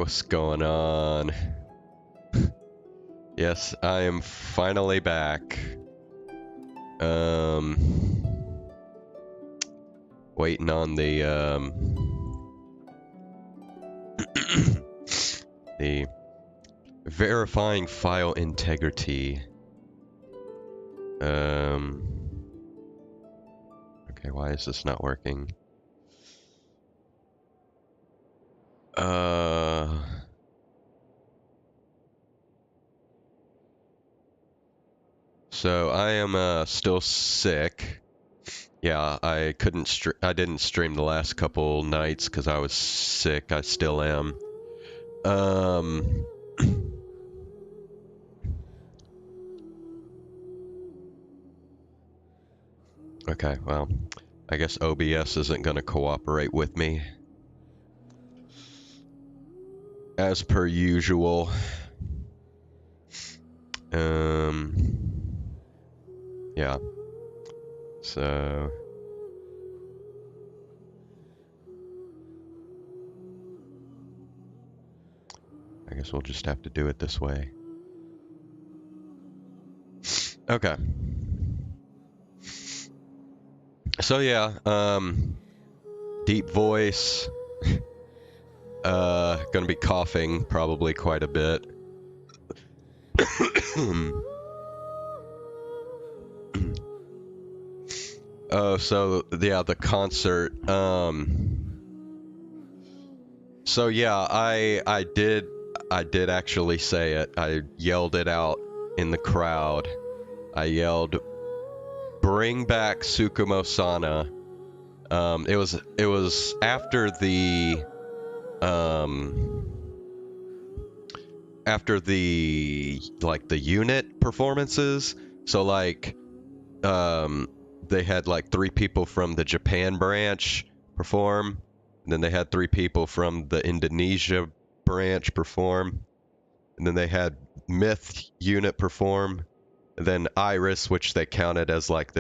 What's going on? Yes, I am finally back. Waiting on the, the verifying file integrity. Okay, why is this not working? So I am still sick. Yeah, I didn't stream the last couple nights because I was sick. I still am. Okay, well, I guess OBS isn't going to cooperate with me. As per usual. Yeah. So... I guess we'll just have to do it this way. Okay. So yeah, deep voice. Gonna be coughing probably quite a bit. Oh, so yeah, the concert. So yeah, I did actually say it. I yelled it out in the crowd. I yelled, "Bring back Tsukumo-sana." It was after the like the unit performances. So like they had like 3 people from the Japan branch perform, and then they had 3 people from the Indonesia branch perform, and then they had Myth unit perform, and then Iris, which they counted as like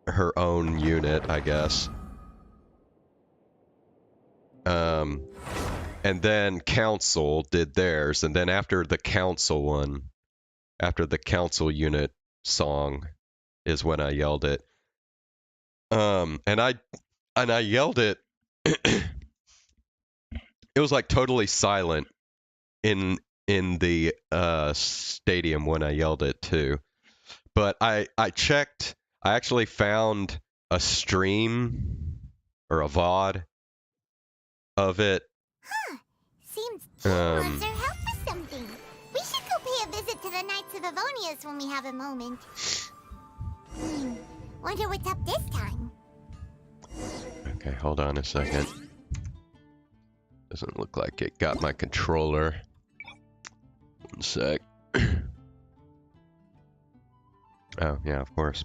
her own unit, I guess. And then Council did theirs, and then after the Council unit song is when I yelled it. And I yelled it. It was like totally silent in the stadium when I yelled it too. But I checked. I actually found a stream or a VOD of it. Huh. Seems King wants our help with something. We should go pay a visit to the Knights of Avonius when we have a moment. Wonder what's up this time. Okay, hold on a second. Doesn't look like it got my controller. One sec. Oh, yeah, of course.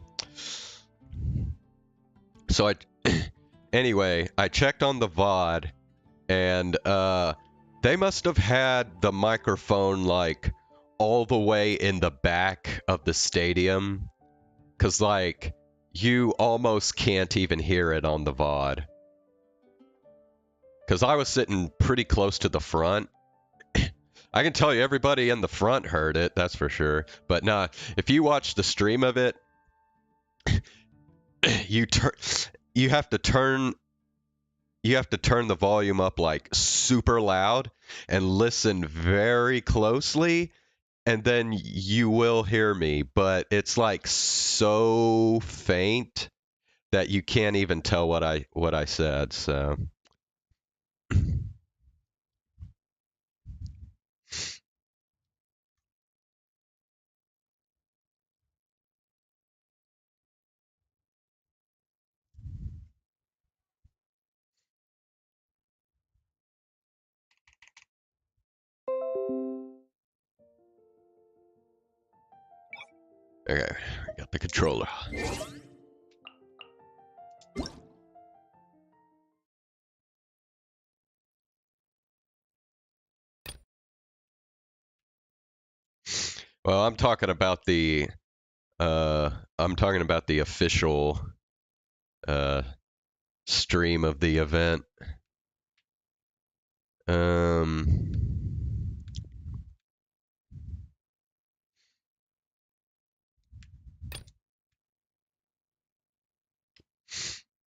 So anyway, I checked on the VOD, and they must have had the microphone like all the way in the back of the stadium, cause like you almost can't even hear it on the VOD. Cause I was sitting pretty close to the front. I can tell you everybody in the front heard it, that's for sure. But nah, if you watch the stream of it, you have to turn the volume up like super loud and listen very closely, and then you will hear me, but it's like so faint that you can't even tell what I said, so okay, I got the controller. Well, I'm talking about the official stream of the event.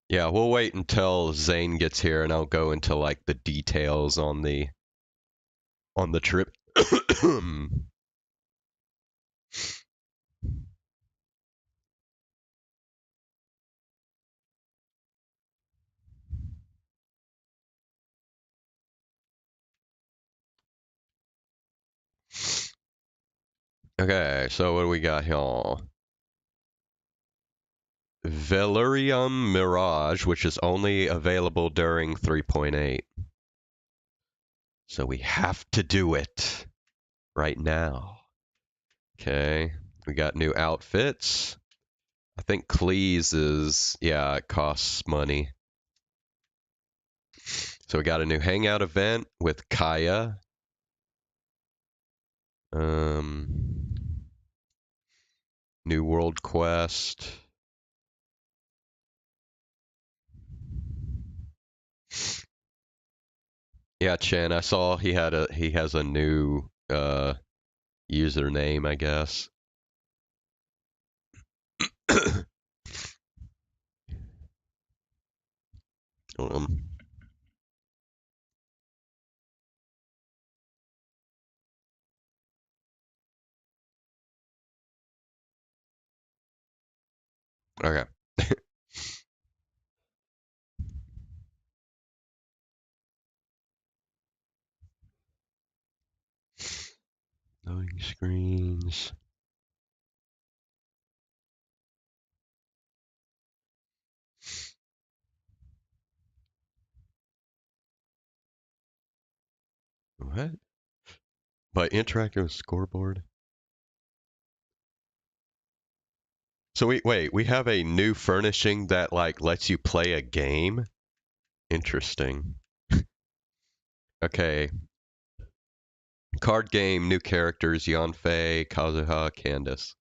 Yeah, we'll wait until Zane gets here, and I'll go into like the details on the trip. Okay, so what do we got here? Velurium Mirage, which is only available during 3.8. So we have to do it right now. Okay, we got new outfits. I think Cleese is, yeah, it costs money. So we got a new hangout event with Kaya. New world quest. Yeah, Chen, I saw he has a new username, I guess. um, okay. Loading screens. What? By interacting with scoreboard? So we have a new furnishing that like lets you play a game? Interesting. Okay. Card game, new characters, Yanfei, Kazuha, Candace.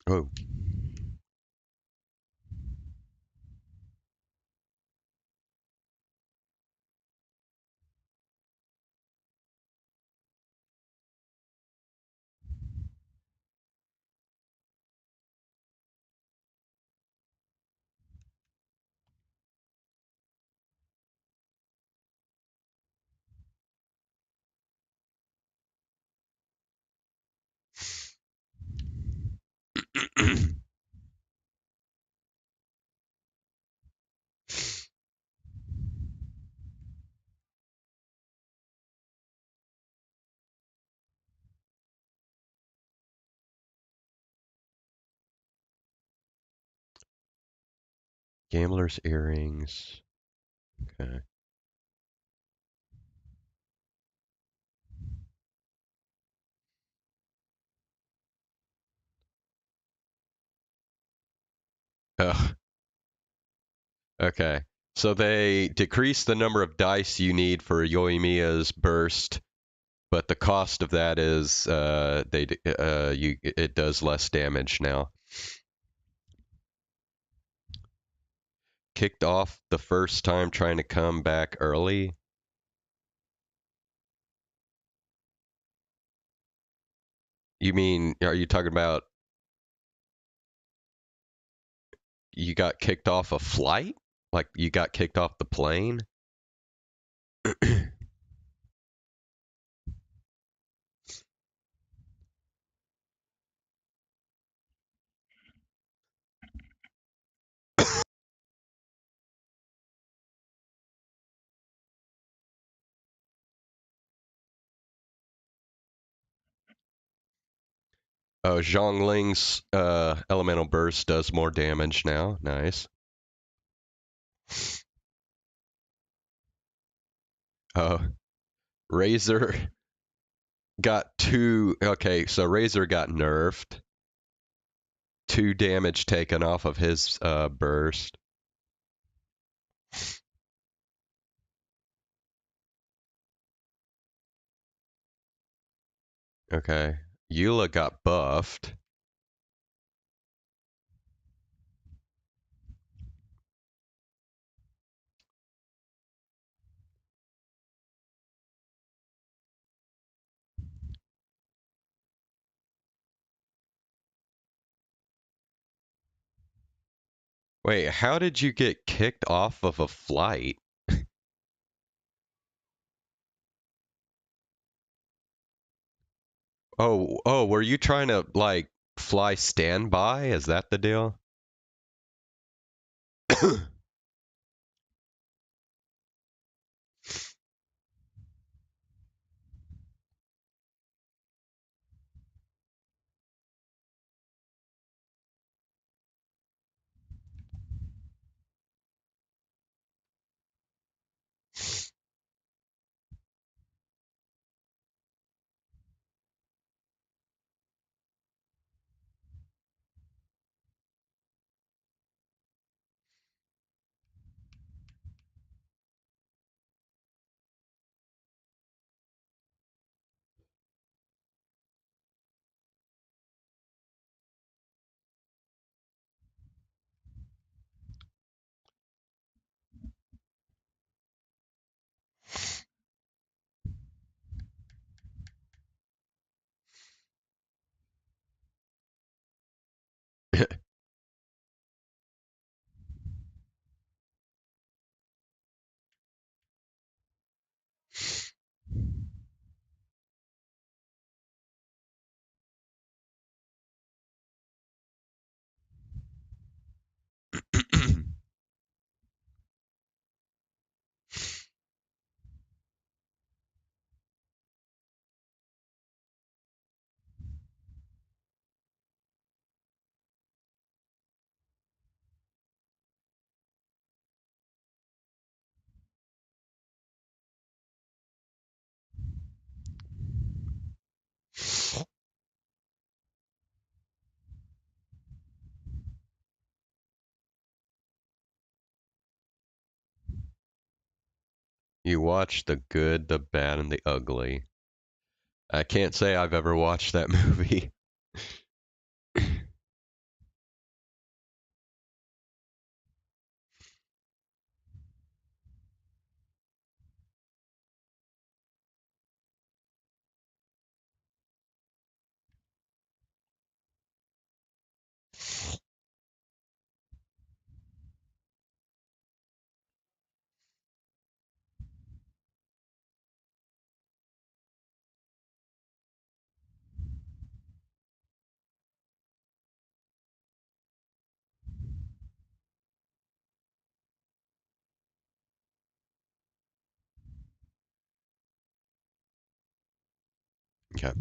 Oh. Gambler's earrings. Okay. Ugh. Okay. So they decrease the number of dice you need for Yoimiya's burst, but the cost of that is it does less damage now. Kicked off the first time trying to come back early. You mean, are you talking about you got kicked off a flight? Like you got kicked off the plane? Oh, Zhongling's elemental burst does more damage now. Nice. Oh, Razor got two. Okay, so Razor got nerfed. 2 damage taken off of his burst. Okay. Eula got buffed. Wait, how did you get kicked off of a flight? Oh, were you trying to like fly standby? Is that the deal? You watch The Good, the Bad, and the Ugly. I can't say I've ever watched that movie. Okay.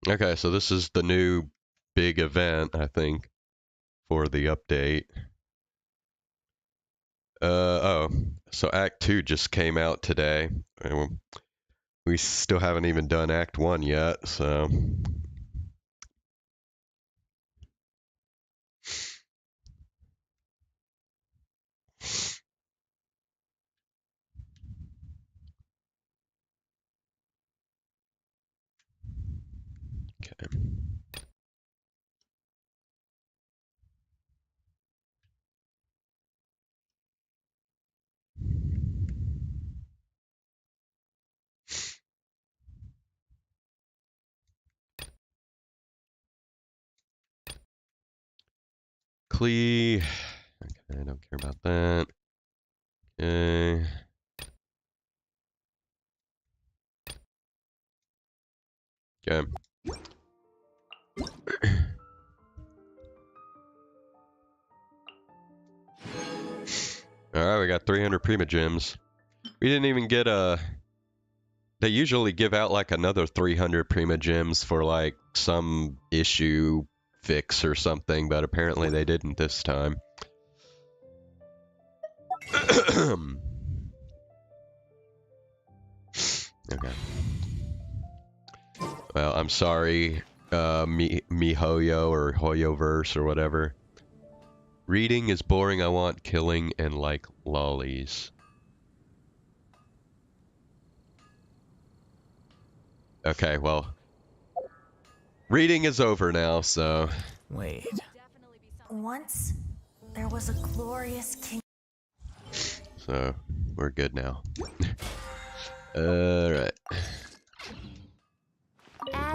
Okay, so this is the new big event, I think, for the update. Oh, so Act 2 just came out today. And we still haven't even done Act 1 yet, so. Okay. Clee. Okay, I don't care about that. Okay. Okay. Alright, we got 300 Prima Gems. We didn't even get a... They usually give out like another 300 Prima Gems for like some issue fix or something, but apparently they didn't this time. Okay. Well, I'm sorry, MiHoYo or HoYoverse or whatever. Reading is boring, I want killing and like lollies. Okay, well. Reading is over now, so. Wait. Once, there was a glorious king. So, we're good now. Alright.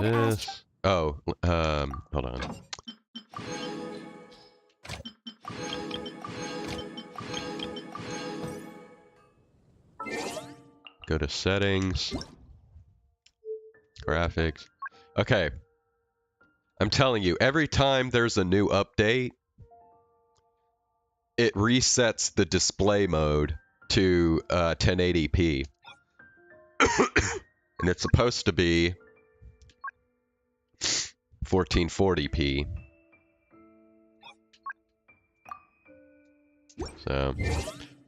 This. Oh, hold on. Go to settings. Graphics. Okay. I'm telling you, every time there's a new update, it resets the display mode to 1080p. And it's supposed to be 1440p. So,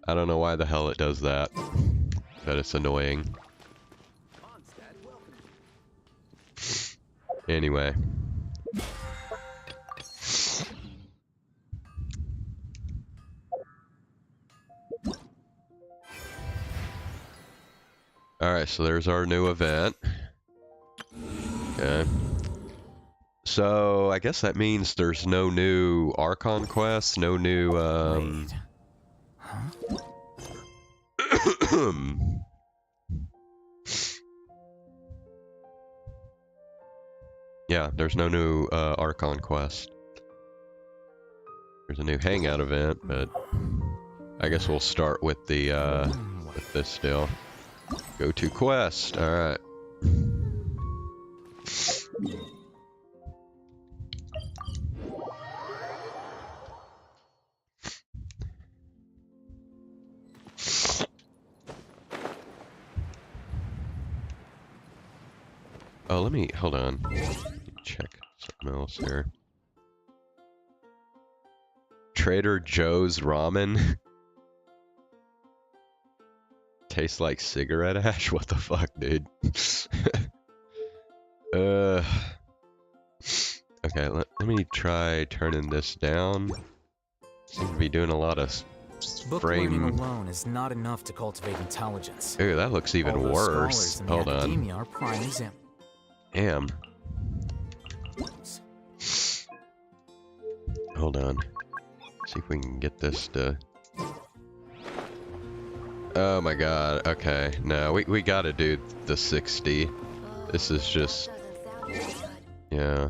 I don't know why the hell it does that, but it's annoying. Anyway. Alright, so there's our new event. Okay. So, I guess that means there's no new Archon quests, no new, Wait. Huh? Yeah, there's no new Archon quest. There's a new Hangout event, but I guess we'll start with the, with this still. Go to quest, alright. Oh, let me, hold on. Check something else here. Trader Joe's Ramen. Tastes like cigarette ash? What the fuck, dude? Okay, let me try turning this down. Seem to be doing a lot of Book learning alone is not enough to cultivate intelligence. Ooh, that looks even Although worse. Scholars in the Hold academia on. are prime examples. Damn. Hold on. See if we can get this to... Oh my god, okay. No, we gotta do the 60. This is just... Yeah.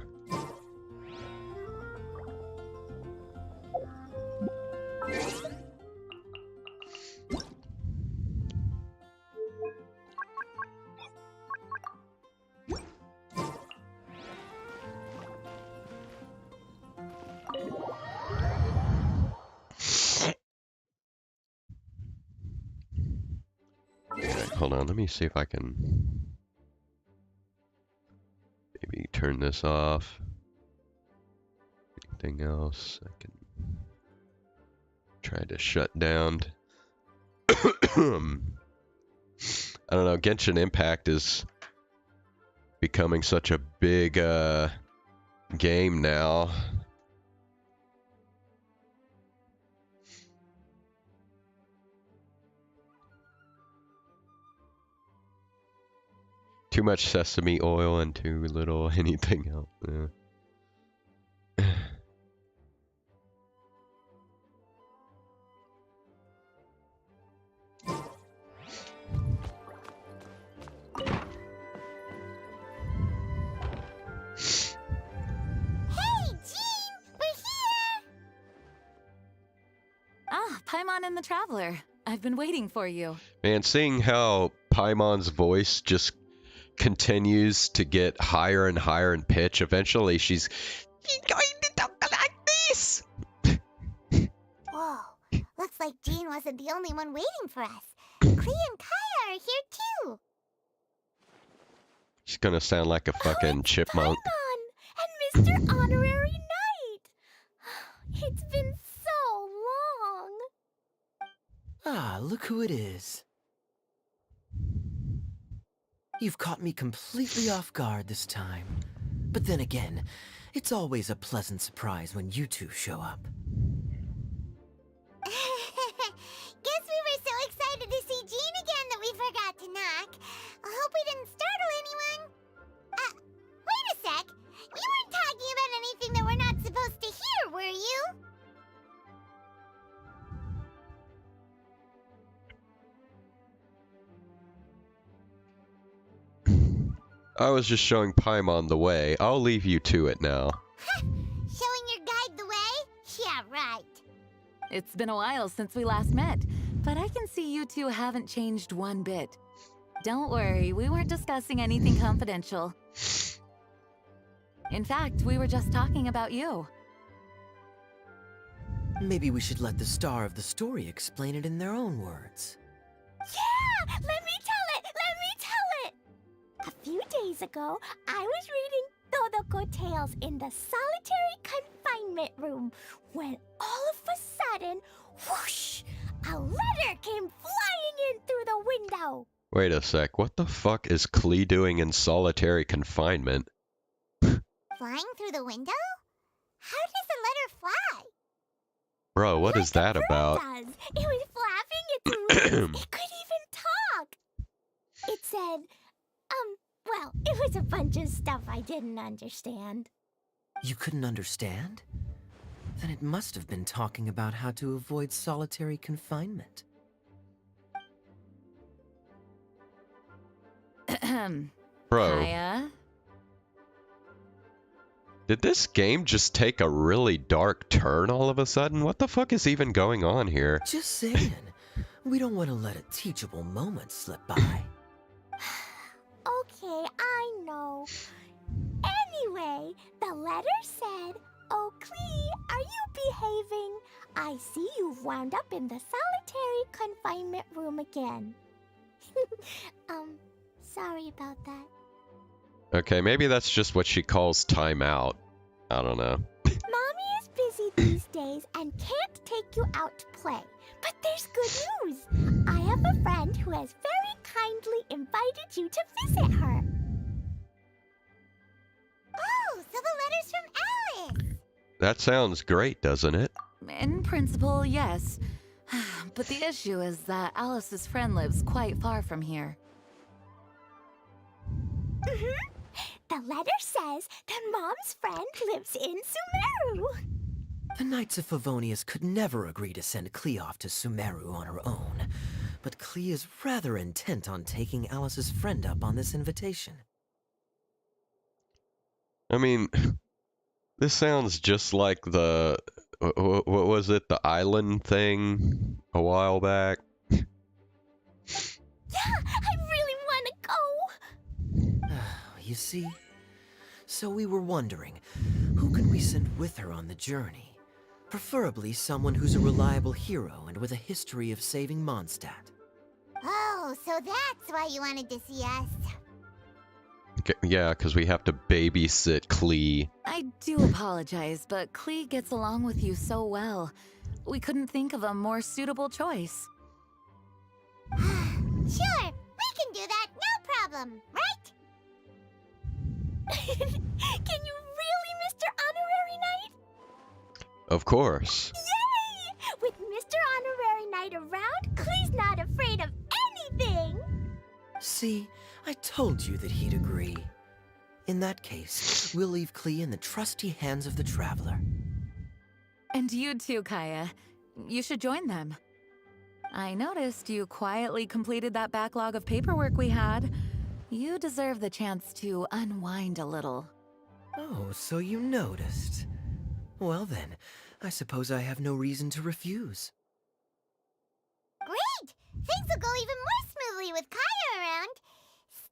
Hold on, let me see if I can maybe turn this off. Anything else I can try to shut down? I don't know, Genshin Impact is becoming such a big game now. Too much sesame oil and too little anything else. Yeah. Hey, Jean! We're here! Ah, Paimon and the Traveler. I've been waiting for you. Man, seeing how Paimon's voice just continues to get higher and higher in pitch, eventually she's going to talk like this! Whoa, looks like Jean wasn't the only one waiting for us. Klee and Kaya are here too. She's gonna sound like a fucking chipmunk. Paimon and Mr. Honorary Knight. It's been so long. Ah, look who it is. You've caught me completely off guard this time. But then again, it's always a pleasant surprise when you two show up. Guess we were so excited to see Jean again that we forgot to knock. I hope we didn't startle anyone. Wait a sec. You weren't talking about anything that we're not supposed to hear, were you? I was just showing Paimon the way. I'll leave you to it now. Showing your guide the way? Yeah, right. It's been a while since we last met, but I can see you two haven't changed one bit. Don't worry, we weren't discussing anything confidential. In fact, we were just talking about you. Maybe we should let the star of the story explain it in their own words. Yeah! Let me tell it! Let me tell it! A few days ago, I was reading Todoko Tales in the solitary confinement room when all of a sudden, whoosh! A letter came flying in through the window! Wait a sec, what the fuck is Klee doing in solitary confinement? Flying through the window? How does a letter fly? Bro, what is that about? It does. It was flapping its wings. It could even talk. It said, well, it was a bunch of stuff I didn't understand. You couldn't understand? Then it must have been talking about how to avoid solitary confinement. Bro, Kaya? did this game just take a really dark turn all of a sudden? What the fuck is even going on here? Just saying. We don't want to let a teachable moment slip by. Okay, I know. Anyway, the letter said, "Oh, Klee, are you behaving? I see you've wound up in the solitary confinement room again." Sorry about that. Okay, maybe that's just what she calls timeout. I don't know. Mommy is busy these days and can't take you out to play. But there's good news. I have a friend who has very kindly invited you to visit her. Oh, so the letter's from Alice. That sounds great, doesn't it? In principle, yes. But the issue is that Alice's friend lives quite far from here. The letter says that Mom's friend lives in Sumeru. The Knights of Favonius could never agree to send Klee off to Sumeru on her own, but Klee is rather intent on taking Alice's friend up on this invitation. I mean, this sounds just like the... What was it? The island thing a while back? Yeah, I really want to go. You see? So we were wondering, who can we send with her on the journey? Preferably someone who's a reliable hero and with a history of saving Mondstadt. Oh, so that's why you wanted to see us. Okay, yeah, because we have to babysit Klee. I do apologize, but Klee gets along with you so well. We couldn't think of a more suitable choice. Sure, we can do that, no problem, right? Can you really, Mr. Honorary Knight? Of course. Yay! With Mr. Honorary Knight around, Klee's not afraid of anything! See, I told you that he'd agree. In that case, we'll leave Klee in the trusty hands of the Traveler. And you too, Kaya. You should join them. I noticed you quietly completed that backlog of paperwork we had. You deserve the chance to unwind a little. Oh, so you noticed. Well then, I suppose I have no reason to refuse. Great! Things will go even more smoothly with Kaya around.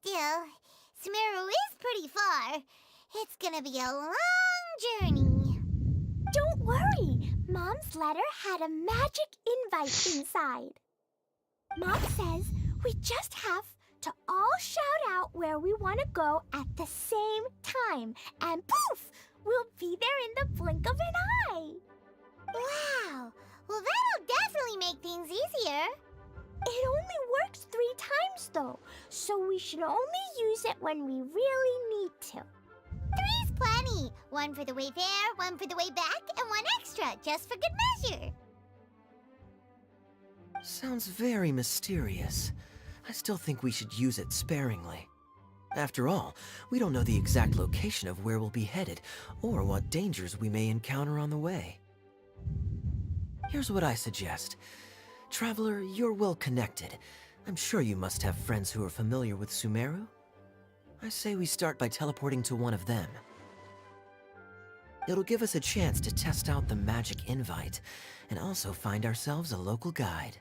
Still, Sumeru is pretty far. It's gonna be a long journey. Don't worry. Mom's letter had a magic invite inside. Mom says we just have to all shout out where we want to go at the same time. And poof! We'll be there in the blink of an eye. Wow! Well, that'll definitely make things easier. It only works 3 times, though, so we should only use it when we really need to. 3's plenty. 1 for the way there, 1 for the way back, and 1 extra, just for good measure. Sounds very mysterious. I still think we should use it sparingly. After all, we don't know the exact location of where we'll be headed, or what dangers we may encounter on the way. Here's what I suggest. Traveler, you're well connected. I'm sure you must have friends who are familiar with Sumeru. I say we start by teleporting to one of them. It'll give us a chance to test out the magic invite, and also find ourselves a local guide.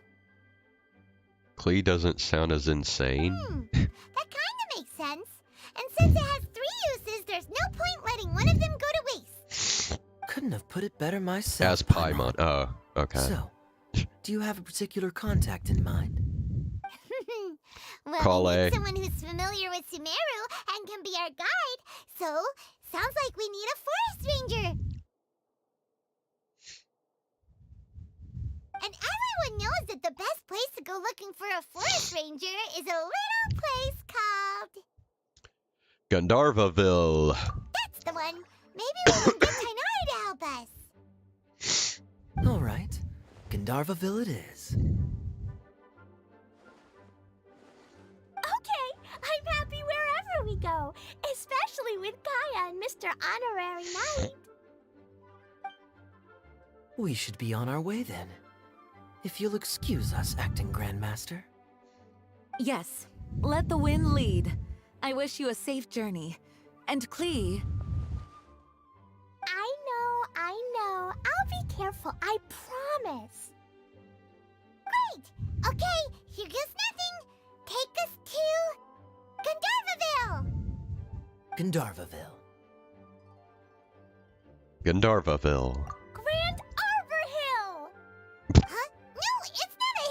Klee doesn't sound as insane. That kinda makes sense. And since it has 3 uses, there's no point letting one of them go to waste. Couldn't have put it better myself. As Paimon. Oh, okay. So, do you have a particular contact in mind? Well, Call we A. need someone who's familiar with Sumeru and can be our guide. So, sounds like we need a forest ranger. And everyone knows that the best place to go looking for a forest ranger is a little place called... Gandharvaville. That's the one. Maybe we can get Tainari to help us. All right, Gandharvaville it is. Okay, I'm happy wherever we go, especially with Kaya and Mr. Honorary Knight. We should be on our way then. If you'll excuse us, Acting Grandmaster. Yes, let the wind lead. I wish you a safe journey. And Klee, I know. I'll be careful, I promise. Great! Okay, here goes nothing. Take us to... Gandharvaville! Gandharvaville. Gandharvaville. Grand Arbor Hill! Huh? No, it's not a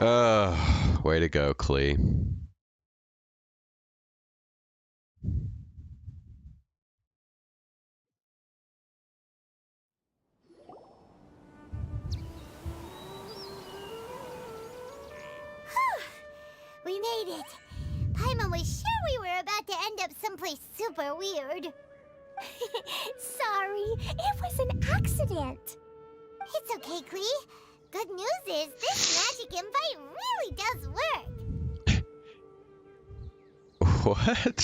hill! Way to go, Klee. We made it. Paimon was sure we were about to end up someplace super weird. Sorry, it was an accident. It's okay, Klee. Good news is this magic invite really does work. What?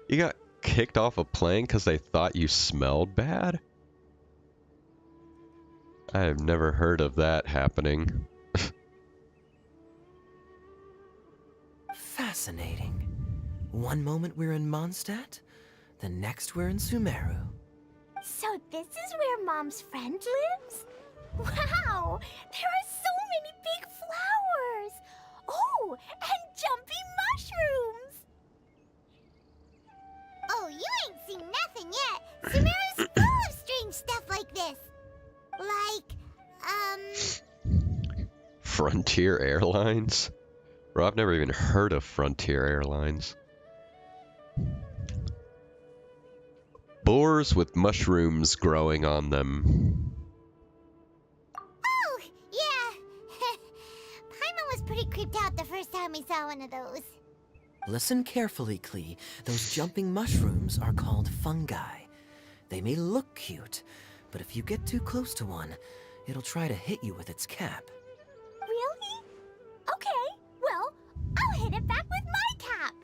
You got kicked off a plane because they thought you smelled bad? I have never heard of that happening. Fascinating. One moment we're in Mondstadt, the next we're in Sumeru. So this is where Mom's friend lives? Wow! There are so many big flowers! Oh, and jumpy mushrooms! Oh, you ain't seen nothing yet! Sumeru's full of strange stuff like this! Like, Frontier Airlines? Bro, I've never even heard of Frontier Airlines. spores with mushrooms growing on them. Oh, yeah. Paimon was pretty creeped out the first time we saw one of those. Listen carefully, Klee. Those jumping mushrooms are called fungi. They may look cute, but if you get too close to one, it'll try to hit you with its cap. Really? Okay, well, I'll hit it back with my cap.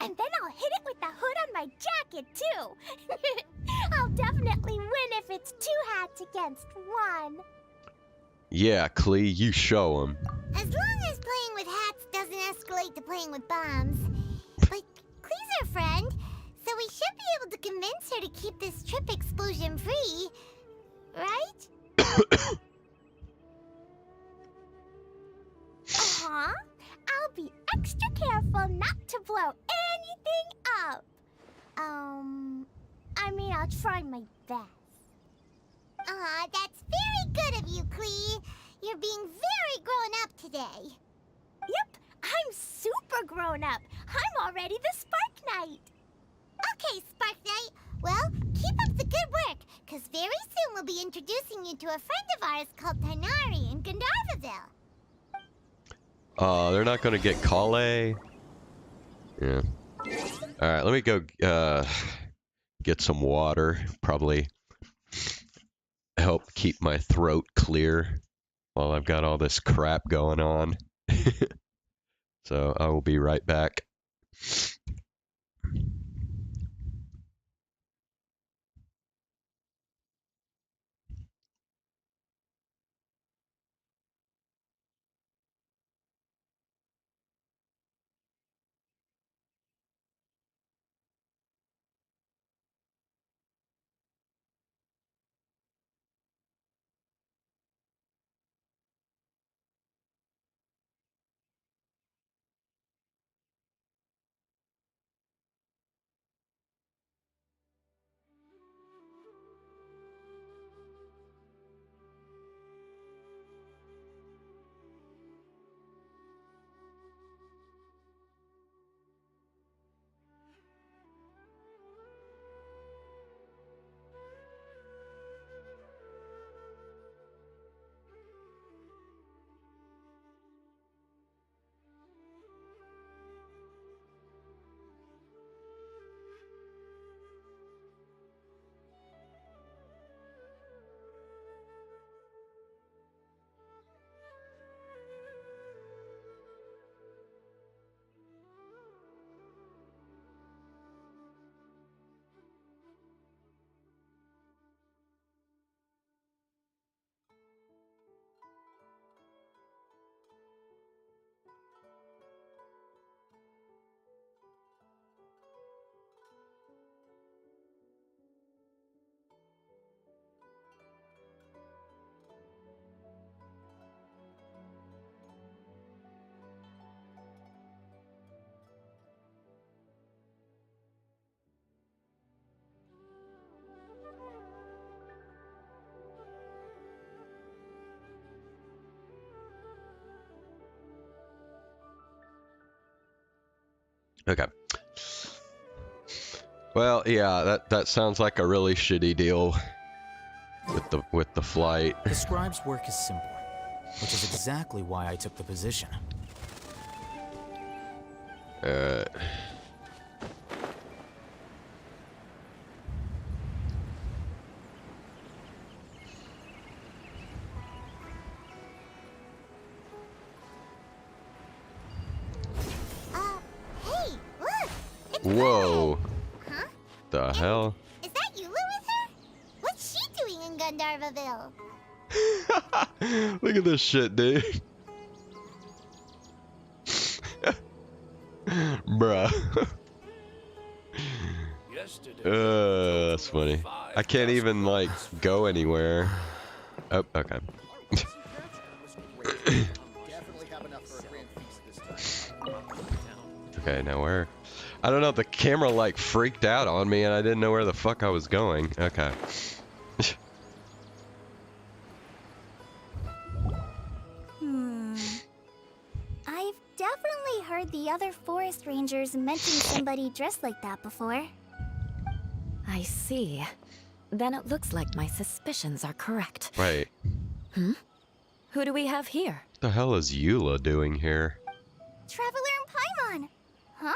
And then I'll hit it with the hood on my jacket, too. I'll definitely win if it's 2 hats against 1. Yeah, Klee, you show 'em. As long as playing with hats doesn't escalate to playing with bombs. But Klee's our friend, so we should be able to convince her to keep this trip explosion-free. Right? Uh-huh. I'll be extra careful not to blow anything up. I mean, I'll try my best. That's very good of you, Klee. You're being very grown up today. Yep, I'm super grown up. I'm already the Spark Knight. Okay, Spark Knight. Well, keep up the good work, because very soon we'll be introducing you to a friend of ours called Tanari in Gandharvaville. They're not gonna get Kale. Yeah. Alright, let me go get some water. Probably help keep my throat clear while I've got all this crap going on. So I will be right back. Okay. Well, yeah, that sounds like a really shitty deal with the flight. The scribe's work is simple, which is exactly why I took the position. Hey, look! It's Whoa. Huh? The hell? Is that Yulu with her? What's she doing in Gandharvaville? Look at this shit, dude. Bruh. That's funny. I can't even, like, go anywhere. Oh, okay. Okay, now where? I don't know, the camera, like, freaked out on me and I didn't know where the fuck I was going. Okay. I've definitely heard the other forest rangers mention somebody dressed like that before. I see. Then it looks like my suspicions are correct. Wait, Who do we have here? what the hell is Eula doing here? Traveler and Paimon! Huh?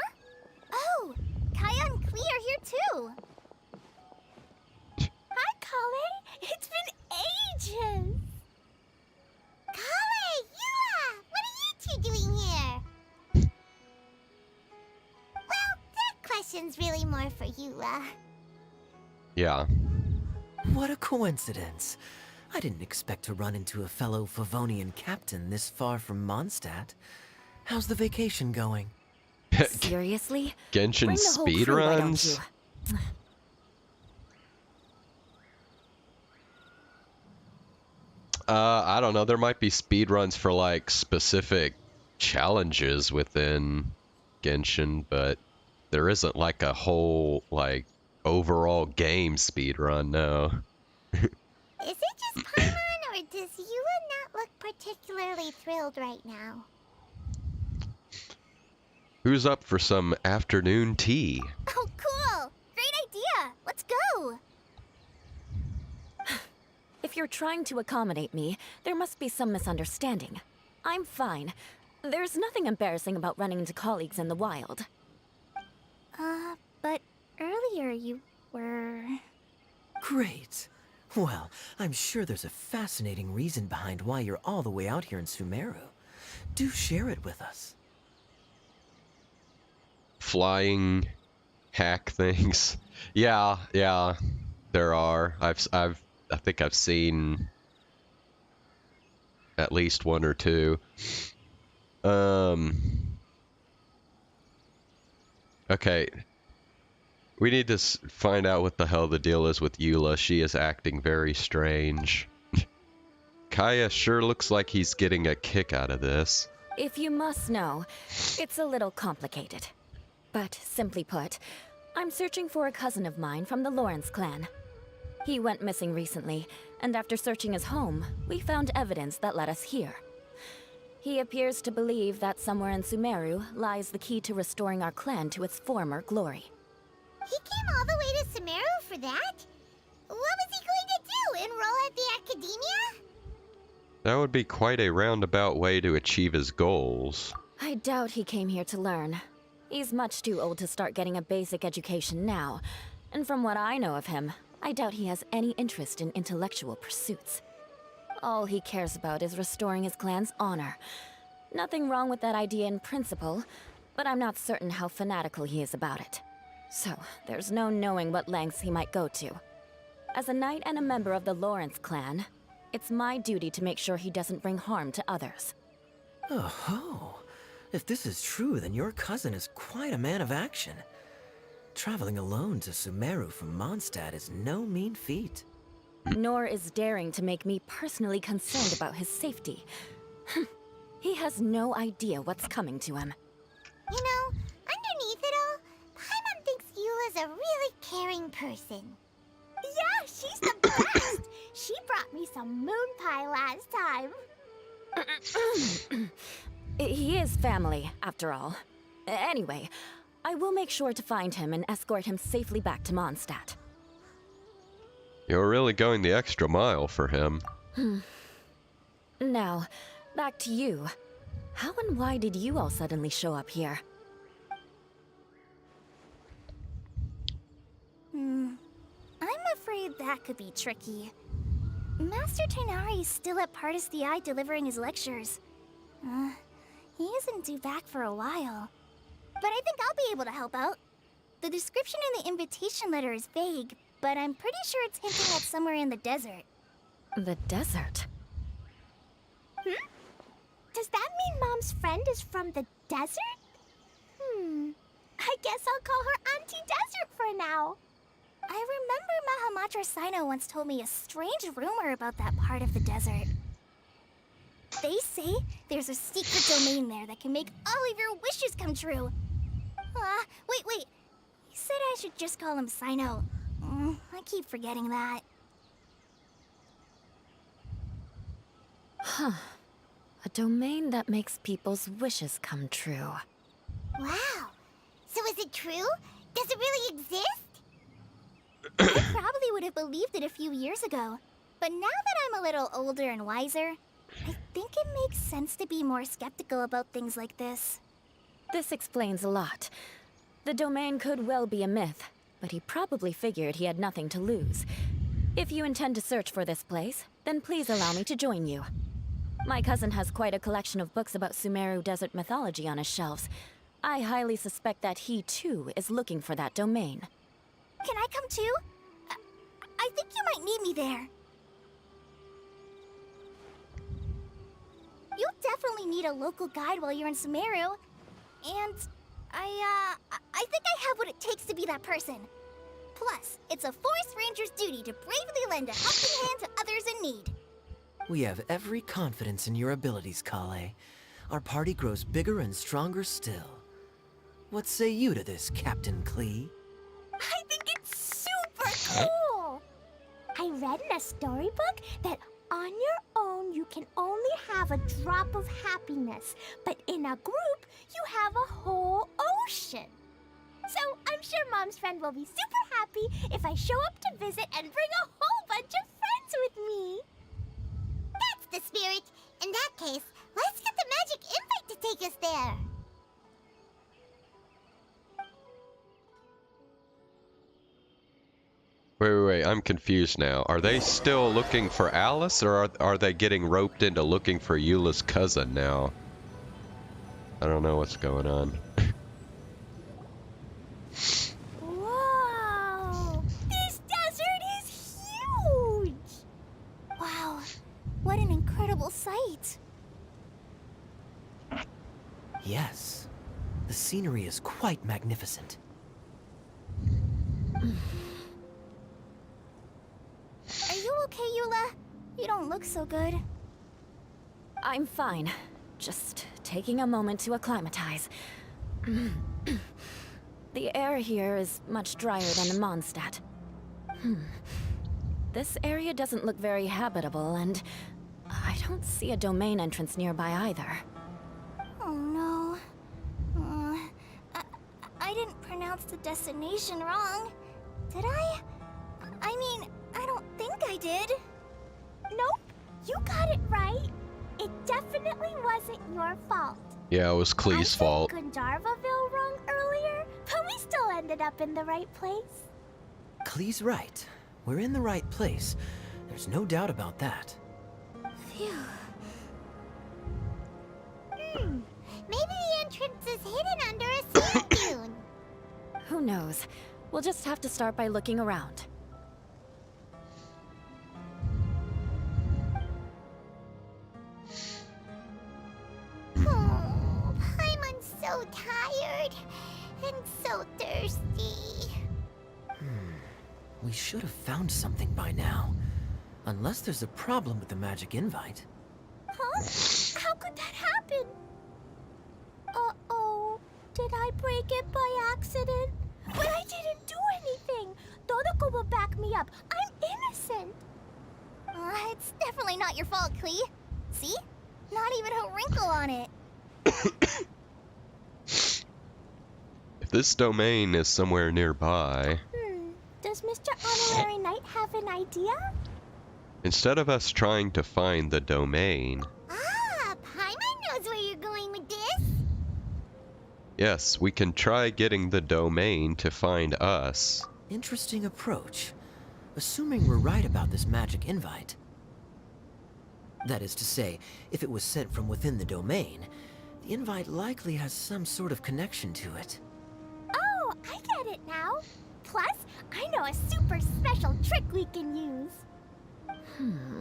Oh, Kaya and Klee are here too! Hi, Kale! It's been ages! Kale! Eula! What are you two doing here? Well, that question's really more for Eula. Yeah. What a coincidence. I didn't expect to run into a fellow Favonian captain this far from Mondstadt. How's the vacation going? Seriously? Genshin Bring the whole crew, why don't speedruns? you? I don't know. There might be speedruns for like specific challenges within Genshin, but there isn't like a whole like overall game speedrun, no. Is it just Paimon, or does Eula not look particularly thrilled right now? Who's up for some afternoon tea? Oh, cool! Great idea! Let's go! If you're trying to accommodate me, there must be some misunderstanding. I'm fine. There's nothing embarrassing about running into colleagues in the wild. But earlier you were... Great. Well, I'm sure there's a fascinating reason behind why you're all the way out here in Sumeru. Do share it with us. Flying hack things. Yeah, there are. I think I've seen at least one or two. Okay. We need to find out what the hell the deal is with Eula. She is acting very strange. Kaya sure looks like he's getting a kick out of this. If you must know, it's a little complicated. But simply put, I'm searching for a cousin of mine from the Lawrence clan. He went missing recently, and after searching his home, we found evidence that led us here. He appears to believe that somewhere in Sumeru lies the key to restoring our clan to its former glory. He came all the way to Sumeru for that? What was he going to do? Enroll at the academia? That would be quite a roundabout way to achieve his goals. I doubt he came here to learn. He's much too old to start getting a basic education now. And from what I know of him, I doubt he has any interest in intellectual pursuits. All he cares about is restoring his clan's honor. Nothing wrong with that idea in principle, but I'm not certain how fanatical he is about it. So, there's no knowing what lengths he might go to. As a knight and a member of the Lawrence clan, it's my duty to make sure he doesn't bring harm to others. Oh-ho. If this is true, then your cousin is quite a man of action. Traveling alone to Sumeru from Mondstadt is no mean feat. Nor is daring to make me personally concerned about his safety. He has no idea what's coming to him. You know, underneath it all, Paimon thinks Eula's a really caring person. Yeah, she's the best! She brought me some moon pie last time. He is family, after all. Anyway, I will make sure to find him and escort him safely back to Mondstadt. You're really going the extra mile for him. Now, back to you. How and why did you all suddenly show up here? I'm afraid that could be tricky. Master Tighnari is still at Pardis the Eye delivering his lectures. He isn't due back for a while. But I think I'll be able to help out. The description in the invitation letter is vague, but I'm pretty sure it's hinting at somewhere in the desert. The desert? Does that mean Mom's friend is from the desert? I guess I'll call her Auntie Desert for now. I remember Mahamatra Sino once told me a strange rumor about that part of the desert. They say there's a secret domain there that can make all of your wishes come true. Wait. He said I should just call him Sino. I keep forgetting that. A domain that makes people's wishes come true. Wow. So is it true? Does it really exist? I probably would have believed it a few years ago. But now that I'm a little older and wiser, I think it makes sense to be more skeptical about things like this. This explains a lot. The domain could well be a myth, but he probably figured he had nothing to lose. If you intend to search for this place, then please allow me to join you. My cousin has quite a collection of books about Sumeru desert mythology on his shelves. I highly suspect that he, too, is looking for that domain. Can I come too? I think you might need me there. You'll definitely need a local guide while you're in Sumeru. And I think I have what it takes to be that person. Plus, it's a forest ranger's duty to bravely lend a helping hand to others in need. We have every confidence in your abilities, Kale. Our party grows bigger and stronger still. What say you to this, Captain Klee? I think it's super cool! I read in a storybook that on your own you can only have a drop of happiness, but in a group you have a whole ocean. So I'm sure Mom's friend will be super happy if I show up to visit and bring a whole bunch of friends with me. That's the spirit. In that case, let's get the magic invite to take us there. Wait, I'm confused now. Are they still looking for Alice, or are they getting roped into looking for Eula's cousin now? I don't know what's going on. Whoa! This desert is huge! Wow, what an incredible sight. Yes. The scenery is quite magnificent. Are you okay, Eula? You don't look so good. I'm fine. Just taking a moment to acclimatize. The air here is much drier than in Mondstadt. This area doesn't look very habitable, and I don't see a domain entrance nearby either. Oh no. I didn't pronounce the destination wrong. Did I? I mean, I don't think I did. Nope, you got it right. It definitely wasn't your fault. Yeah, it was Klee's fault. I said Gandharvaville wrong earlier, but we still ended up in the right place. Klee's right. We're in the right place. There's no doubt about that. Phew. Maybe the entrance is hidden under a sand dune. Who knows? We'll just have to start by looking around. Oh, I'm so tired and so thirsty. We should have found something by now. Unless there's a problem with the magic invite. Huh? How could that happen? Uh-oh. Did I break it by accident? But I didn't do anything. Todoko will back me up. I'm innocent. It's definitely not your fault, Klee. See? Not even a wrinkle on it. If this domain is somewhere nearby, Does Mr. Honorary Knight have an idea? instead of us trying to find the domain, Paimon knows where you're going with this. yes, we can try getting the domain to find us. Interesting approach. Assuming we're right about this magic invite. That is to say, if it was sent from within the domain, the invite likely has some sort of connection to it. Oh, I get it now. Plus, I know a super special trick we can use.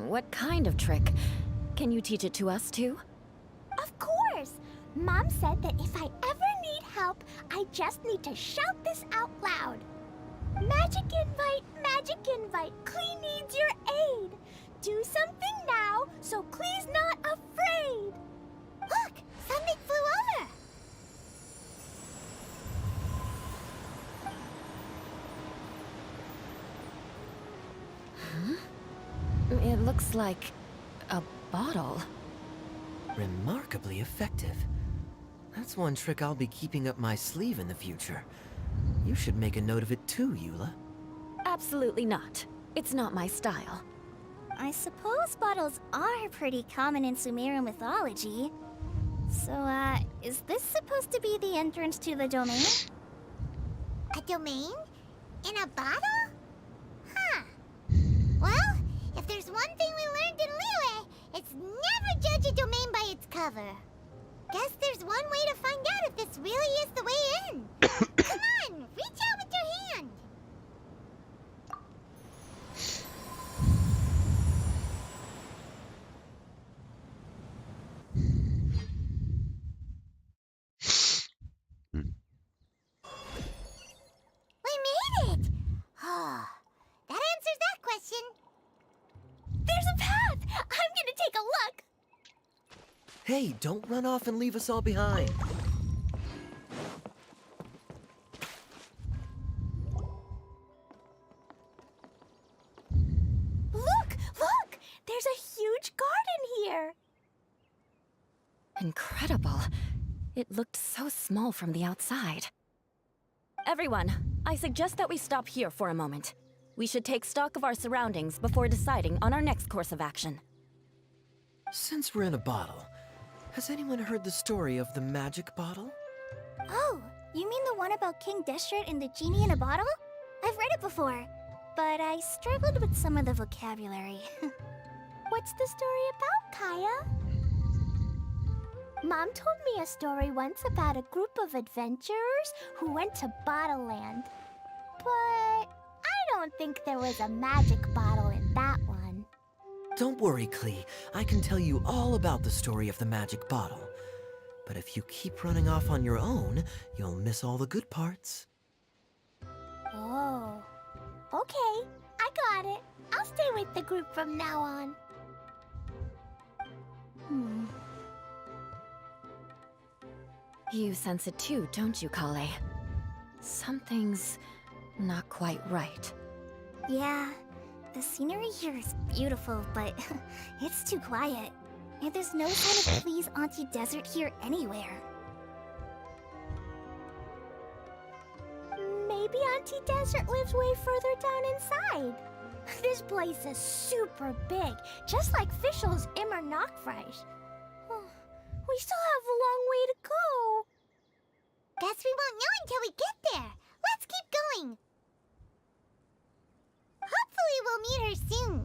What kind of trick? Can you teach it to us too? Of course. Mom said that if I ever need help, I just need to shout this out loud. Magic invite, Klee needs your aid. Do something now, so Klee's not afraid. Look, something flew over. It looks like a bottle. Remarkably effective. That's one trick I'll be keeping up my sleeve in the future. You should make a note of it too, Eula. Absolutely not. It's not my style. I suppose bottles are pretty common in Sumerian mythology. So, is this supposed to be the entrance to the domain? A domain? In a bottle? Huh. Well, if there's one thing we learned in Liyue, it's never judge a domain by its cover. Guess there's one way to find out if this really is the way in. Come on, reach out with your hand. We made it! Oh, that answers that question. There's a path! I'm gonna take a look! Hey, don't run off and leave us all behind. Look! Look! There's a huge garden here! Incredible. It looked so small from the outside. Everyone, I suggest that we stop here for a moment. We should take stock of our surroundings before deciding on our next course of action. Since we're in a bottle, has anyone heard the story of the magic bottle? Oh, you mean the one about King Deshret and the genie in a bottle? I've read it before, but I struggled with some of the vocabulary. What's the story about, Kaya? Mom told me a story once about a group of adventurers who went to Bottle Land. But I don't think there was a magic bottle in that one. Don't worry, Klee. I can tell you all about the story of the magic bottle. But if you keep running off on your own, you'll miss all the good parts. Oh, okay. I got it. I'll stay with the group from now on. You sense it too, don't you, Kale? Something's not quite right. Yeah, the scenery here is beautiful, but it's too quiet. And there's no sign of Please Auntie Desert here anywhere. Maybe Auntie Desert lives way further down inside. This place is super big, just like Fischl's Immer Nachtreich. We still have a long way to go. Guess we won't know until we get there. Let's keep going. Hopefully we'll meet her soon.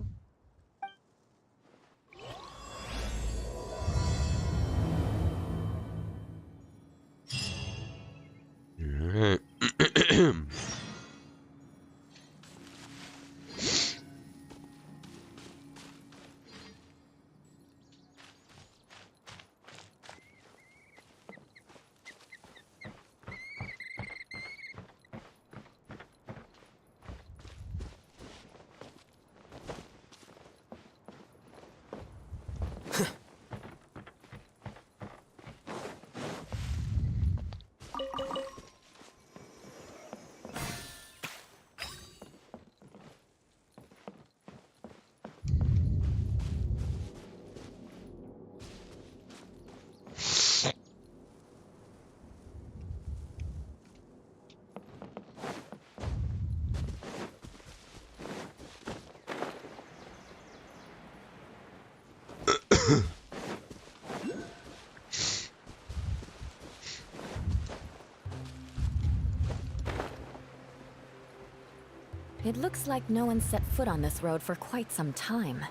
It looks like no one set foot on this road for quite some time.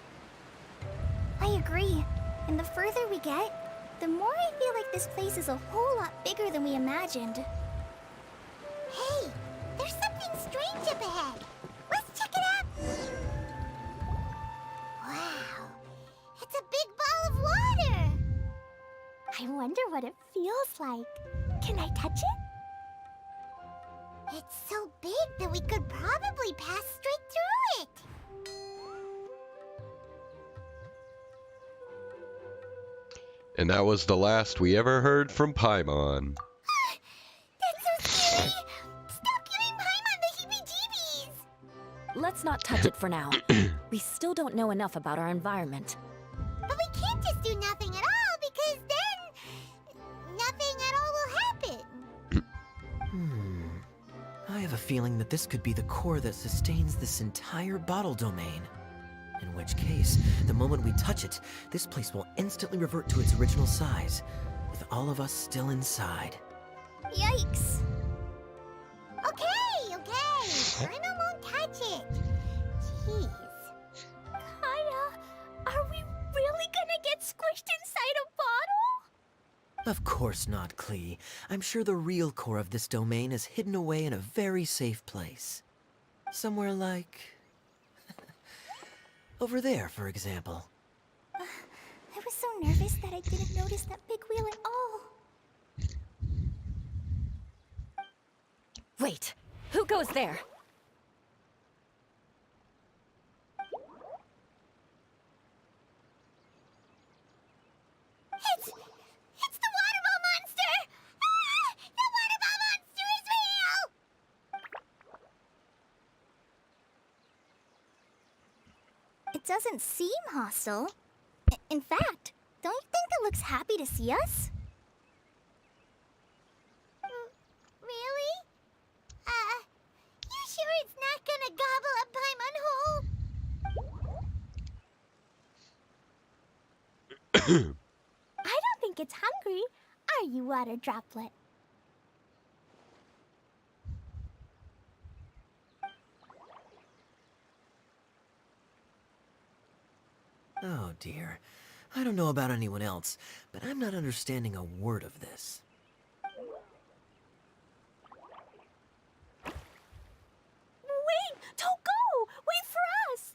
I agree. And the further we get, the more I feel like this place is a whole lot bigger than we imagined. Hey, there's something strange up ahead. Let's check it out. Wow, it's a big ball of water. I wonder what it feels like. Can I touch it? It's so big that we could probably pass straight through it. And that was the last we ever heard from Paimon. That's so scary. Stop giving Paimon the heebie-jeebies. Let's not touch it for now. We still don't know enough about our environment. But we can't just do nothing at all because then nothing at all will happen. I have a feeling that this could be the core that sustains this entire bottle domain. In which case, the moment we touch it, this place will instantly revert to its original size, with all of us still inside. Yikes! Okay, Paimon won't touch it. Jeez. Kaya, are we really gonna get squished inside a bottle? Of course not, Klee. I'm sure the real core of this domain is hidden away in a very safe place. Somewhere like... over there, for example. I was so nervous that I didn't notice that big wheel at all. Wait, who goes there? It's the water ball monster! Ah! The water ball monster is real! It doesn't seem hostile. In fact, don't you think it looks happy to see us? Really? You sure it's not gonna gobble up Paimon whole? I don't think it's hungry. Are you, water droplet? Oh dear. I don't know about anyone else, but I'm not understanding a word of this. Wait! Don't go! Wait for us!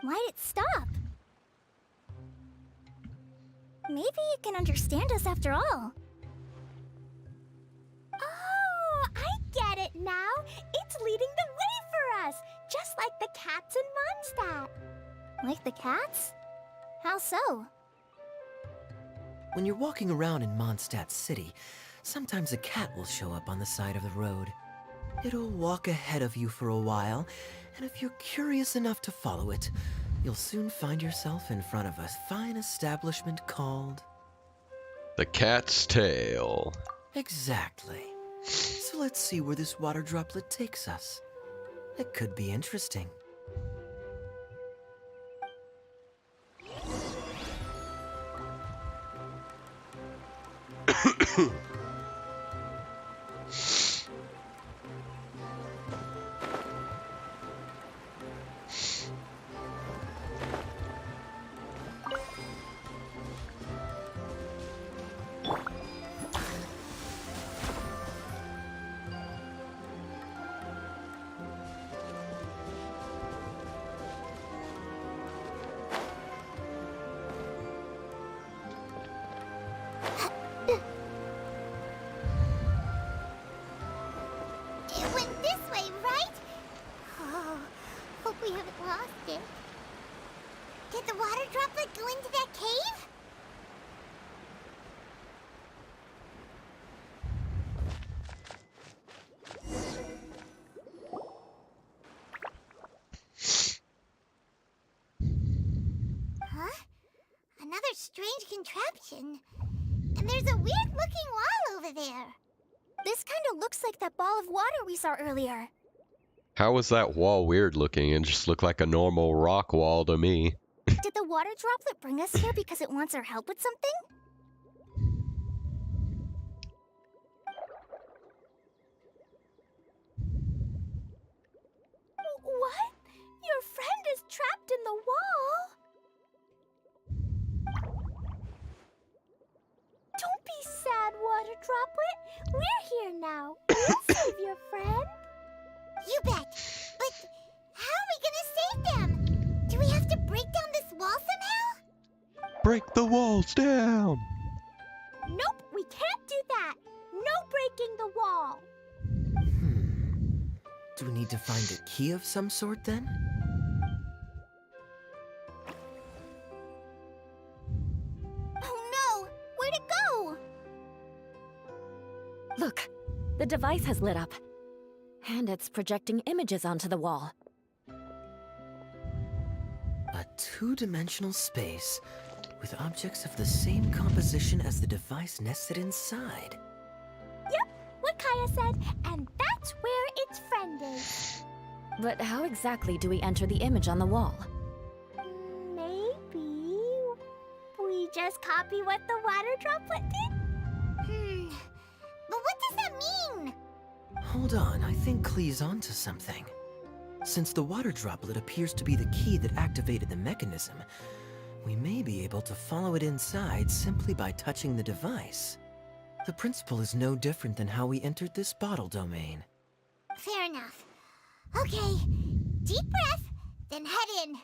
Why'd it stop? Maybe it can understand us after all. Oh, I get it now. It's leading the way for us, just like the cats in Mondstadt. Like the cats? How so? When you're walking around in Mondstadt City, sometimes a cat will show up on the side of the road. It'll walk ahead of you for a while, and if you're curious enough to follow it, you'll soon find yourself in front of a fine establishment called... The Cat's Tail. Exactly. So let's see where this water droplet takes us. It could be interesting. It went this way, right? Oh, hope we haven't lost it. Did the water droplet go into that cave? Huh? Another strange contraption. And there's a weird-looking wall over there. This kind of looks like that ball of water we saw earlier. How was that wall weird looking? It just looked like a normal rock wall to me. Did the water droplet bring us here because it wants our help with something? What? Your friend is trapped in the wall? Don't be sad, water droplet. We're here now. We'll save your friend. You bet. But how are we gonna save them? Do we have to break down this wall somehow? Break the walls down! Nope, we can't do that. No breaking the wall. Do we need to find a key of some sort then? Oh no! Where'd it go? Look, the device has lit up. And it's projecting images onto the wall. Two-dimensional space with objects of the same composition as the device nested inside. Yep, what Kaya said, and that's where its friend is. But how exactly do we enter the image on the wall? Maybe we just copy what the water droplet did? But what does that mean? Hold on, I think Klee's onto something. Since the water droplet appears to be the key that activated the mechanism, we may be able to follow it inside simply by touching the device. The principle is no different than how we entered this bottle domain. Fair enough. Okay, deep breath, then head in.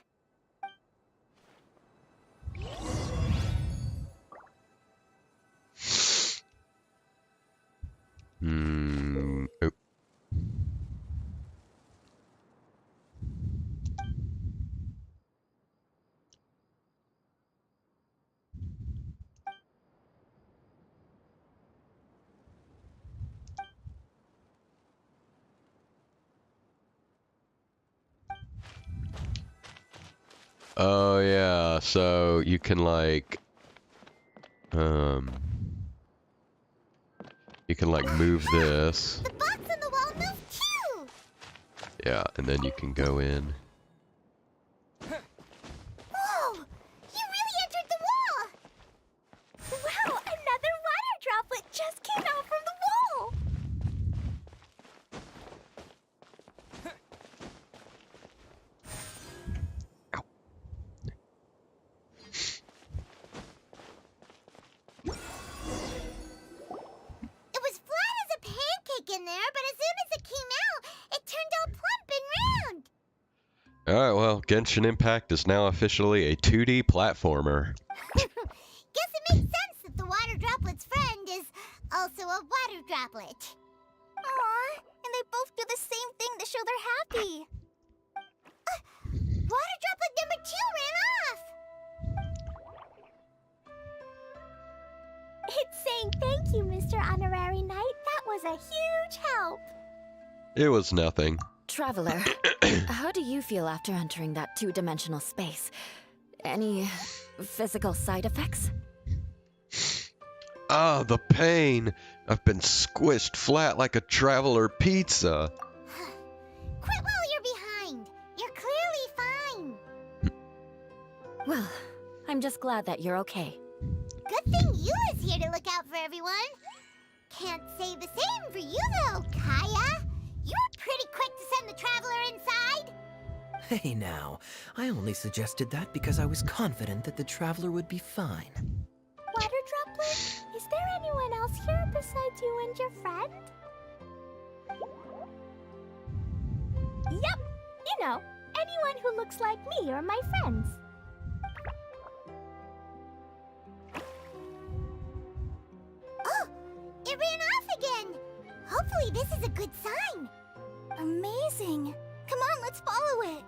Oh. Oh yeah, so you can like you can like move this. The box on the wall moved too! Yeah, and then you can go in. Whoa! You really entered the wall! Wow, another water droplet just came out from the wall! It was flat as a pancake in there, but as soon as it came out, it turned all plump and round! Alright, well, Genshin Impact is now officially a 2D platformer. Guess it makes sense that the water droplet's friend is also a water droplet. Aw, and they both do the same thing to show they're happy. Water droplet number 2 ran off! It's saying thank you, Mr. Honorary Knight. That was a huge help. It was nothing. Traveler, how do you feel after entering that two-dimensional space? Any physical side effects? Ah, the pain! I've been squished flat like a traveler pizza. Quit while you're behind! You're clearly fine! Well, I'm just glad that you're okay. Good thing Eula's here to look out for everyone. Can't say the same for you though, Kaya. You were pretty quick to send the traveler inside. Hey now, I only suggested that because I was confident that the traveler would be fine. Water droplet, is there anyone else here besides you and your friend? Yep, you know, anyone who looks like me or my friends. Oh, it ran off again. Hopefully this is a good sign. Amazing. Come on, let's follow it.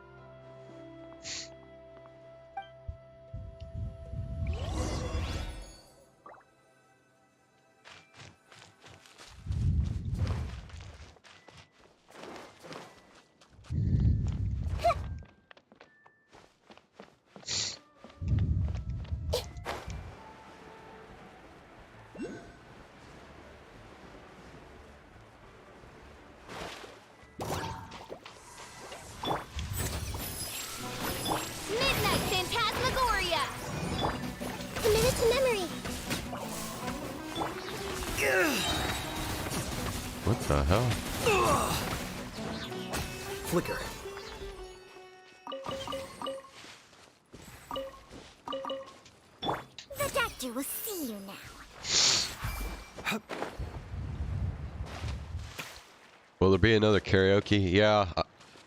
Midnight Phantasmagoria! Commit to memory. What the hell? Flicker. The doctor will see you now. Will there be another karaoke? Yeah,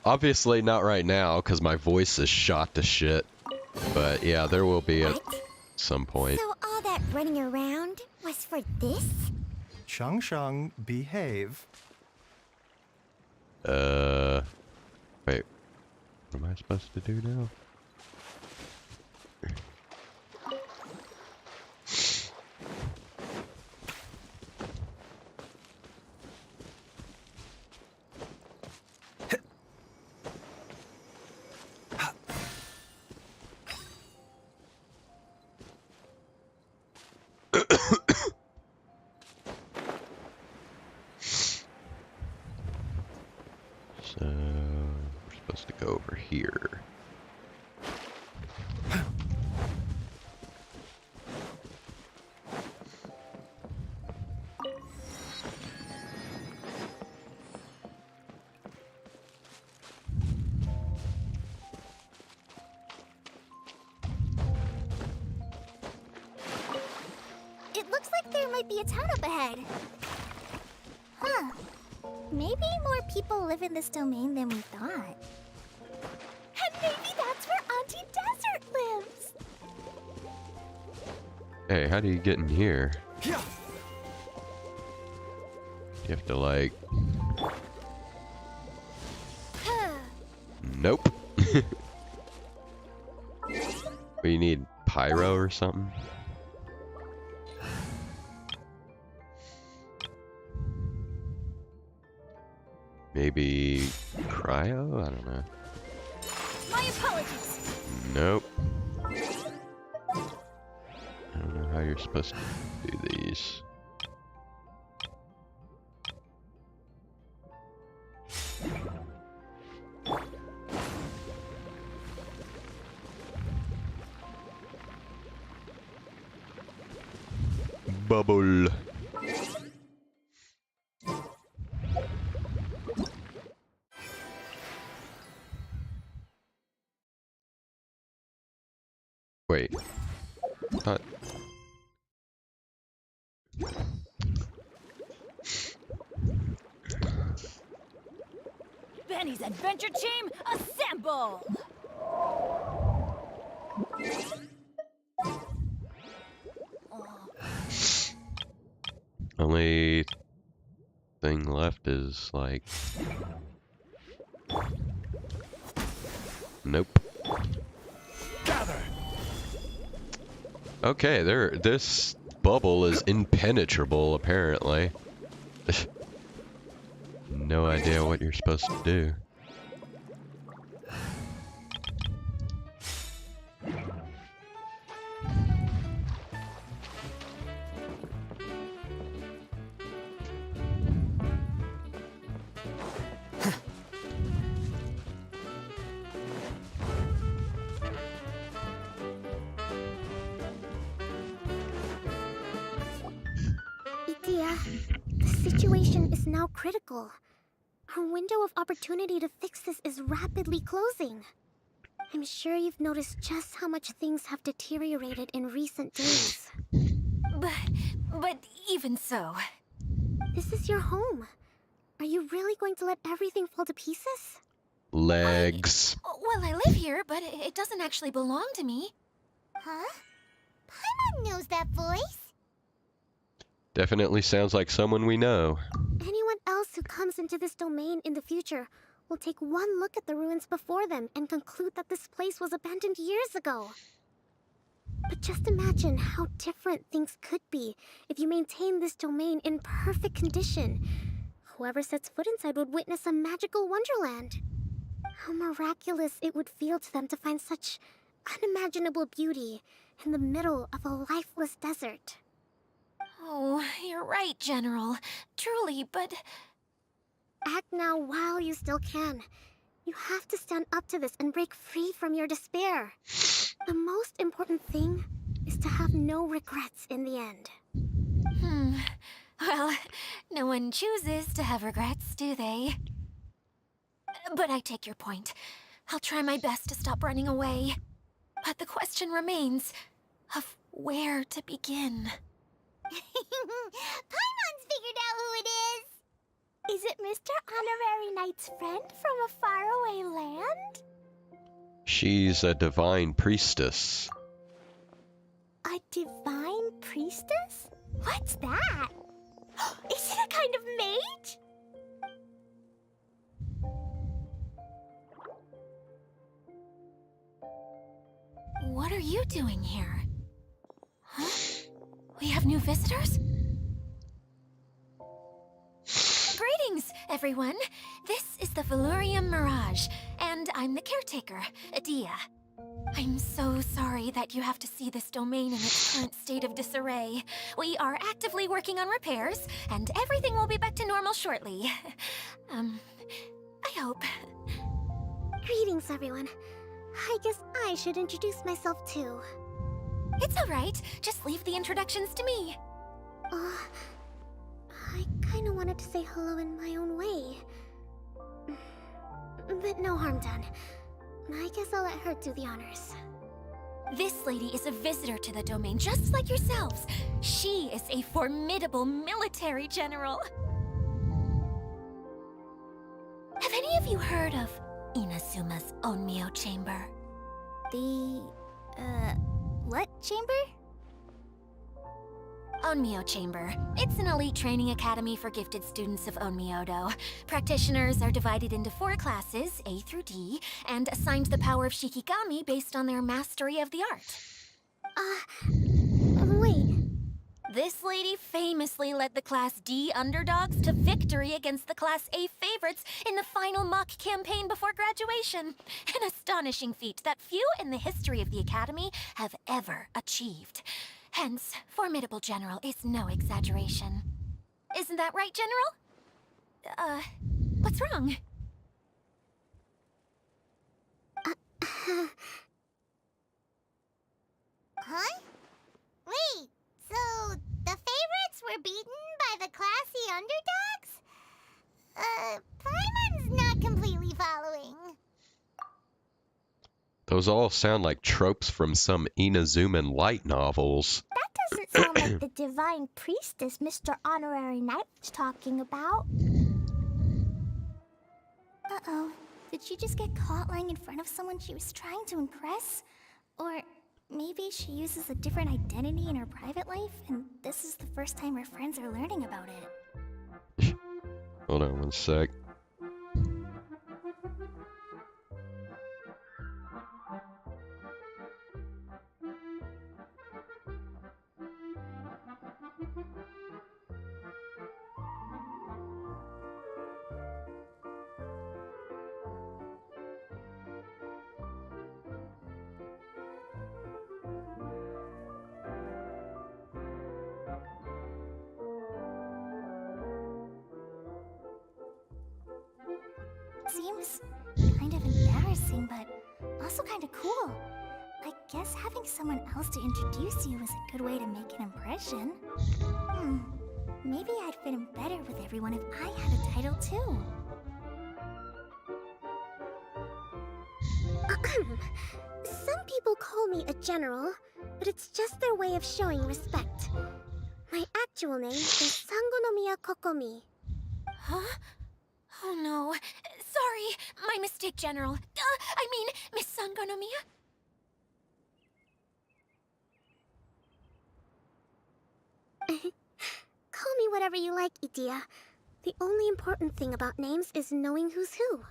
obviously not right now because my voice is shot to shit. But yeah, there will be at some point. So all that running around was for this? Shang Shang, behave. Wait. What am I supposed to do now? So we're supposed to go over here. It looks like there might be a town up ahead. Huh. Maybe more people live in this domain than we thought. And maybe that's where Auntie Desert lives. Hey, how do you get in here? You have to like... Nope. We need pyro or something? Maybe cryo? I don't know. My apologies. Nope. I don't know how you're supposed to do these. Bubble. Wait. Thought... Benny's Adventure Team, assemble! Only thing left is like... Nope. Gather. Okay, this bubble is impenetrable apparently. No idea what you're supposed to do. Idea, the situation is now critical. Our window of opportunity to fix this is rapidly closing. I'm sure you've noticed just how much things have deteriorated in recent days. But even so. This is your home. Are you really going to let everything fall to pieces? Legs. Well, I live here, but it doesn't actually belong to me. Huh? Paimon knows that voice. Definitely sounds like someone we know. Anyone else who comes into this domain in the future will take one look at the ruins before them and conclude that this place was abandoned years ago. But just imagine how different things could be if you maintain this domain in perfect condition. Whoever sets foot inside would witness a magical wonderland. How miraculous it would feel to them to find such unimaginable beauty in the middle of a lifeless desert. Oh, you're right, General. Truly, but... Act now while you still can. You have to stand up to this and break free from your despair. The most important thing is to have no regrets in the end. Well, no one chooses to have regrets, do they? But I take your point. I'll try my best to stop running away. But the question remains of where to begin. Paimon's figured out who it is. Is it Mr. Honorary Knight's friend from a faraway land? She's a divine priestess. A divine priestess? What's that? Is it a kind of mage? What are you doing here? Huh? We have new visitors? Greetings, everyone. This is the Valurium Mirage, and I'm the caretaker, Adia. I'm so sorry sorry that you have to see this domain in its current state of disarray. We are actively working on repairs, and everything will be back to normal shortly. I hope. Greetings, everyone. I guess I should introduce myself too. It's all right. Just leave the introductions to me. I kinda wanted to say hello in my own way. But no harm done. I guess I'll let her do the honors. This lady is a visitor to the domain, just like yourselves. She is a formidable military general. Have any of you heard of Inazuma's Onmyo Chamber? What chamber? Onmyo Chamber. It's an elite training academy for gifted students of Onmyodo. Practitioners are divided into 4 classes, A through D, and assigned the power of Shikigami based on their mastery of the art. Wait. This lady famously led the Class D underdogs to victory against the Class A favorites in the final mock campaign before graduation. An astonishing feat that few in the history of the Academy have ever achieved. Hence, formidable general is no exaggeration. Isn't that right, General? What's wrong? Huh? Wait, so the favorites were beaten by the classy underdogs? Paimon's not completely following. Those all sound like tropes from some Inazuman light novels. That doesn't sound like the divine priestess Mr. Honorary Knight was talking about. Uh-oh. Did she just get caught lying in front of someone she was trying to impress? Or maybe she uses a different identity in her private life, and this is the first time her friends are learning about it. Hold on one sec. Seems kind of embarrassing, but also kind of cool. I guess having someone else to introduce you is a good way to make an impression. Maybe I'd fit in better with everyone if I had a title too. Some people call me a general, but it's just their way of showing respect. My actual name is Sangonomiya Kokomi. Huh? Oh no. Sorry, my mistake, General. I mean, Miss Sangonomiya. Call me whatever you like, Idia. The only important thing about names is knowing who's who.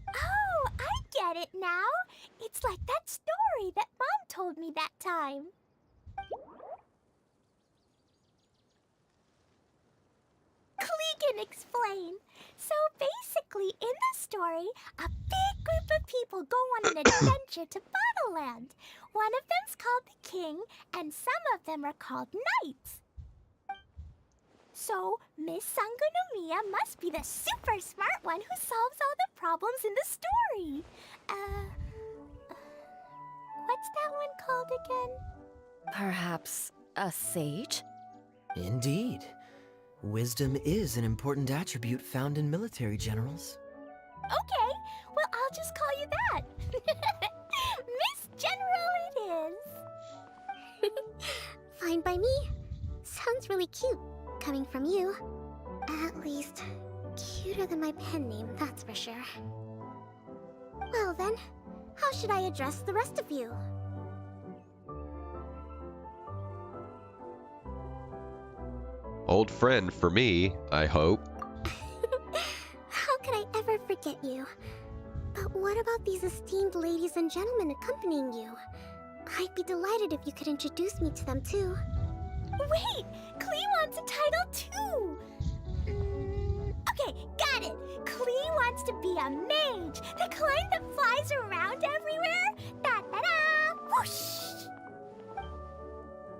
Oh, I get it now. It's like that story that Mom told me that time. Klee can explain. So basically, in the story, a big group of people go on an adventure to Bottleland. One of them's called the King, and some of them are called Knights. So, Miss Sangonomiya must be the super smart one who solves all the problems in the story. What's that one called again? Perhaps a sage? Indeed. Wisdom is an important attribute found in military generals. Okay, well, I'll just call you that. Miss General it is. Fine by me. Sounds really cute, coming from you. At least, cuter than my pen name, that's for sure. Well then, how should I address the rest of you? Old friend for me, I hope. How could I ever forget you? But what about these esteemed ladies and gentlemen accompanying you? I'd be delighted if you could introduce me to them too. Wait, Klee wants a title too. Okay, got it. Klee wants to be a mage, the kind that flies around everywhere. Da da da! Whoosh!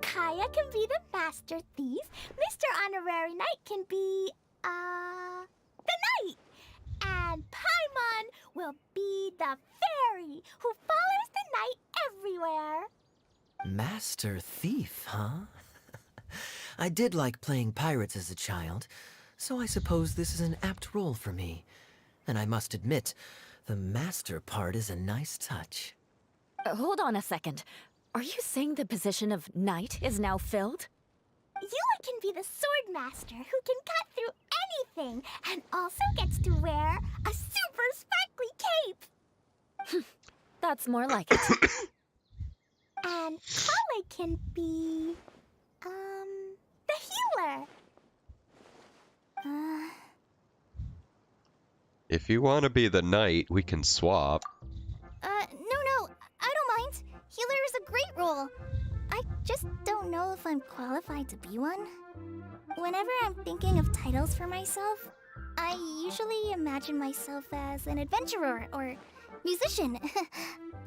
Kaya can be the Master Thief. Mr. Honorary Knight can be, the Knight. And Paimon will be the fairy who follows the knight everywhere. Master Thief, huh? I did like playing pirates as a child, so I suppose this is an apt role for me. And I must admit, the master part is a nice touch. Hold on a second. Are you saying the position of knight is now filled? Eula can be the sword master who can cut through anything and also gets to wear a super sparkly cape. That's more like it. And Kale can be, the healer. If you want to be the knight, we can swap. No, I don't mind. Healer is a great role. I just don't know if I'm qualified to be one. Whenever I'm thinking of titles for myself, I usually imagine myself as an adventurer or musician.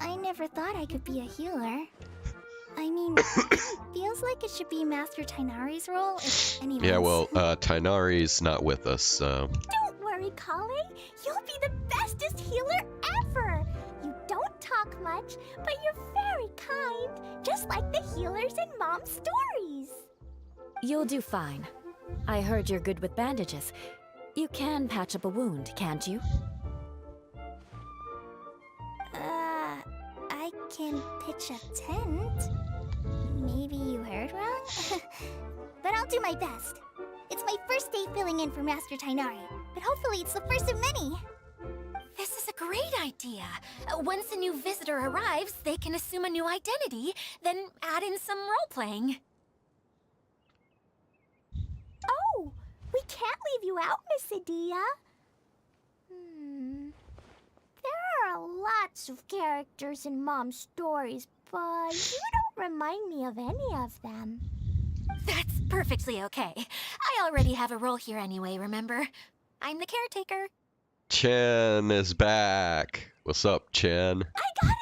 I never thought I could be a healer. I mean, it feels like it should be Master Tainari's role if anyone. Yeah, well, Tainari's not with us, so... Don't worry, Kale. You'll be the bestest healer ever. You don't talk much, but you're very kind, just like the healers in Mom's stories. You'll do fine. I heard you're good with bandages. You can patch up a wound, can't you? I can pitch a tent. Maybe you heard wrong? But I'll do my best. It's my first day filling in for Master Tainari, but hopefully it's the first of many. This is a great idea. Once a new visitor arrives, they can assume a new identity, then add in some role-playing. Oh, we can't leave you out, Miss Adia. There are lots of characters in Mom's stories, but you don't remind me of any of them. That's perfectly okay. I already have a role here anyway, remember? I'm the caretaker. Chen is back. What's up, Chen? I got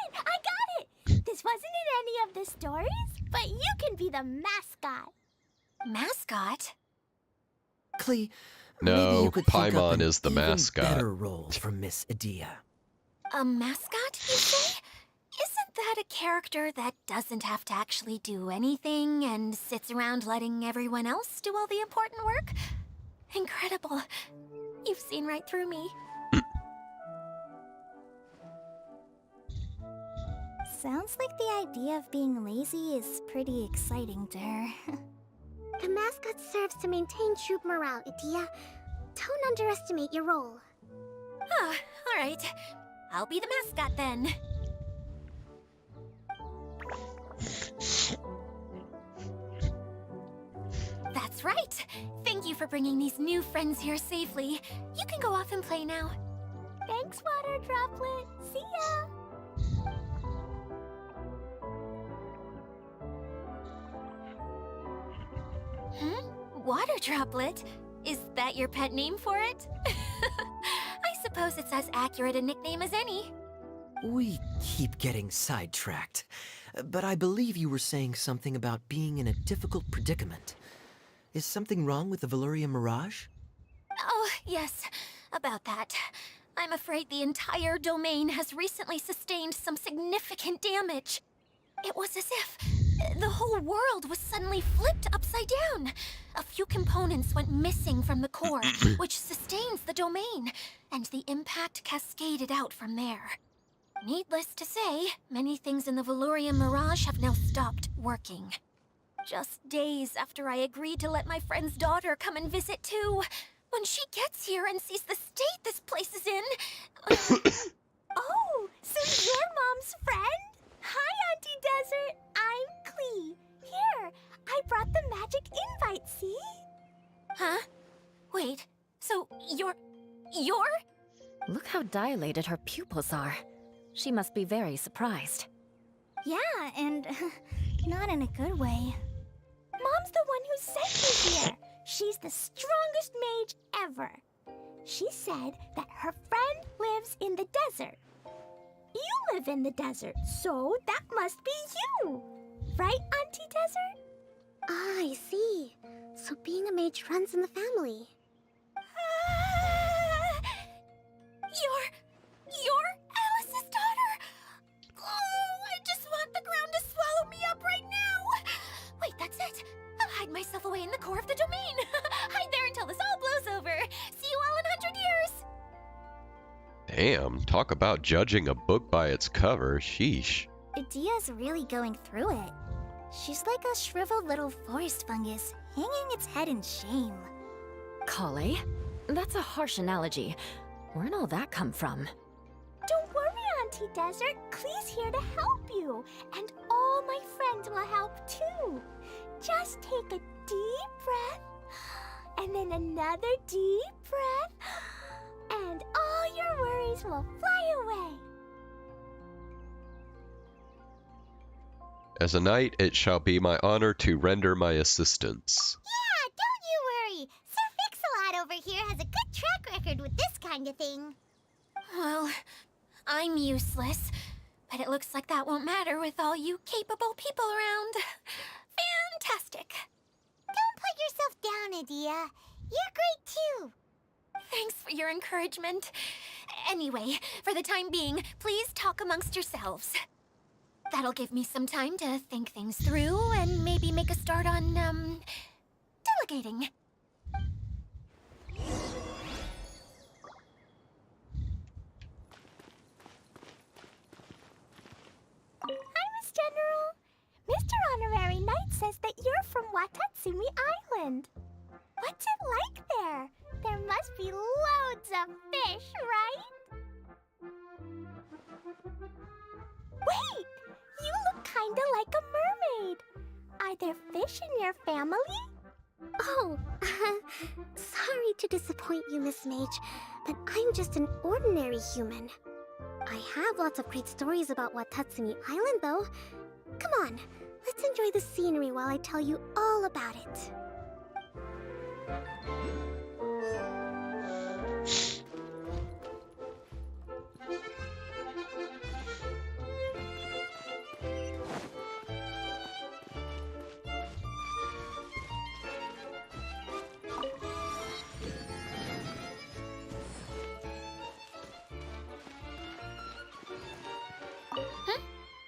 it! This wasn't in any of the stories, but you can be the mascot. Mascot? Clee, No, maybe you could think up Paimon an is the even mascot. better role for Miss Adia. A mascot, you say? Isn't that a character that doesn't have to actually do anything and sits around letting everyone else do all the important work? Incredible. You've seen right through me. Sounds like the idea of being lazy is pretty exciting to her. The mascot serves to maintain troop morale, Adia. Don't underestimate your role. Ah, all right. I'll be the mascot then. That's right. Thank you for bringing these new friends here safely. You can go off and play now. Thanks, Water Droplet. See ya! Water Droplet? Is that your pet name for it? I suppose it's as accurate a nickname as any. We keep getting sidetracked, but I believe you were saying something about being in a difficult predicament. Is something wrong with the Valyria Mirage? Oh, yes, about that. I'm afraid the entire domain has recently sustained some significant damage. It was as if the whole world was suddenly flipped upside down. A few components went missing from the core, which sustains the domain, and the impact cascaded out from there. Needless to say, many things in the Valyria Mirage have now stopped working. Just days after I agreed to let my friend's daughter come and visit too. When she gets here and sees the state this place is in... Oh, so you're Mom's friend? Hi, Auntie Desert. I'm Clee. Here, I brought the magic invite, see? Huh? Wait, so you're... Look how dilated her pupils are. She must be very surprised. Yeah, and not in a good way. Mom's the one who sent me here. She's the strongest mage ever. She said that her friend lives in the desert. You live in the desert, so that must be you. Right, Auntie Desert? Ah, I see. So being a mage runs in the family. You're Alice's daughter? Oh, I just want the ground to swallow me up right now. Wait, that's it. I'll hide myself away in the core of the domain. Hide there until this all blows over. See you all in 100 years. Damn, talk about judging a book by its cover. Sheesh. Adia's really going through it. She's like a shriveled little forest fungus, hanging its head in shame. Kale? That's a harsh analogy. Where'd all that come from? Don't worry, Auntie Desert. Klee's here to help you. And all my friends will help too. Just take a deep breath, and then another deep breath, and all your worries will fly away. As a knight, it shall be my honor to render my assistance. Yeah, don't you worry. Sir Fix-a-Lot over here has a good track record with this kind of thing. Well, I'm useless, but it looks like that won't matter with all you capable people around. Fantastic. Don't put yourself down, Adia. You're great too. Thanks for your encouragement. Anyway, for the time being, please talk amongst yourselves. That'll give me some time to think things through and maybe make a start on, delegating. Hi, Miss General. Mr. Honorary Knight says that you're from Watatsumi Island. What's it like there? There must be loads of fish, right? Wait! You look kinda like a mermaid. Are there fish in your family? Oh, sorry to disappoint you, Miss Mage, but I'm just an ordinary human. I have lots of great stories about Watatsumi Island, though. Come on, let's enjoy the scenery while I tell you all about it.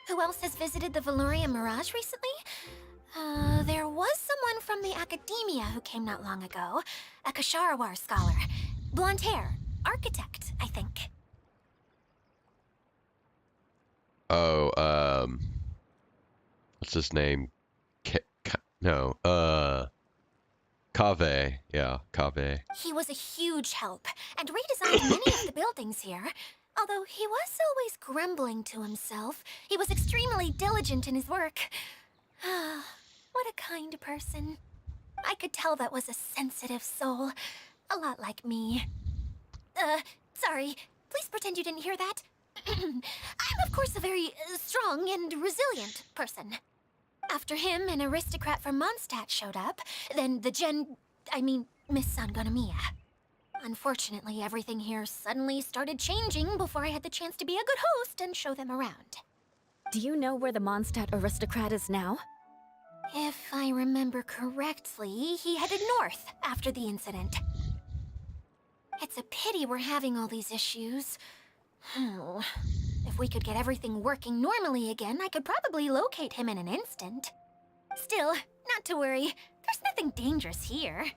Who else has visited the Valoria Mirage recently? There was someone from the academia who came not long ago. A Kasharawar scholar. Blonde hair. Architect, I think. Oh, what's his name? Kave. Yeah, Kave. He was a huge help, and redesigned many of the buildings here. Although he was always grumbling to himself, he was extremely diligent in his work. What a kind person. I could tell that was a sensitive soul. A lot like me. Sorry. Please pretend you didn't hear that. I'm, of course, a very strong and resilient person. After him, an aristocrat from Mondstadt showed up, then Miss Sangonomiya. Unfortunately, everything here suddenly started changing before I had the chance to be a good host and show them around. Do you know where the Mondstadt aristocrat is now? If I remember correctly, he headed north after the incident. It's a pity we're having all these issues. If we could get everything working normally again, I could probably locate him in an instant. Still, not to worry. There's nothing dangerous here.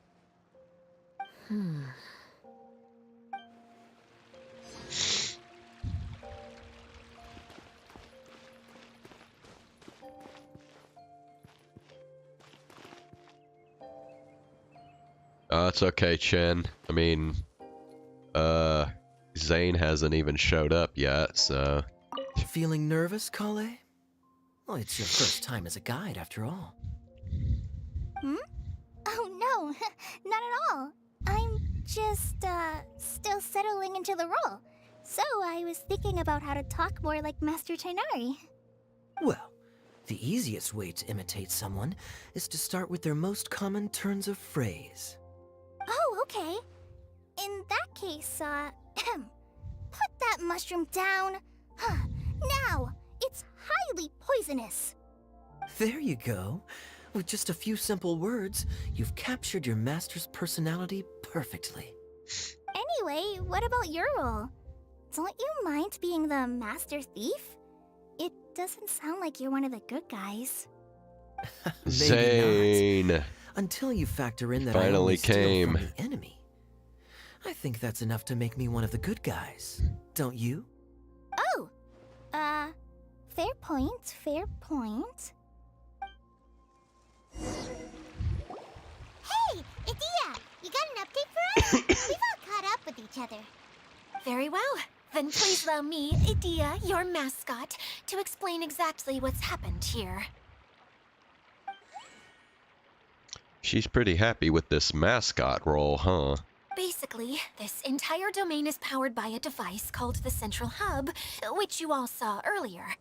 It's okay, Chen. I mean, Zane hasn't even showed up yet, so... Feeling nervous, Kale? Well, it's your first time as a guide, after all. Oh no, not at all. I'm just, still settling into the role. So I was thinking about how to talk more like Master Tainari. Well, the easiest way to imitate someone is to start with their most common turns of phrase. Oh, okay. In that case, put that mushroom down. Now! It's highly poisonous. There you go. With just a few simple words, you've captured your master's personality perfectly. Anyway, what about your role? Don't you mind being the master thief? It doesn't sound like you're one of the good guys. Maybe Zane. not. Until you factor in that I Finally only steal came. from the enemy. I think that's enough to make me one of the good guys. Don't you? Oh! Fair point, fair point. Hey, Idia, you got an update for us? We've all caught up with each other. Very well. Then please allow me, Idia, your mascot, to explain exactly what's happened here. She's pretty happy with this mascot role, huh? Basically, this entire domain is powered by a device called the Central Hub, which you all saw earlier.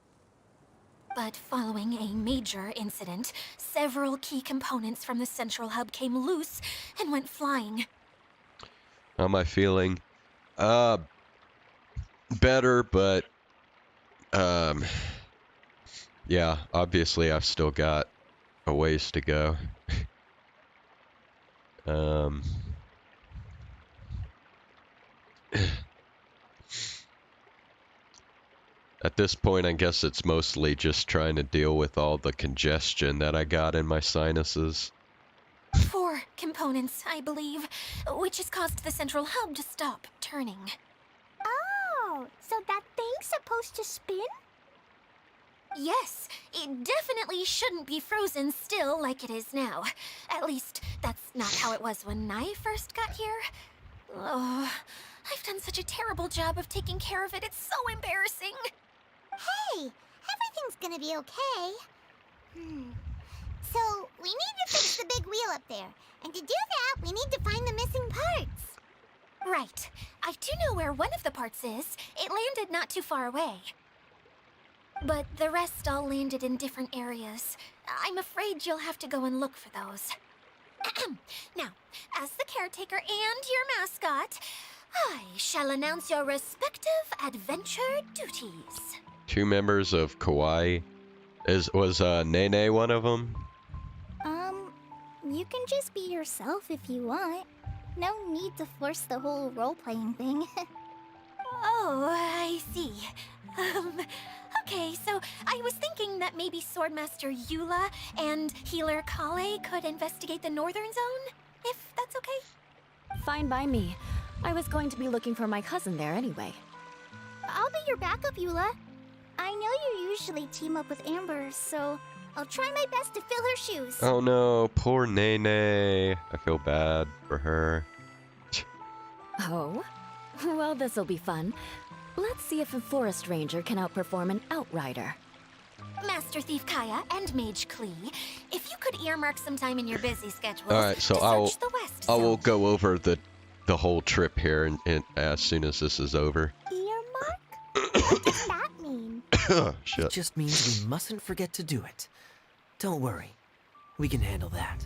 But following a major incident, several key components from the Central Hub came loose and went flying. How am I feeling? Better, but yeah, obviously I've still got a ways to go. At this point, I guess it's mostly just trying to deal with all the congestion that I got in my sinuses. 4 components, I believe, which has caused the Central Hub to stop turning. Oh, so that thing's supposed to spin? Yes, it definitely shouldn't be frozen still like it is now. At least, that's not how it was when I first got here. Oh, I've done such a terrible job of taking care of it, it's so embarrassing. Hey, everything's gonna be okay. So, we need to fix the big wheel up there. And to do that, we need to find the missing parts. Right. I do know where one of the parts is. It landed not too far away. But the rest all landed in different areas. I'm afraid you'll have to go and look for those. Now, as the caretaker and your mascot, I shall announce your respective adventure duties. 2 members of Kawaii. Was Nene one of them? You can just be yourself if you want. No need to force the whole role-playing thing. Oh, I see. Okay, so I was thinking that maybe Swordmaster Eula and Healer Kale could investigate the Northern Zone, if that's okay? Fine by me. I was going to be looking for my cousin there anyway. I'll be your backup, Eula. I know you usually team up with Amber, so I'll try my best to fill her shoes. Oh no, poor Nene. I feel bad for her. Oh? Well, this'll be fun. Let's see if a forest ranger can outperform an outrider. Master Thief Kaya and Mage Klee, if you could earmark some time in your busy schedules Alright, so to search the West I will Zone. go over the whole trip here and as soon as this is over. Earmark? What does that mean? It Shit. just means we mustn't forget to do it. Don't worry. We can handle that.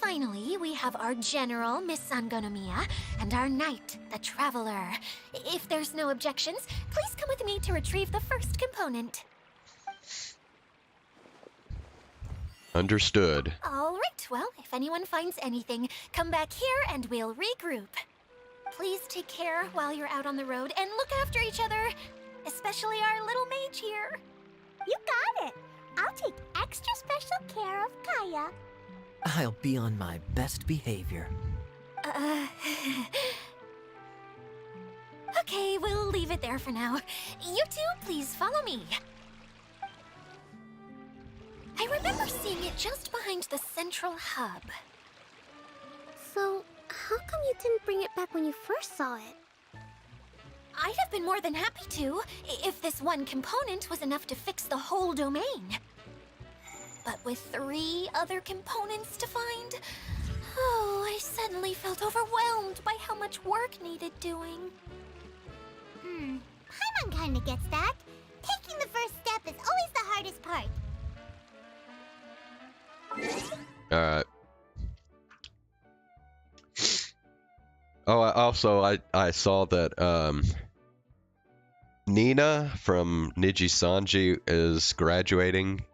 Finally, we have our General, Miss Sangonomiya, and our Knight, the Traveler. If there's no objections, please come with me to retrieve the first component. Understood. All right, well, if anyone finds anything, come back here and we'll regroup. Please take care while you're out on the road and look after each other, especially our little mage here. You got it. I'll take extra special care of Kaya. I'll be on my best behavior. Okay, we'll leave it there for now. You two, please follow me. I remember seeing it just behind the Central Hub. So, how come you didn't bring it back when you first saw it? I'd have been more than happy to, if this one component was enough to fix the whole domain. But with 3 other components to find, oh, I suddenly felt overwhelmed by how much work needed doing. Paimon kinda gets that. Taking the first step is always the hardest part. Alright. Oh, I saw that, Nina from Niji Sanji is graduating.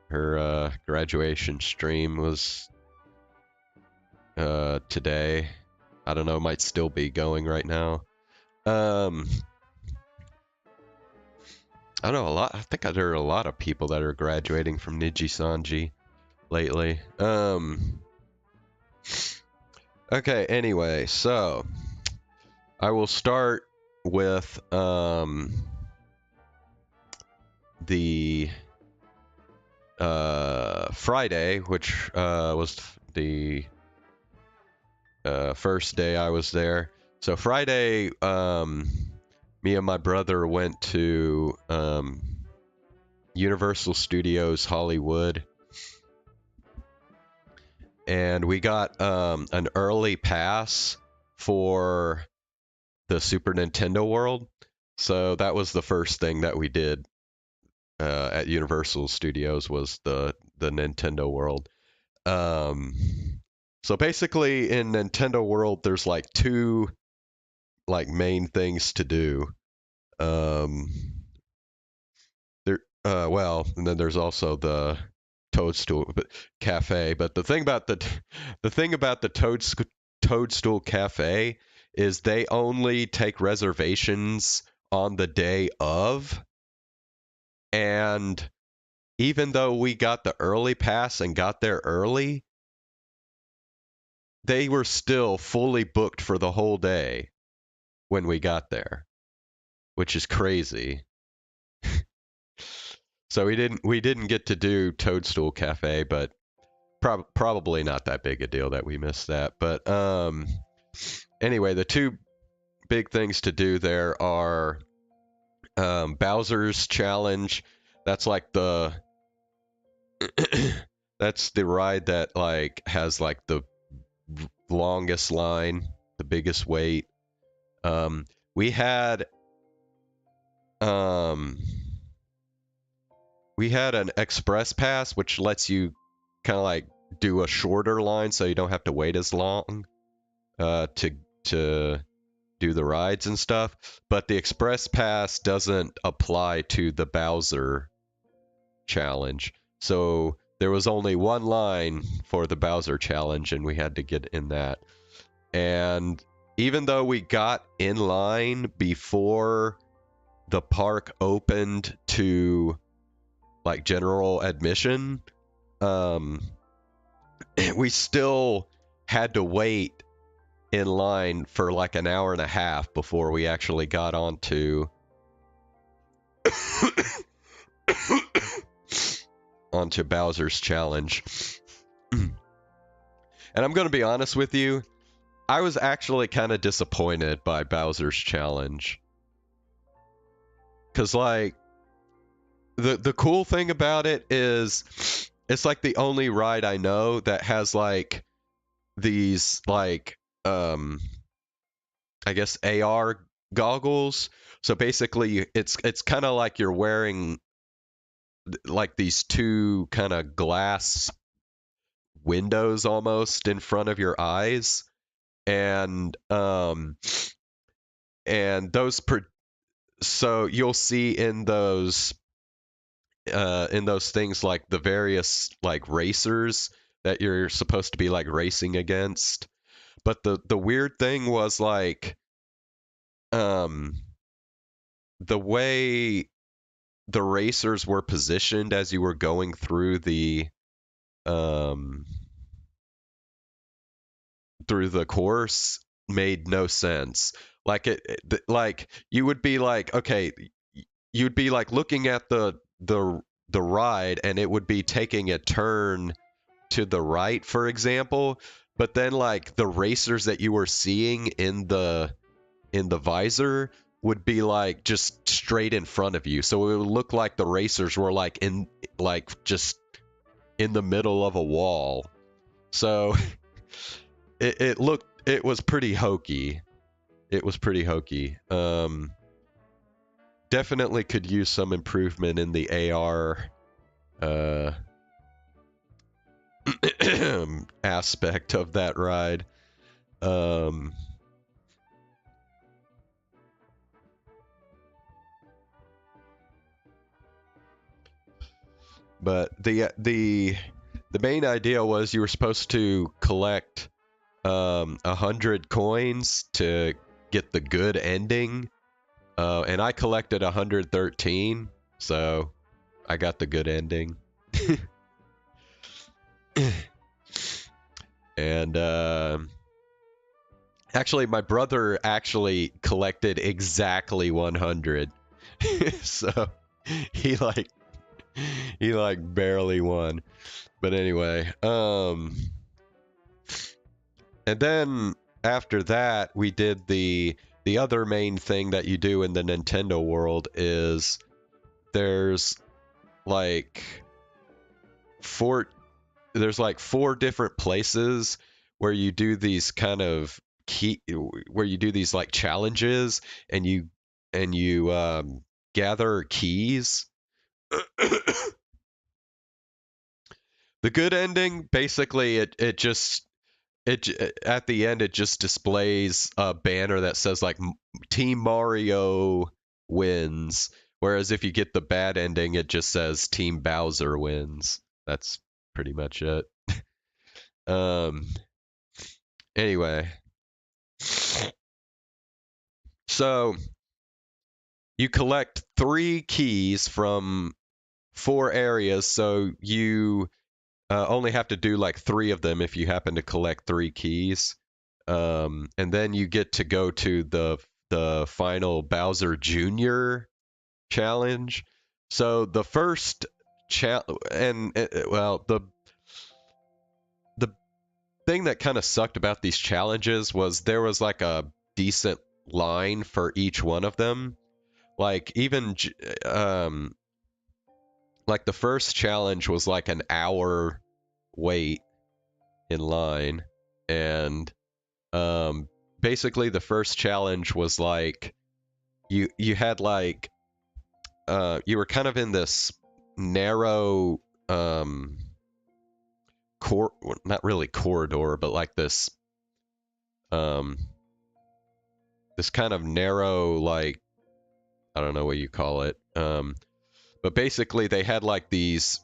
Her graduation stream was today. I don't know, might still be going right now. I know I think there are a lot of people that are graduating from Niji Sanji lately. Okay, anyway, so I will start with the Friday, which was the first day I was there. So Friday, me and my brother went to Universal Studios Hollywood, and we got an early pass for the Super Nintendo World. So that was the first thing that we did at Universal Studios, was the Nintendo World. So basically in Nintendo World, there's like two like main things to do. Well, and then there's also the Toadstool Cafe. But the thing about the Toadstool Cafe is they only take reservations on the day of. And even though we got the early pass and got there early, they were still fully booked for the whole day when we got there, which is crazy. So we didn't get to do Toadstool Cafe, but probably not that big a deal that we missed that. But anyway, the two big things to do there are Bowser's Challenge. That's like that's the ride that like has like the longest line, the biggest wait. We had an express pass, which lets you kind of like do a shorter line, so you don't have to wait as long to do the rides and stuff. But the express pass doesn't apply to the Bowser Challenge, so there was only one line for the Bowser Challenge, and we had to get in that. And even though we got in line before the park opened to like general admission, we still had to wait in line for like an hour and a half before we actually got onto onto Bowser's Challenge. And I'm going to be honest with you, I was actually kind of disappointed by Bowser's Challenge. Cause like the cool thing about it is it's like the only ride I know that has like these like I guess AR goggles. So basically it's kind of like you're wearing like these two kind of glass windows almost in front of your eyes, and those so you'll see in those things like the various like racers that you're supposed to be like racing against. But the weird thing was like the way the racers were positioned as you were going through the course made no sense. Like like you would be like, okay, you'd be like looking at the ride, and it would be taking a turn to the right, for example, but then like the racers that you were seeing in the visor would be like just straight in front of you, so it would look like the racers were like in like just in the middle of a wall. So it was pretty hokey. It was pretty hokey. Definitely could use some improvement in the AR aspect of that ride. But the main idea was you were supposed to collect 100 coins to get the good ending, and I collected 113, so I got the good ending. And actually, my brother actually collected exactly 100, so he like barely won. But anyway, and then after that, we did the other main thing that you do in the Nintendo world is there's like four different places where you do these kind of where you do these like challenges, and you gather keys. The good ending, basically, it just at the end it just displays a banner that says like Team Mario wins, whereas if you get the bad ending, it just says Team Bowser wins. That's pretty much it. Anyway, so you collect 3 keys from 4 areas, so you only have to do like 3 of them if you happen to collect 3 keys. And then you get to go to the final Bowser Jr. challenge. So the first well, the thing that kind of sucked about these challenges was there was like a decent line for each one of them. Like even like the first challenge was like an hour wait in line, and basically the first challenge was like you had like you were kind of in this narrow not really corridor, but like this this kind of narrow, like, I don't know what you call it, but basically they had like these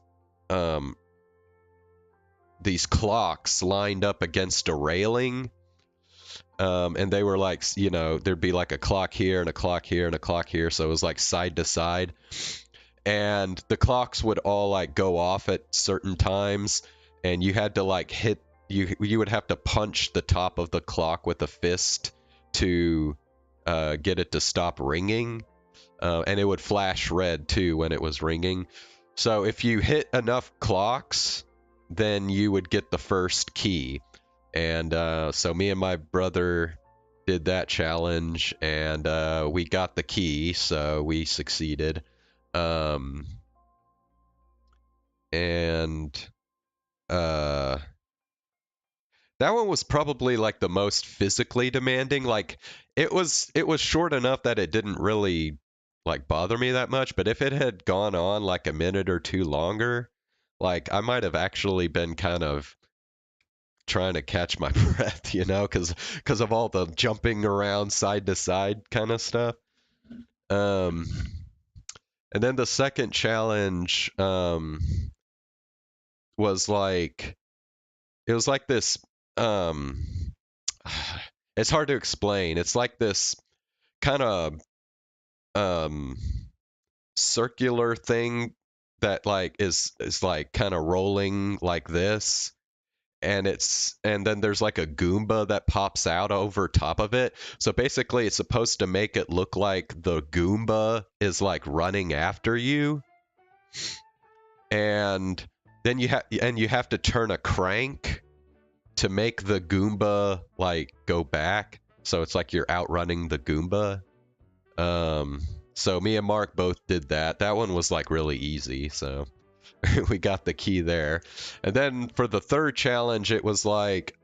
clocks lined up against a railing, and they were like, you know, there'd be like a clock here and a clock here and a clock here, so it was like side to side, and the clocks would all like go off at certain times, and you had to like hit, you would have to punch the top of the clock with a fist to get it to stop ringing, and it would flash red too when it was ringing. So if you hit enough clocks, then you would get the first key. And so me and my brother did that challenge, and we got the key, so we succeeded. And that one was probably like the most physically demanding. Like it was short enough that it didn't really like bother me that much, but if it had gone on like a minute or two longer, like I might have actually been kind of trying to catch my breath, you know, because of all the jumping around side to side kind of stuff. And then the second challenge was like, it was like this it's hard to explain. It's like this kind of circular thing that like is like kind of rolling like this, and then there's like a Goomba that pops out over top of it. So basically it's supposed to make it look like the Goomba is like running after you, and then you have to turn a crank to make the Goomba like go back. So it's like you're outrunning the Goomba. So me and Mark both did that. That one was like really easy, so we got the key there. And then for the third challenge, it was like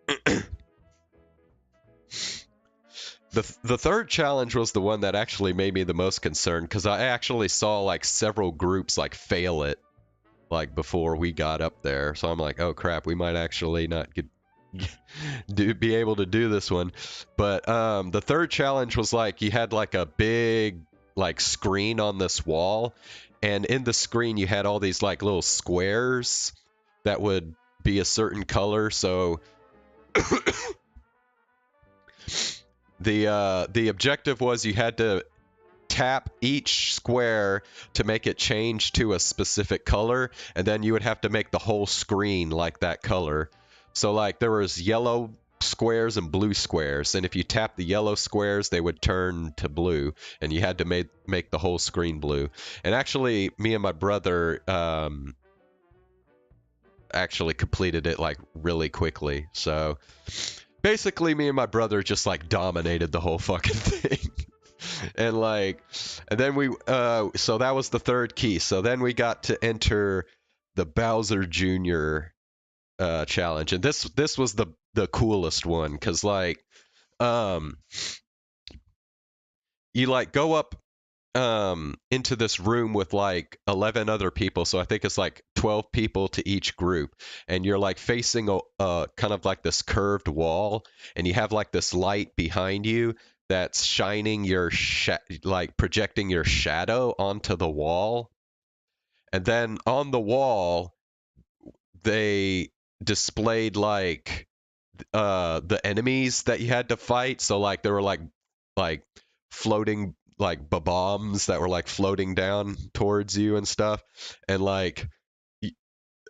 the third challenge was the one that actually made me the most concerned, because I actually saw like several groups like fail it like before we got up there. So I'm like, oh crap, we might actually not be able to do this one. But the third challenge was like you had like a big like screen on this wall, and in the screen you had all these like little squares that would be a certain color. So the objective was you had to tap each square to make it change to a specific color, and then you would have to make the whole screen like that color. So like there was yellow squares and blue squares, and if you tap the yellow squares they would turn to blue, and you had to make the whole screen blue. And actually me and my brother actually completed it like really quickly. So basically me and my brother just like dominated the whole fucking thing. And then we so that was the third key. So then we got to enter the Bowser Jr. Challenge, and this was the coolest one, because like you like go up into this room with like 11 other people, so I think it's like 12 people to each group, and you're like facing a kind of like this curved wall, and you have like this light behind you that's shining your like projecting your shadow onto the wall. And then on the wall they displayed like the enemies that you had to fight. So like there were like floating like bombs that were like floating down towards you and stuff. And like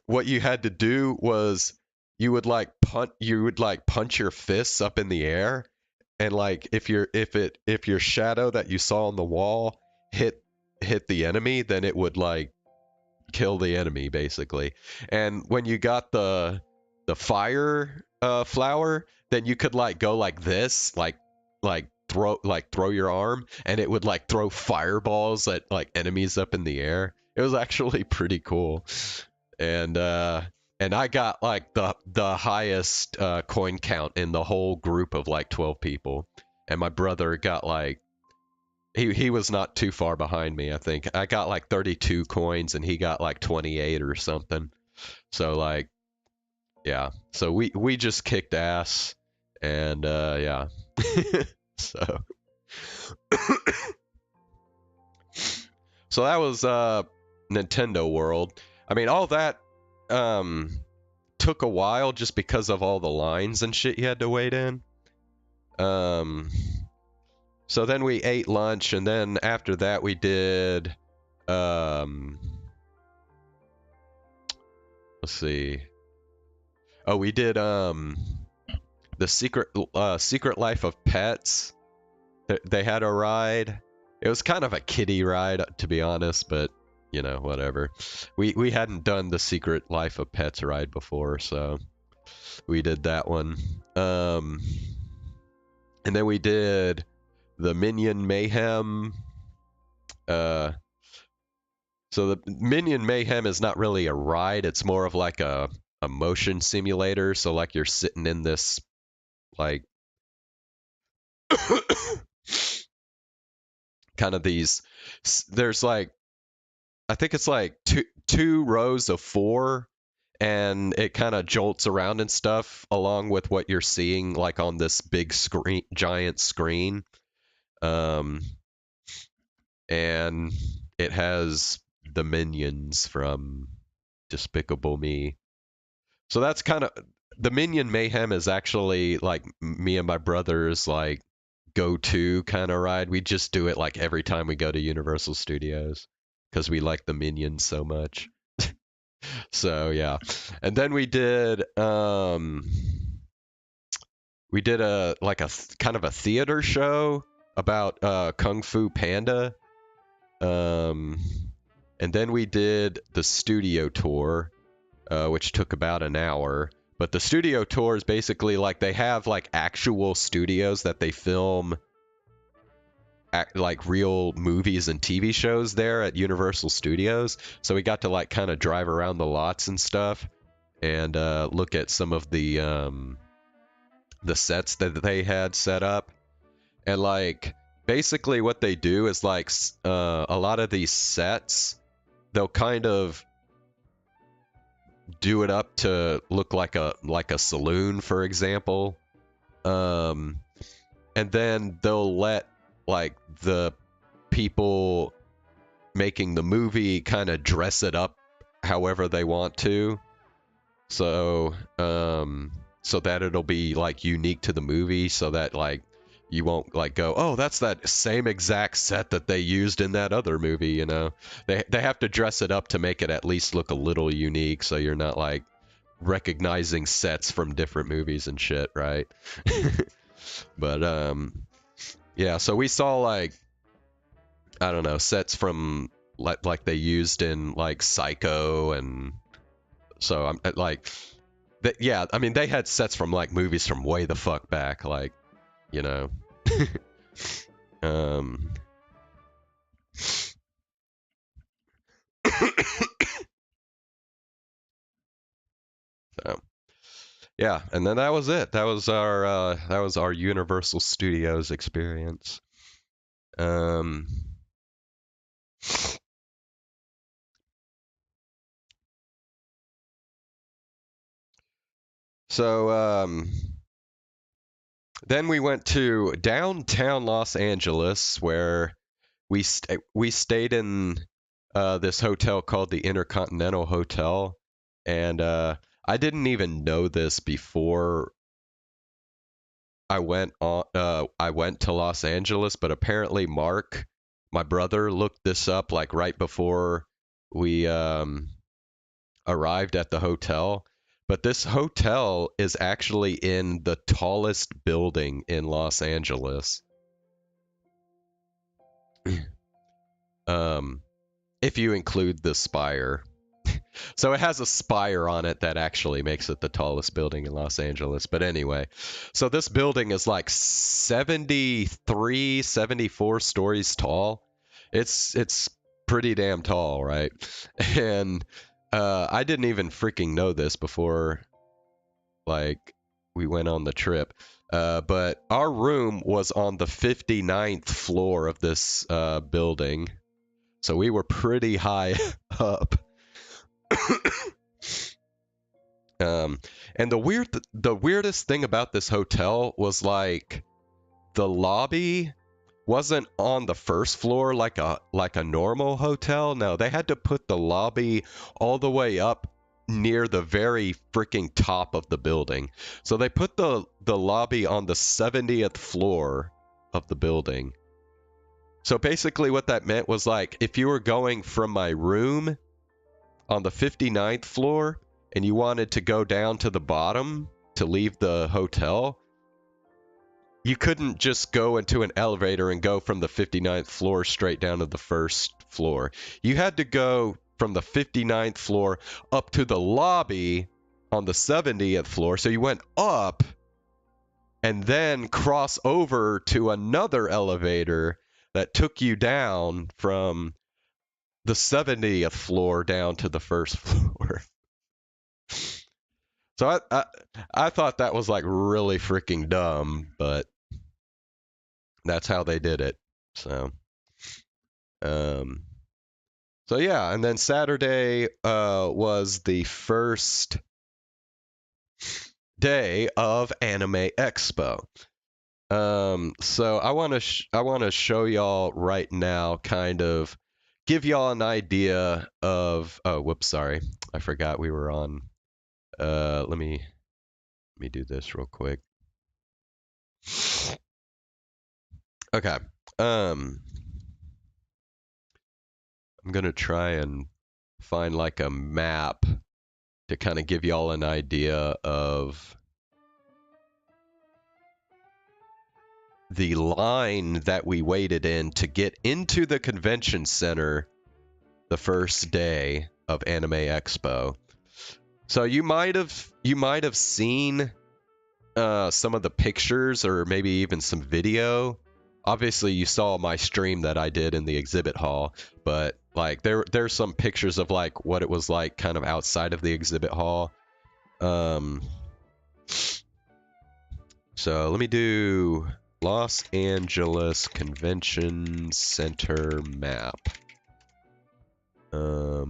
what you had to do was you would like punch your fists up in the air, and like if your shadow that you saw on the wall hit the enemy, then it would like kill the enemy basically. And when you got the fire flower, then you could like go like this, like throw your arm, and it would like throw fireballs at like enemies up in the air. It was actually pretty cool. And I got like the highest coin count in the whole group of like 12 people, and my brother got like he was not too far behind me. I think I got like 32 coins and he got like 28 or something. So like yeah, so we just kicked ass. And yeah. So so that was Nintendo World. I mean, all that took a while just because of all the lines and shit you had to wait in. So then we ate lunch, and then after that we did let's see. Oh, we did the Secret Life of Pets. They had a ride. It was kind of a kiddie ride, to be honest, but you know, whatever. We hadn't done the Secret Life of Pets ride before, so we did that one. And then we did the Minion Mayhem. So the Minion Mayhem is not really a ride, it's more of like a motion simulator. So like you're sitting in this like kind of these, there's like, I think it's like two rows of four, and it kind of jolts around and stuff along with what you're seeing like on this big screen, giant screen. And it has the minions from Despicable Me. So that's kind of, the Minion Mayhem is actually like me and my brother's like go-to kind of ride. We just do it like every time we go to Universal Studios because we like the Minions so much. So yeah. And then we did a kind of a theater show about Kung Fu Panda. And then we did the studio tour, which took about an hour. But the studio tour is basically like they have like actual studios that they film like real movies and TV shows there at Universal Studios. So we got to like kind of drive around the lots and stuff, and look at some of the sets that they had set up. And like basically what they do is like a lot of these sets, they'll kind of do it up to look like a saloon, for example. And then they'll let like the people making the movie kind of dress it up however they want to. So, so that it'll be like unique to the movie, so that like you won't like go, oh, that's that same exact set that they used in that other movie, you know. They have to dress it up to make it at least look a little unique, so you're not like recognizing sets from different movies and shit, right? But yeah, so we saw like, I don't know, sets from like they used in like Psycho, and so I'm like yeah, I mean they had sets from like movies from way the fuck back, like, you know. um so yeah, and then that was it. That was our Universal Studios experience. Um so then we went to downtown Los Angeles, where we stayed in this hotel called the Intercontinental Hotel, and I didn't even know this before I went to Los Angeles, but apparently Mark, my brother, looked this up like right before we arrived at the hotel. But this hotel is actually in the tallest building in Los Angeles. If you include the spire. So it has a spire on it that actually makes it the tallest building in Los Angeles. But anyway, so this building is like 73, 74 stories tall. It's pretty damn tall, right? And I didn't even freaking know this before, like, we went on the trip. But our room was on the 59th floor of this building. So we were pretty high up. And the weirdest thing about this hotel was like the lobby wasn't on the first floor like a normal hotel. No, they had to put the lobby all the way up near the very freaking top of the building. So they put the lobby on the 70th floor of the building. So basically what that meant was like if you were going from my room on the 59th floor and you wanted to go down to the bottom to leave the hotel, you couldn't just go into an elevator and go from the 59th floor straight down to the first floor. You had to go from the 59th floor up to the lobby on the 70th floor. So you went up and then cross over to another elevator that took you down from the 70th floor down to the first floor. So I thought that was like really freaking dumb, but that's how they did it. So so yeah, and then Saturday was the first day of Anime Expo. So I want to show y'all right now, kind of give y'all an idea of, oh, whoops, sorry. I forgot we were on. Let me do this real quick. Okay. I'm going to try and find like a map to kind of give y'all an idea of the line that we waited in to get into the convention center the first day of Anime Expo. So you might have seen some of the pictures or maybe even some video. Obviously you saw my stream that I did in the exhibit hall, but like there's some pictures of like what it was like kind of outside of the exhibit hall. So let me do Los Angeles Convention Center map. Let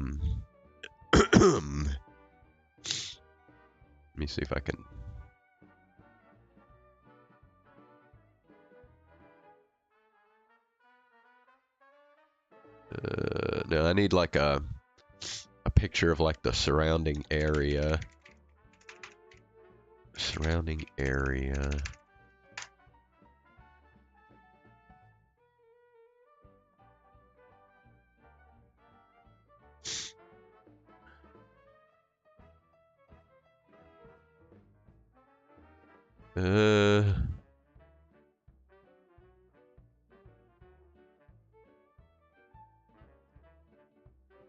me see if I can. I need like a picture of like the surrounding area. Surrounding area.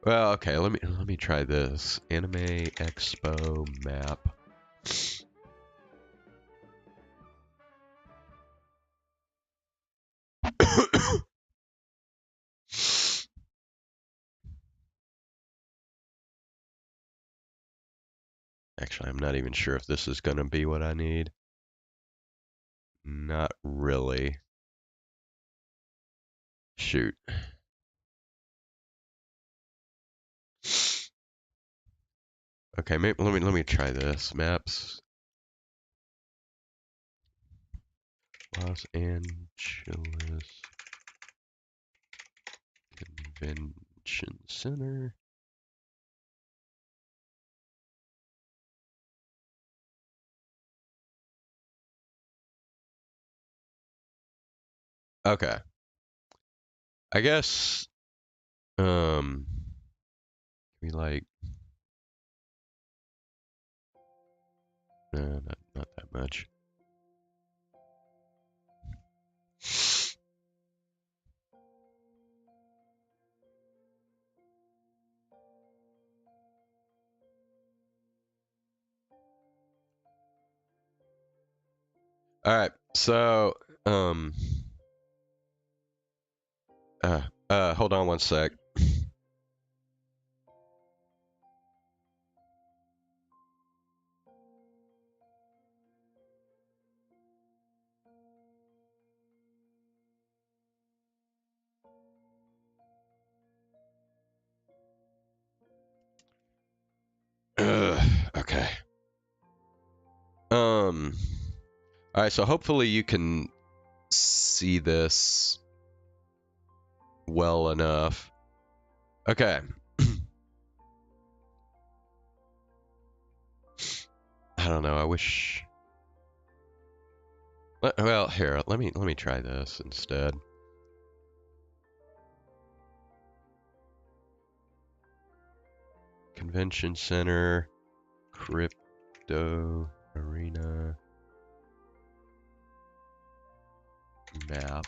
Well, okay, let me try this. Anime Expo map. Actually, I'm not even sure if this is going to be what I need. Not really. Shoot. Okay, maybe let me try this. Maps. Los Angeles Convention Center. Okay. I guess we like not that much. All right. So, hold on one sec. Okay. All right, so hopefully you can see this well enough. Okay. I don't know. I wish. Well, here. Let me try this instead. Convention Center, Crypto Arena map.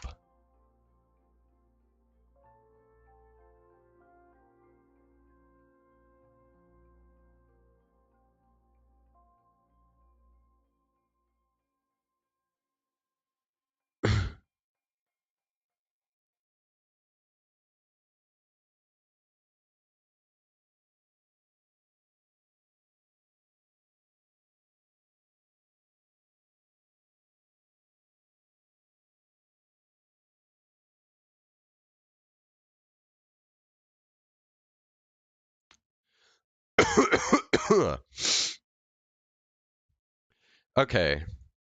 Okay,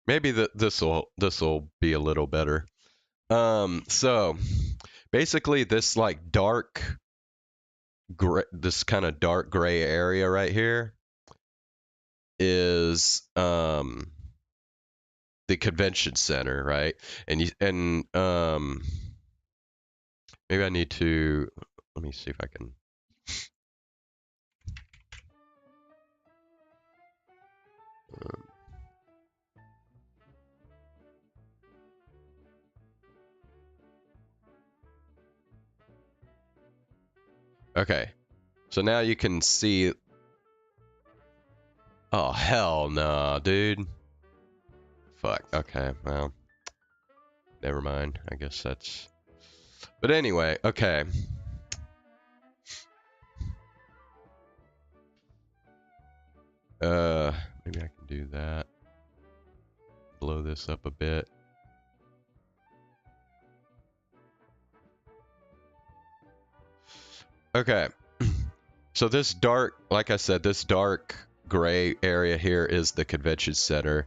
maybe this'll be a little better. So basically this like dark gray, this kind of dark gray area right here is the convention center, right? And maybe I need to let me see if I can. Okay, so now you can see. Oh hell no, dude. Fuck. Okay, well, never mind. I guess that's. But anyway, okay. Maybe I can do that. Blow this up a bit. Okay. So this dark, like I said, this dark gray area here is the convention center.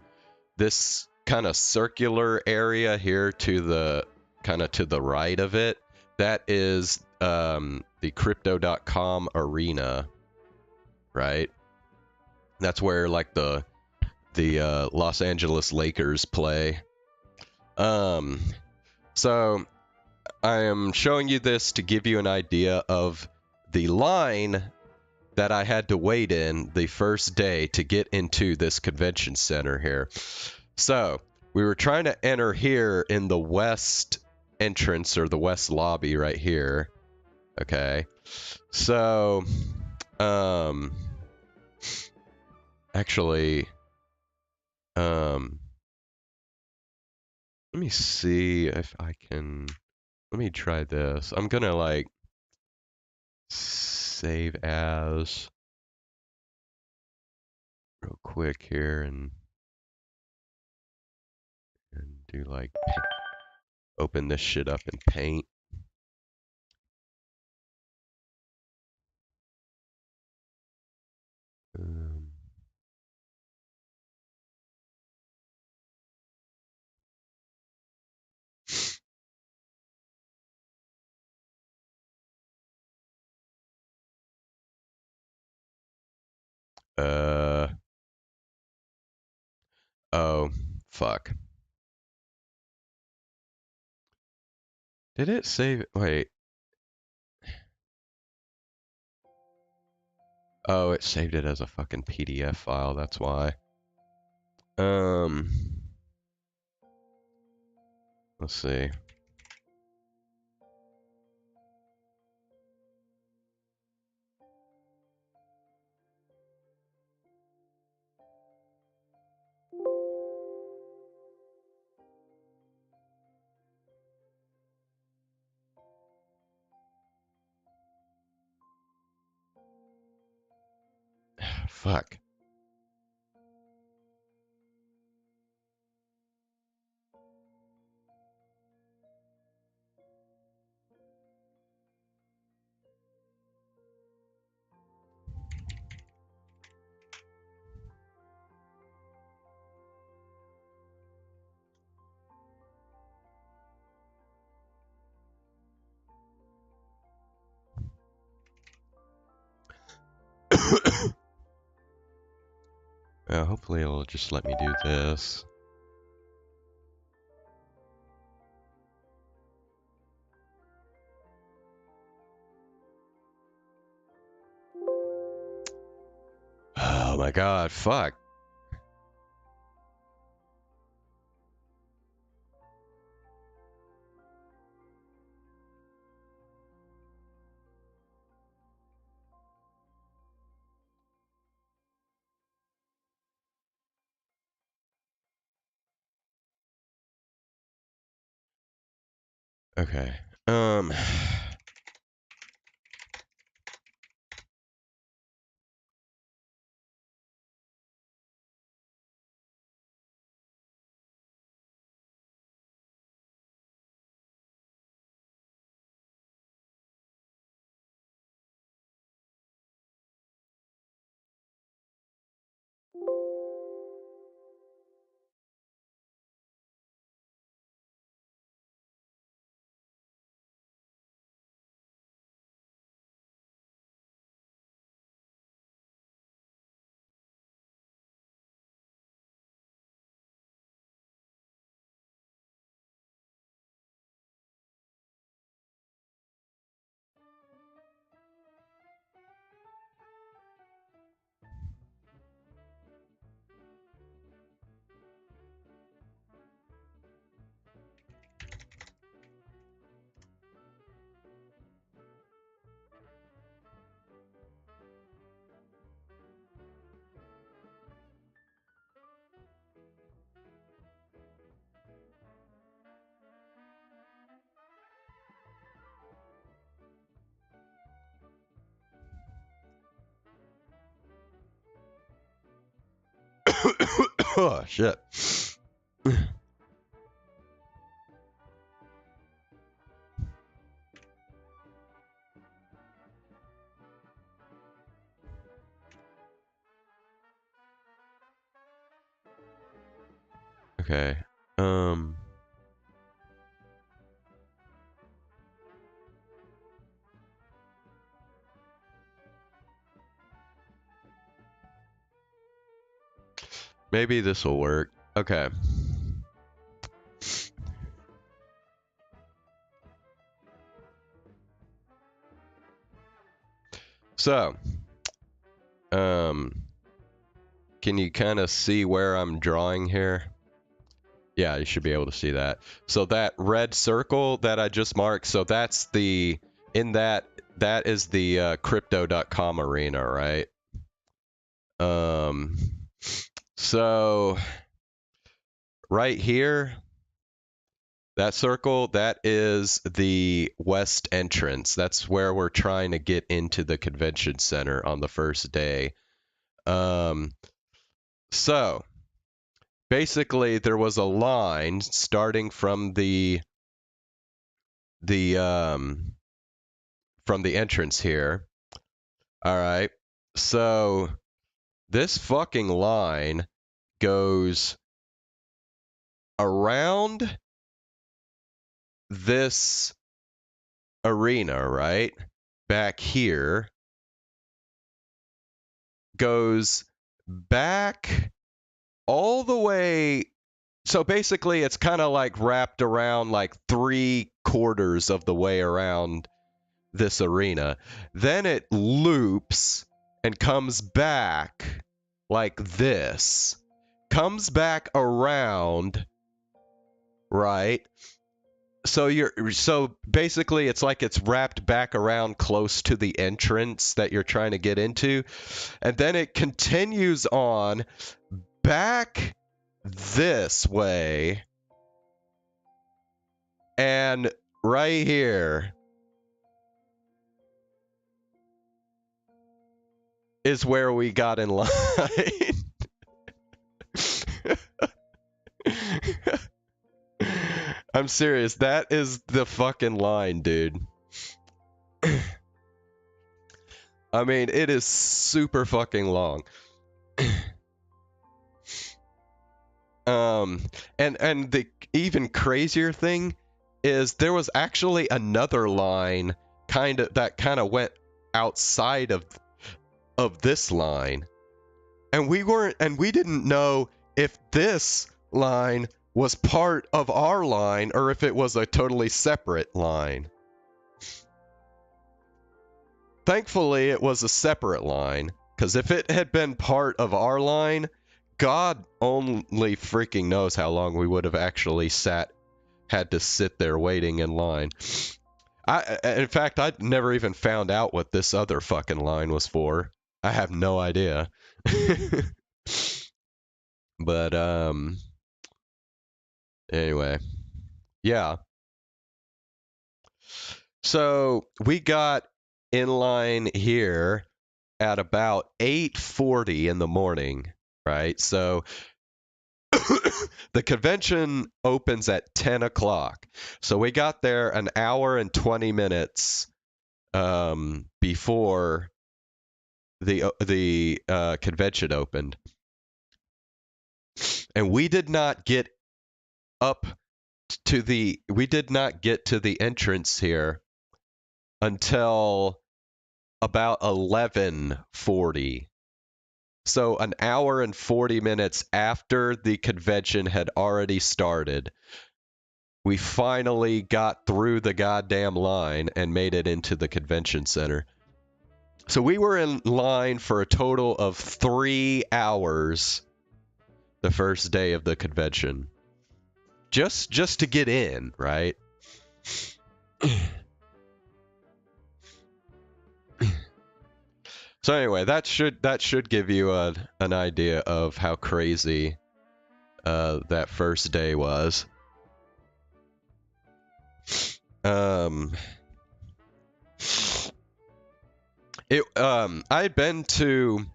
This kind of circular area here to the kind of to the right of it, that is the crypto.com arena, right? That's where like the Los Angeles Lakers play. So I am showing you this to give you an idea of the line that I had to wait in the first day to get into this convention center here. So we were trying to enter here in the west entrance, or the west lobby right here. Okay. So, actually, let me see if I can, let me try this. I'm gonna like save as real quick here and do like open this shit up in Paint. Um, oh, fuck. Did it save? Wait. Oh, it saved it as a fucking PDF file. That's why. Let's see. Fuck. Hopefully it'll just let me do this. Oh my god, fuck. Okay. Oh shit. Okay. Maybe this will work. Okay. So, can you kind of see where I'm drawing here? Yeah, you should be able to see that. So that red circle that I just marked, so that's the, that is the crypto.com arena, right? So right here, that circle, that is the west entrance. That's where we're trying to get into the convention center on the first day. So basically there was a line starting from the entrance here. All right. So this fucking line goes around this arena, right? Back here, goes back all the way. So basically it's kind of like wrapped around like 3/4 of the way around this arena. Then it loops and comes back like this. Comes back around, right? So basically it's like it's wrapped back around close to the entrance that you're trying to get into. And then it continues on back this way. And right here is where we got in line. I'm serious. That is the fucking line, dude. I mean, it is super fucking long. And the even crazier thing is there was actually another line that kind of went outside of this line. And we didn't know if this line was part of our line or if it was a totally separate line. Thankfully, it was a separate line, because if it had been part of our line, God only freaking knows how long we would have actually had to sit there waiting in line. In fact, I never even found out what this other fucking line was for. I have no idea. But, anyway. Yeah. So, we got in line here at about 8:40 in the morning, right? So, the convention opens at 10 o'clock. So we got there an hour and 20 minutes before the convention opened. And we did not get to the entrance here until about 11:40. So an hour and 40 minutes after the convention had already started, we finally got through the goddamn line and made it into the convention center. So we were in line for a total of 3 hours the first day of the convention. Just to get in, right? So anyway, that should give you an idea of how crazy that first day was. I had been to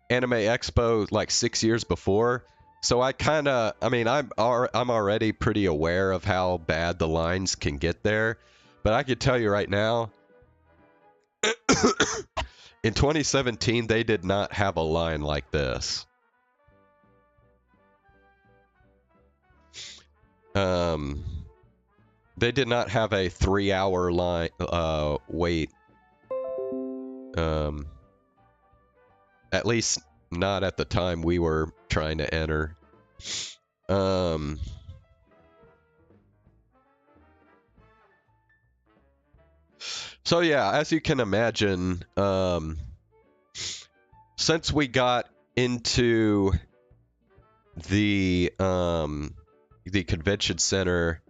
Anime Expo like 6 years before, so I'm already pretty aware of how bad the lines can get there. But I could tell you right now, in 2017, they did not have a line like this. They did not have a 3-hour line wait. At least not at the time we were trying to enter. So yeah, as you can imagine, since we got into the convention center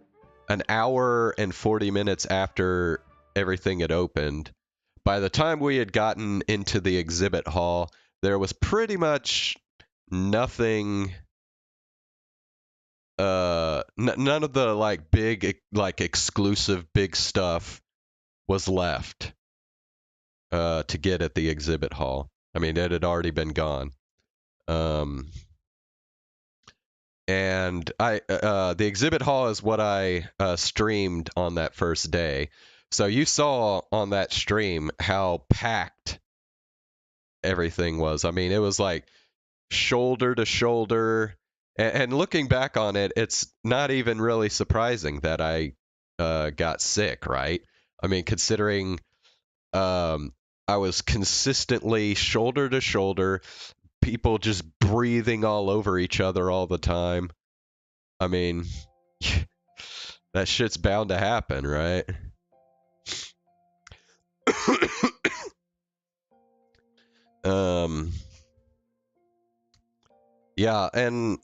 an hour and 40 minutes after everything had opened, by the time we had gotten into the exhibit hall, there was pretty much nothing. None of the like big, like exclusive big stuff was left to get at the exhibit hall. I mean, it had already been gone. And the exhibit hall is what I streamed on that first day. So you saw on that stream how packed everything was. I mean, it was like shoulder to shoulder. And looking back on it, it's not even really surprising that I got sick, right? I mean, considering I was consistently shoulder to shoulder, people just breathing all over each other all the time. I mean, that shit's bound to happen, right? Yeah, and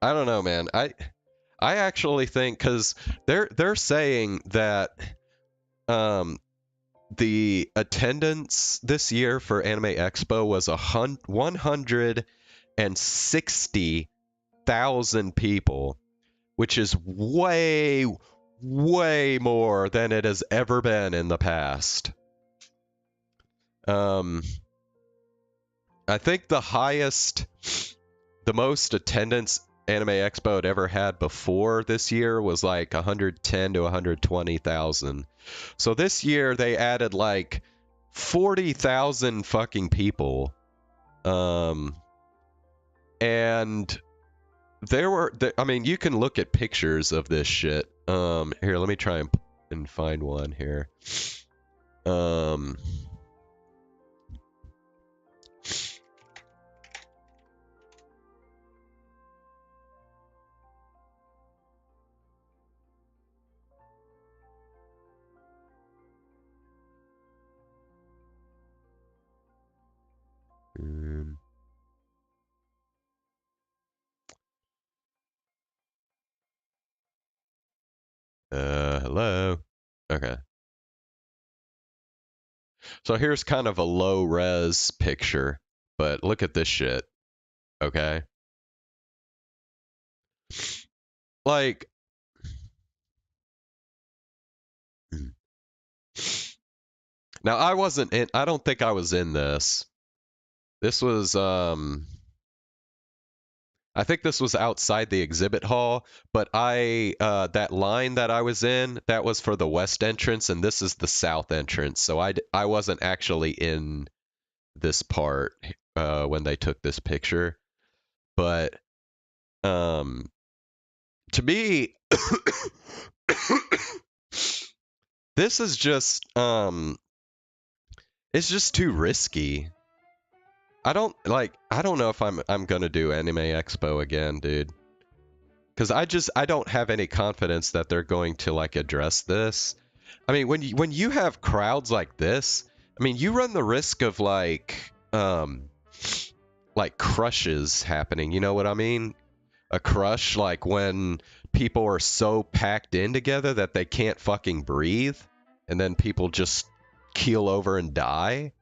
I don't know, man. I actually think, because they're saying that the attendance this year for Anime Expo was 160,000 people, which is way, way more than it has ever been in the past. I think the most attendance Anime Expo had ever had before this year was like 110 to 120,000. So this year they added like 40,000 fucking people. And I mean, you can look at pictures of this shit. Here, let me try and find one here. Hello. Okay. So here's kind of a low res picture, but look at this shit. Okay. Like, now I don't think I was in this. This was, I think this was outside the exhibit hall, but that line that I was in, that was for the west entrance, and this is the south entrance. So I wasn't actually in this part when they took this picture. But, to me, this is just, it's just too risky. I don't know if I'm gonna do Anime Expo again, dude. Because I don't have any confidence that they're going to like address this. I mean, when you have crowds like this, I mean, you run the risk of like crushes happening. You know what I mean? A crush, like when people are so packed in together that they can't fucking breathe, and then people just keel over and die.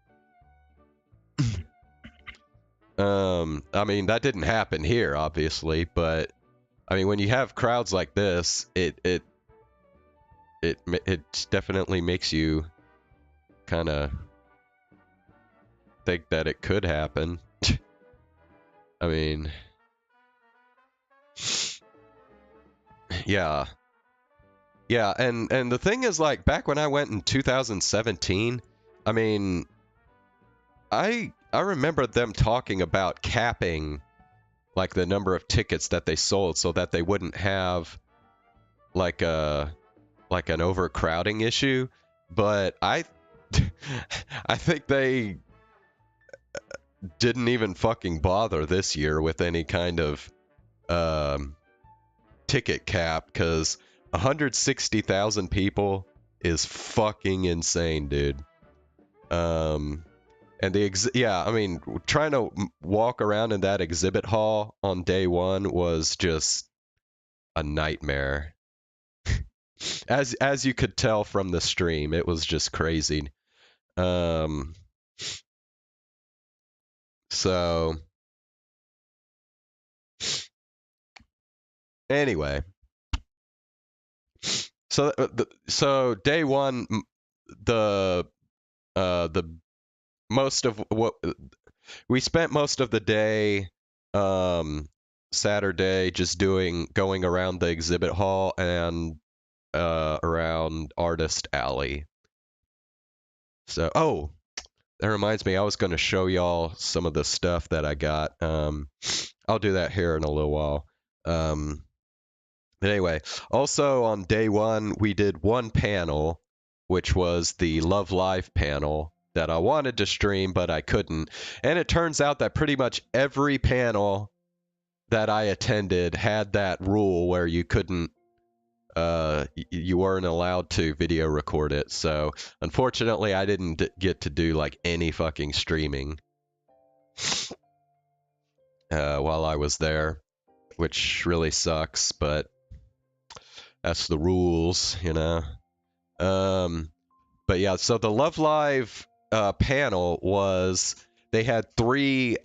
I mean, that didn't happen here, obviously, but I mean, when you have crowds like this, it definitely makes you kind of think that it could happen. I mean, yeah, and the thing is, like, back when I went in 2017, I mean, I remember them talking about capping like the number of tickets that they sold so that they wouldn't have like an overcrowding issue. but I I think they didn't even fucking bother this year with any kind of ticket cap, because 160,000 people is fucking insane, dude. And I mean, trying to walk around in that exhibit hall on day one was just a nightmare. As you could tell from the stream, it was just crazy. So anyway, so day one, the most of what we spent most of the day Saturday just going around the exhibit hall and around Artist Alley. So, oh, that reminds me, I was going to show y'all some of the stuff that I got. I'll do that here in a little while. But anyway, also on day one, we did one panel, which was the Love Live panel that I wanted to stream, but I couldn't. And it turns out that pretty much every panel that I attended had that rule where you couldn't, you weren't allowed to video record it. So unfortunately, I didn't get to do like any fucking streaming while I was there, which really sucks, but that's the rules, you know. But yeah, so the Love Live panel was, they had 3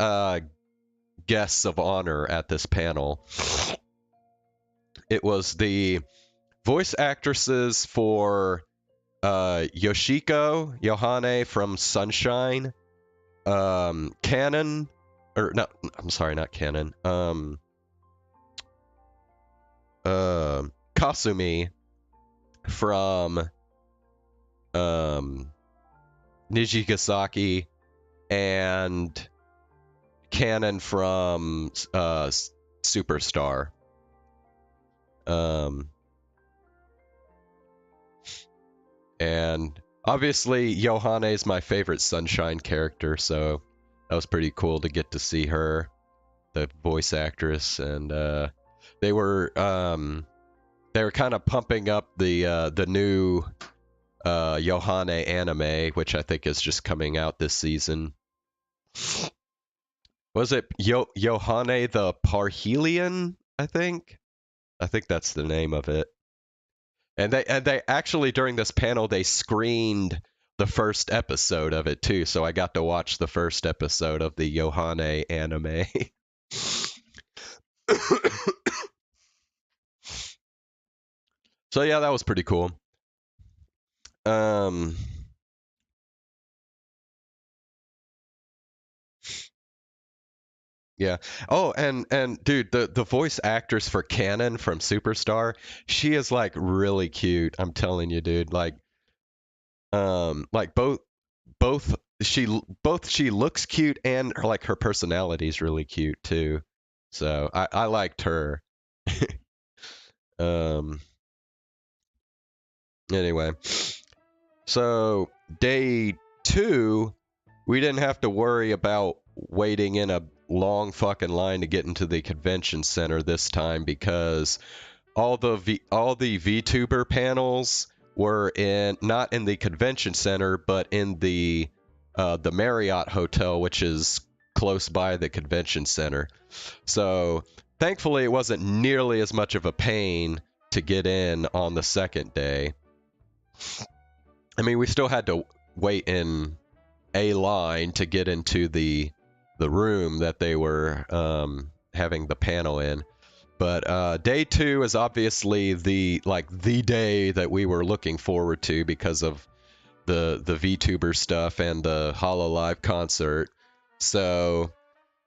guests of honor at this panel. It was the voice actresses for Yoshiko Yohane from Sunshine, Canon, or not, I'm sorry, not Canon, Kasumi from Nijigasaki, and Canon from Superstar. And obviously Yohane is my favorite Sunshine character, so that was pretty cool to get to see her, the voice actress, and they were kind of pumping up the new Yohane anime, which I think is just coming out this season. Was it Yohane the Parhelion? I think that's the name of it. And they actually, during this panel, they screened the first episode of it too, so I got to watch the first episode of the Yohane anime. So yeah, that was pretty cool. Yeah. Oh, and dude, the voice actress for Canon from Superstar, she is like really cute. I'm telling you, dude. Like both she looks cute, and her personality is really cute too. So I liked her. Anyway, so day 2, we didn't have to worry about waiting in a long fucking line to get into the convention center this time, because all the VTuber panels were not in the convention center, but in the Marriott Hotel, which is close by the convention center. So thankfully, it wasn't nearly as much of a pain to get in on the second day. I mean, we still had to wait in a line to get into the room that they were having the panel in. But day 2 is obviously the day that we were looking forward to because of the VTuber stuff and the HoloLive concert. So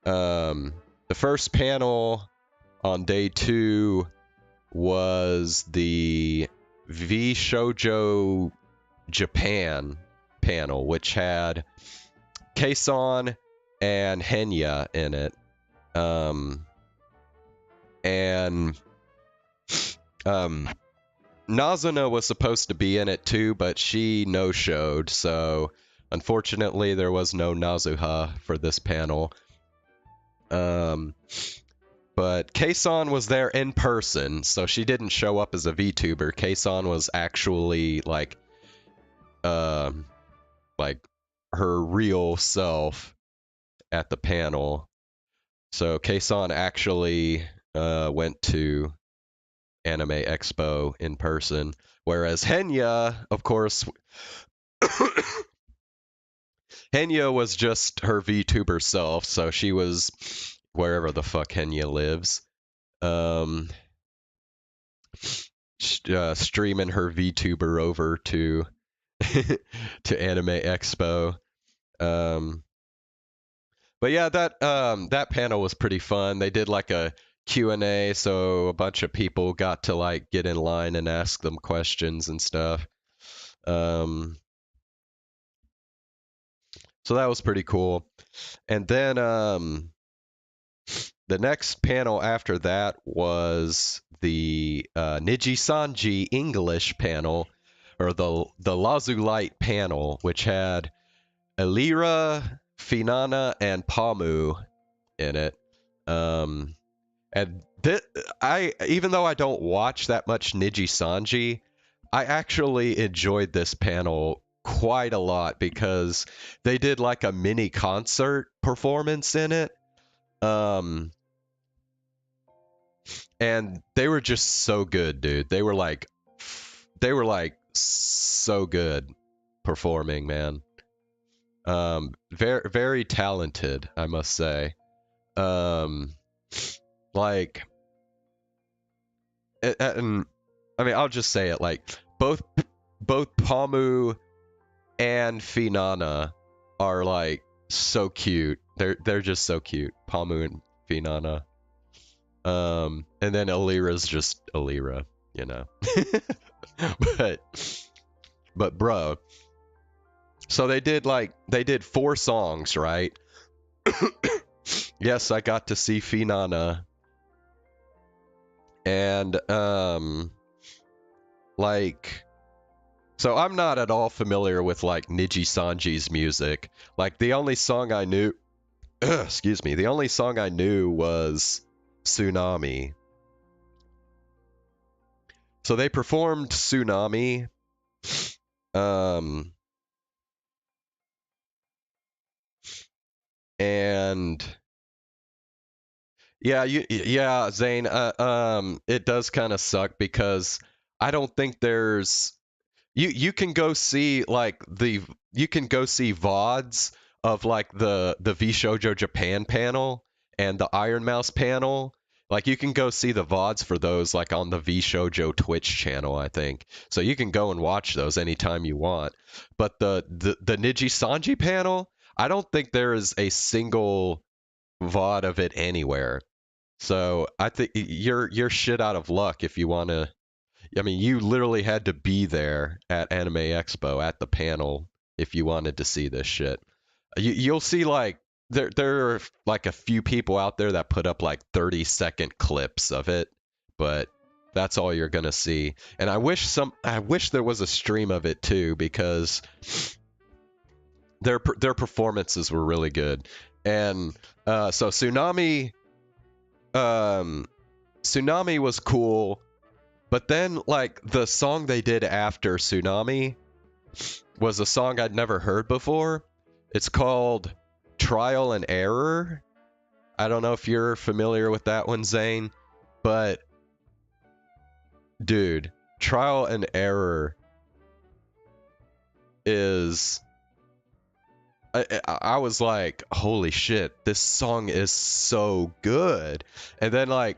the first panel on day 2 was the V Shoujo Japan panel, which had Kason and Henya in it. And Nazuna was supposed to be in it too, but she no-showed, so unfortunately there was no Nazuha for this panel. But Keisan was there in person, so she didn't show up as a VTuber. Keisan was actually like her real self at the panel. So Keisan actually went to Anime Expo in person, whereas Henya, of course, Henya was just her VTuber self, so she was wherever the fuck Henya lives, streaming her VTuber over to to Anime Expo. But yeah, that panel was pretty fun. They did like a Q&A, so a bunch of people got to like get in line and ask them questions and stuff. So that was pretty cool. And then the next panel after that was the Niji Sanji English panel, or the Lazulite panel, which had Elira, Finana, and Pamu in it. And even though I don't watch that much Niji Sanji, I actually enjoyed this panel quite a lot because they did like a mini concert performance in it. And they were just so good, dude. They were like so good performing, man. Very, very talented, I must say. Like, and I mean, I'll just say it, like, both Pamu and Finana are like so cute. They're just so cute, Pamu and Finana. And then Alira's just Alira, you know. but bro, so they did 4 songs, right? Yes, I got to see Finana. And like, so I'm not at all familiar with like Niji Sanji's music. Like the only song I knew excuse me, the only song I knew was Tsunami. So they performed Tsunami. And yeah, Zane, it does kind of suck because I don't think there's you can go see like you can go see VODs of like the V Shoujo Japan panel and the Iron Mouse panel. Like you can go see the VODs for those like on the V Shoujo Twitch channel, I think. So you can go and watch those anytime you want. But the Niji Sanji panel, I don't think there is a single VOD of it anywhere. So I think you're shit out of luck if you want to. I mean, you literally had to be there at Anime Expo at the panel if you wanted to see this shit. You'll see like there are like a few people out there that put up like 30-second clips of it, but that's all you're gonna see. And I wish there was a stream of it too, because their performances were really good. And so Tsunami was cool, but then like the song they did after Tsunami was a song I'd never heard before. It's called Trial and Error. I don't know if you're familiar with that one, Zane, but dude, Trial and Error is I was like, holy shit, this song is so good. And then like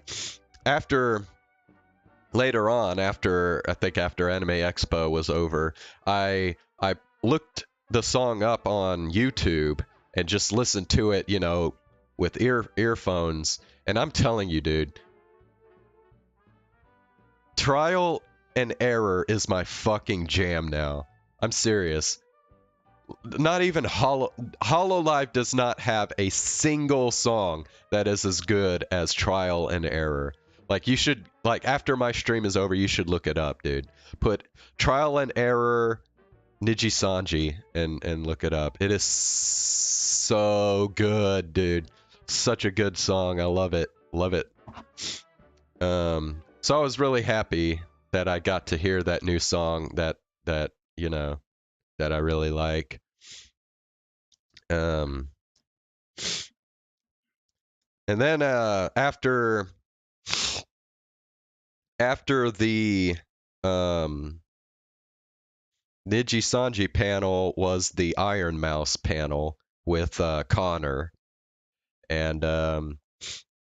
later on, after Anime Expo was over, I looked the song up on YouTube and just listened to it, you know, with earphones. And I'm telling you, dude, Trial and Error is my fucking jam now. I'm serious. Not even Hololive does not have a single song that is as good as Trial and Error. Like you should, like after my stream is over, you should look it up, dude. Put Trial and Error Nijisanji and look it up. It is so good, dude. Such a good song. I love it. Love it. So I was really happy that I got to hear that new song that you know that I really like. And then after the Niji Sanji panel was the Iron Mouse panel with Connor. And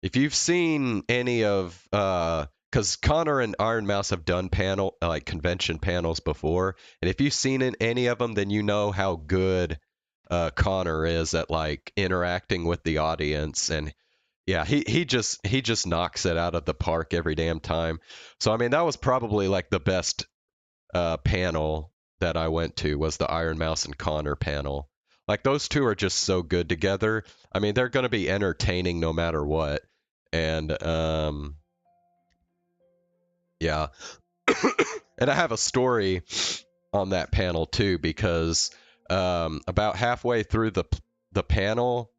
if you've seen any of because Connor and Iron Mouse have done convention panels before, and if you've seen any of them, then you know how good Connor is at like interacting with the audience. And yeah, he just knocks it out of the park every damn time. So I mean, that was probably like the best panel that I went to, was the Iron Mouse and Connor panel. Like those two are just so good together. I mean, they're going to be entertaining no matter what. And yeah. And I have a story on that panel too, because about halfway through the panel,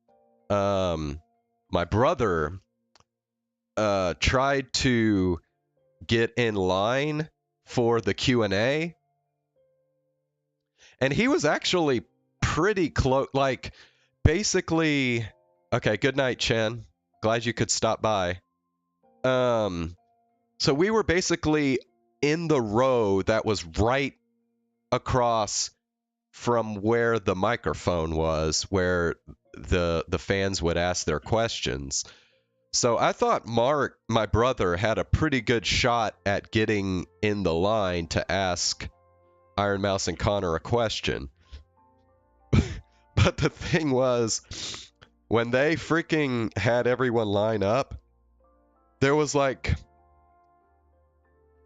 my brother tried to get in line for the Q&A, and he was actually pretty close. Like, basically, okay, good night, Chen. Glad you could stop by. So we were basically in the row that was right across from where the microphone was, where the fans would ask their questions. So I thought Mark, my brother, had a pretty good shot at getting in the line to ask Iron Mouse and Connor a question. But the thing was, when they freaking had everyone line up, there was like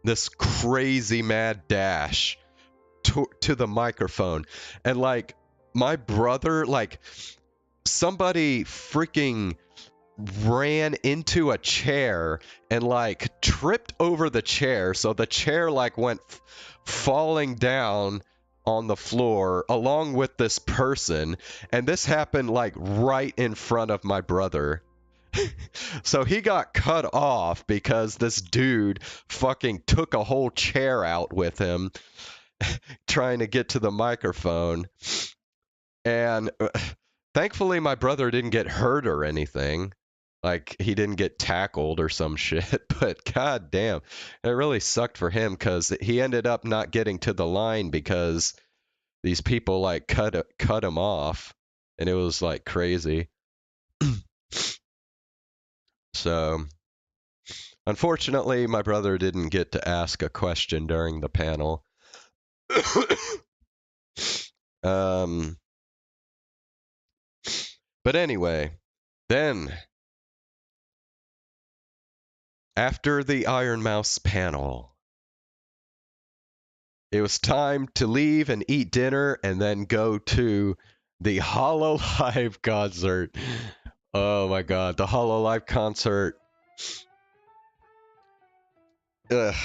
this crazy mad dash to the microphone. And like my brother, like somebody freaking ran into a chair and like tripped over the chair, so the chair like went falling down on the floor along with this person, and this happened like right in front of my brother. So he got cut off because this dude fucking took a whole chair out with him trying to get to the microphone. And thankfully my brother didn't get hurt or anything. Like, he didn't get tackled or some shit, but god damn, it really sucked for him because he ended up not getting to the line because these people like cut him off, and it was like crazy. So unfortunately my brother didn't get to ask a question during the panel. But anyway, then after the Iron Mouse panel, it was time to leave and eat dinner and then go to the Hololive concert. Oh my god, the Hololive concert. Ugh.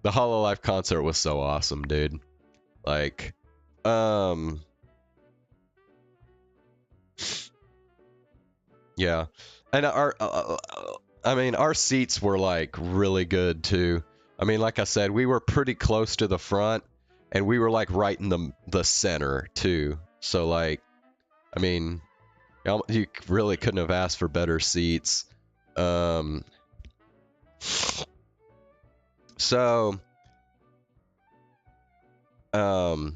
The Hololive concert was so awesome, dude. Like, yeah. And our seats were like really good too. I mean, like I said, we were pretty close to the front, and we were like right in the center too. So like, I mean, you really couldn't have asked for better seats. So, no,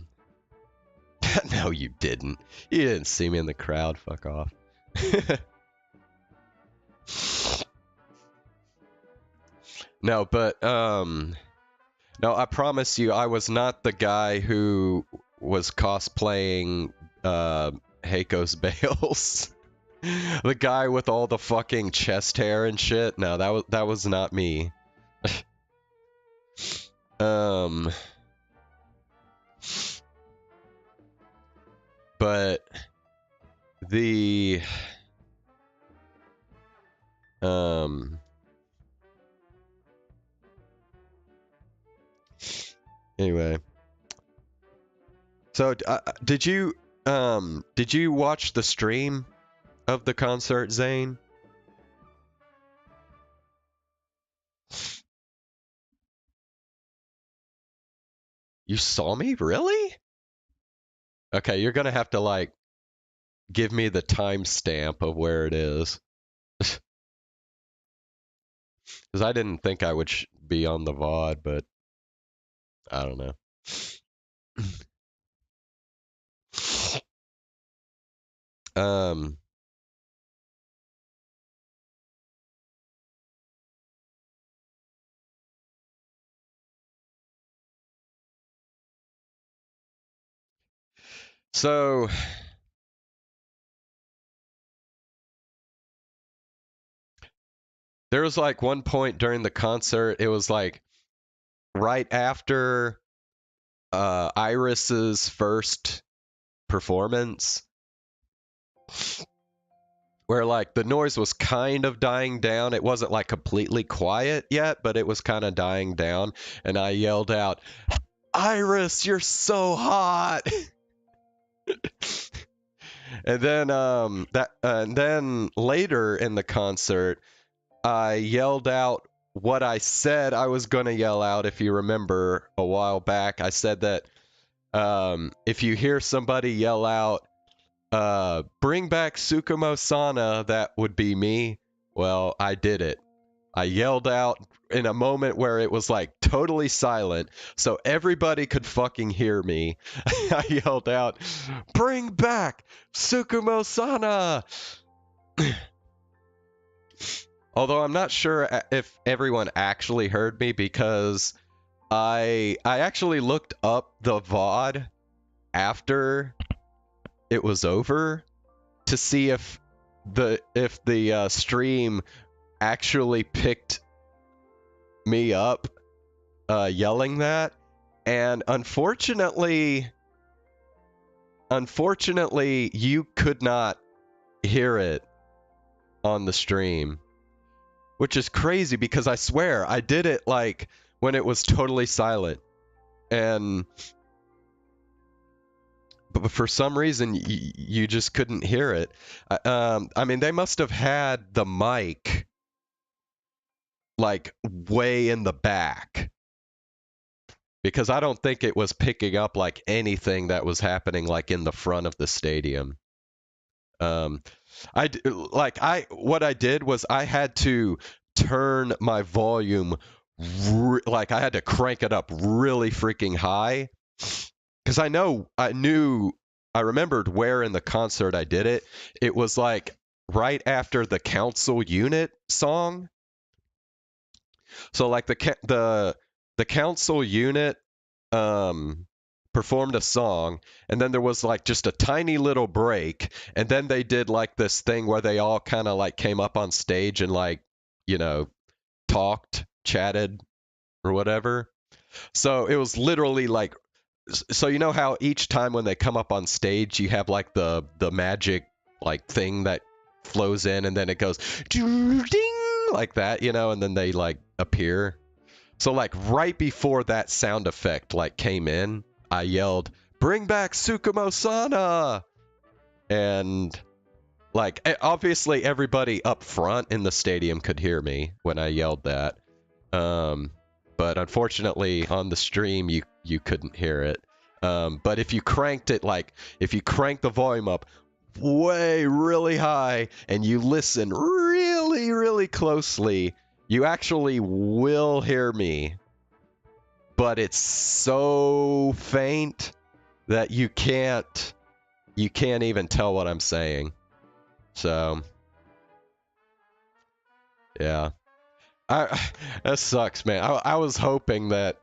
you didn't. You didn't see me in the crowd. Fuck off. No, but no, I promise you, I was not the guy who was cosplaying Heiko's Bales. The guy with all the fucking chest hair and shit. No, that was not me. But the Anyway. So, did you watch the stream of the concert, Zane? You saw me? Really? Okay, you're gonna have to like give me the timestamp of where it is. Because I didn't think I would be on the VOD, but I don't know. um. So there was like one point during the concert, it was like right after Iris's first performance, where like the noise was kind of dying down. It wasn't like completely quiet yet, but it was kind of dying down, and I yelled out, "Iris, you're so hot!" And then later in the concert, I yelled out what I said I was gonna yell out. If you remember a while back, I said that if you hear somebody yell out, "Bring back Tsukumo-sana," that would be me. Well, I did it. I yelled out in a moment where it was like totally silent, so everybody could fucking hear me. I yelled out, "Bring back Tsukumo-sana!" Although I'm not sure if everyone actually heard me, because I actually looked up the VOD after it was over to see if the stream actually picked me up yelling that, and unfortunately you could not hear it on the stream, which is crazy because I swear I did it like when it was totally silent, and but for some reason you just couldn't hear it. I mean, they must have had the mic like way in the back, because I don't think it was picking up like anything that was happening like in the front of the stadium. What I did was I had to turn my volume like I had to crank it up really freaking high, because I remembered where in the concert I did it. It was like right after the council unit song. So like the council unit performed a song, and then there was like just a tiny little break, and then they did like this thing where they all kind of like came up on stage and like, you know, chatted or whatever. So it was literally like, so you know how each time when they come up on stage you have like the magic like thing that flows in, and then it goes ding like that, you know, and then they like appear. So like right before that sound effect like came in, I yelled, "Bring back Tsukumo-sana!" And like obviously everybody up front in the stadium could hear me when I yelled that. But unfortunately on the stream you couldn't hear it. But if you cranked the volume up way really high and you listen really, really closely, you actually will hear me. But it's so faint that you can't even tell what I'm saying. So yeah. That sucks, man. I was hoping that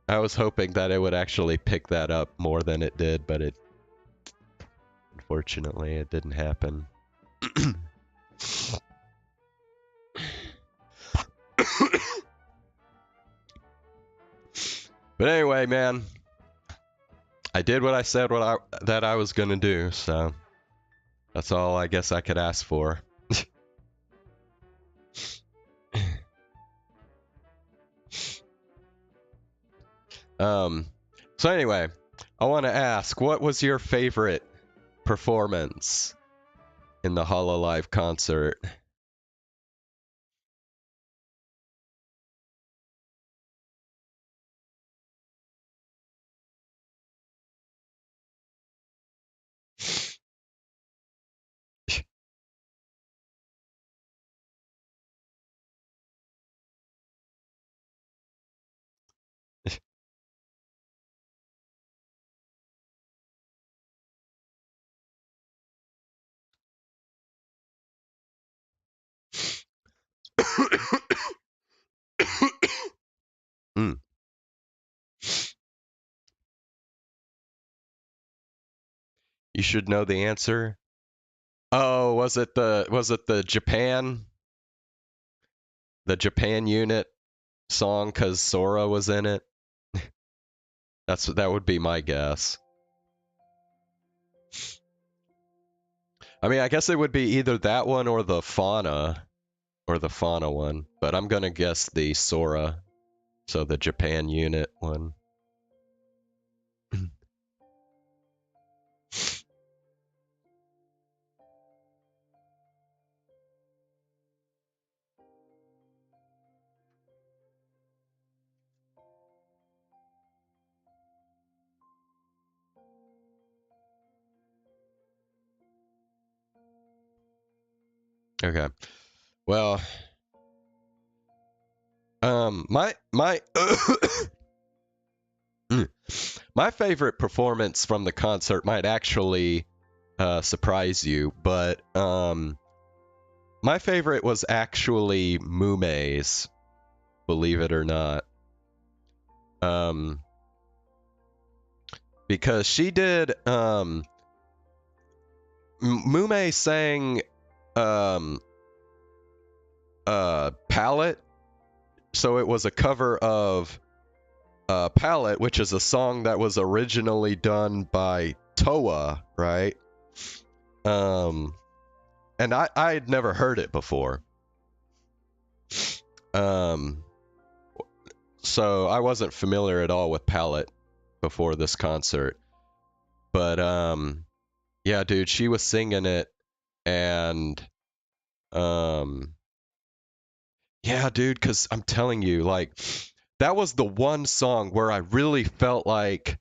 it would actually pick that up more than it did, but unfortunately it didn't happen. But anyway, man, I did what I said that I was gonna do, so that's all I guess I could ask for. So anyway, I want to ask, what was your favorite performance in the Hololive concert? Mm. You should know the answer. Oh, was it the Japan unit song cuz Sora was in it? That would be my guess. I mean, I guess it would be either that one or the Fauna one, but I'm going to guess the Sora, so the Japan unit one. Okay. Well, my my favorite performance from the concert might actually surprise you, but my favorite was actually Mume's, believe it or not. Because she did Mume sang Palette, so it was a cover of Palette, which is a song that was originally done by Toa, right? And I had never heard it before. So I wasn't familiar at all with Palette before this concert. But yeah, dude, she was singing it, and yeah, dude, cuz I'm telling you, like, that was the one song where I really felt like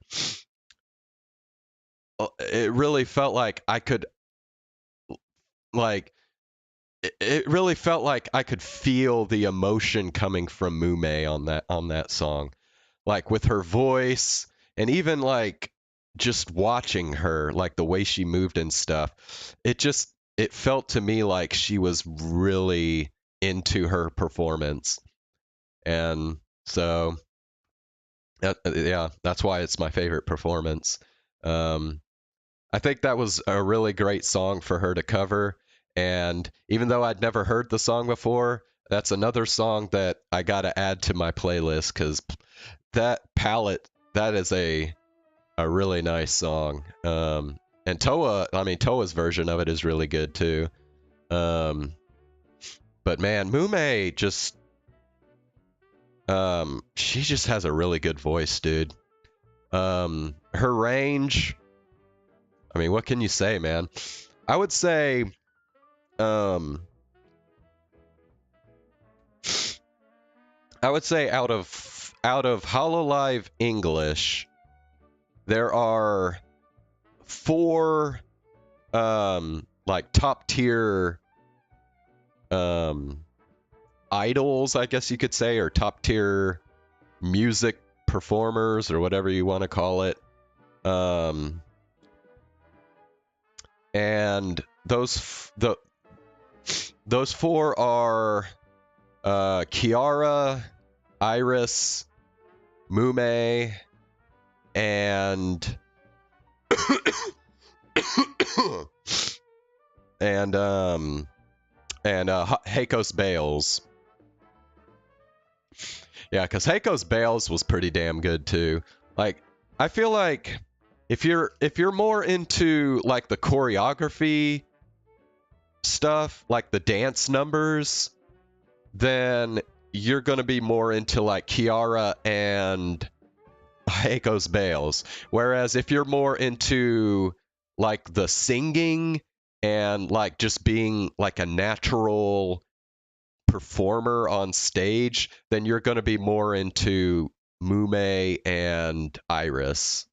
it really felt like I could like it really felt like I could feel the emotion coming from Mume on that song, like with her voice, and even like just watching her, like the way she moved and stuff. It felt to me like she was really into her performance, and so yeah, that's why it's my favorite performance. I think that was a really great song for her to cover. And even though I'd never heard the song before, that's another song that I got to add to my playlist, because that palette, that is a really nice song. And Toa's version of it is really good too. But man, Mume just, she just has a really good voice, dude. Her range, I mean, what can you say, man? I would say, out of Hololive English, there are 4 like top tier idols, I guess you could say, or top tier music performers, or whatever you want to call it. And those 4 are Kiara, Iris, Mume, and Heiko's Bales. Yeah, because Heiko's Bales was pretty damn good too. Like, I feel like if you're more into like the choreography stuff, like the dance numbers, then you're gonna be more into like Kiara and Heiko's Bales. Whereas if you're more into like the singing and like just being like a natural performer on stage, then you're going to be more into Mume and Iris.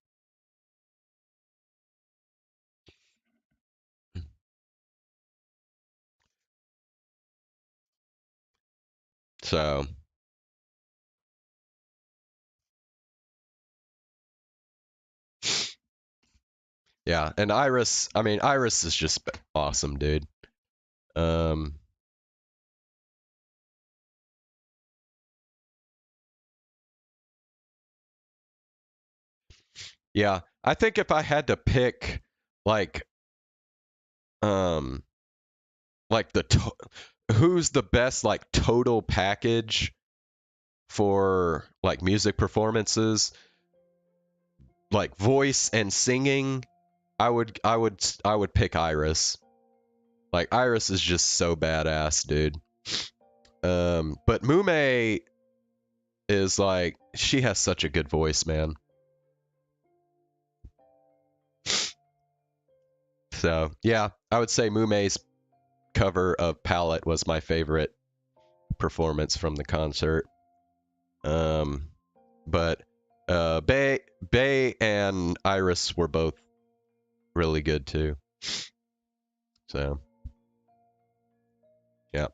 So, yeah, and Iris, I mean, Iris is just awesome, dude. Um, yeah, I think if I had to pick, like, um, like who's the best like total package for like music performances, like voice and singing, I would pick Iris. Like Iris is just so badass, dude. But Mume is like, she has such a good voice, man. So yeah, I would say Mume's cover of Palette was my favorite performance from the concert. But Bay and Iris were both really good too. So yeah.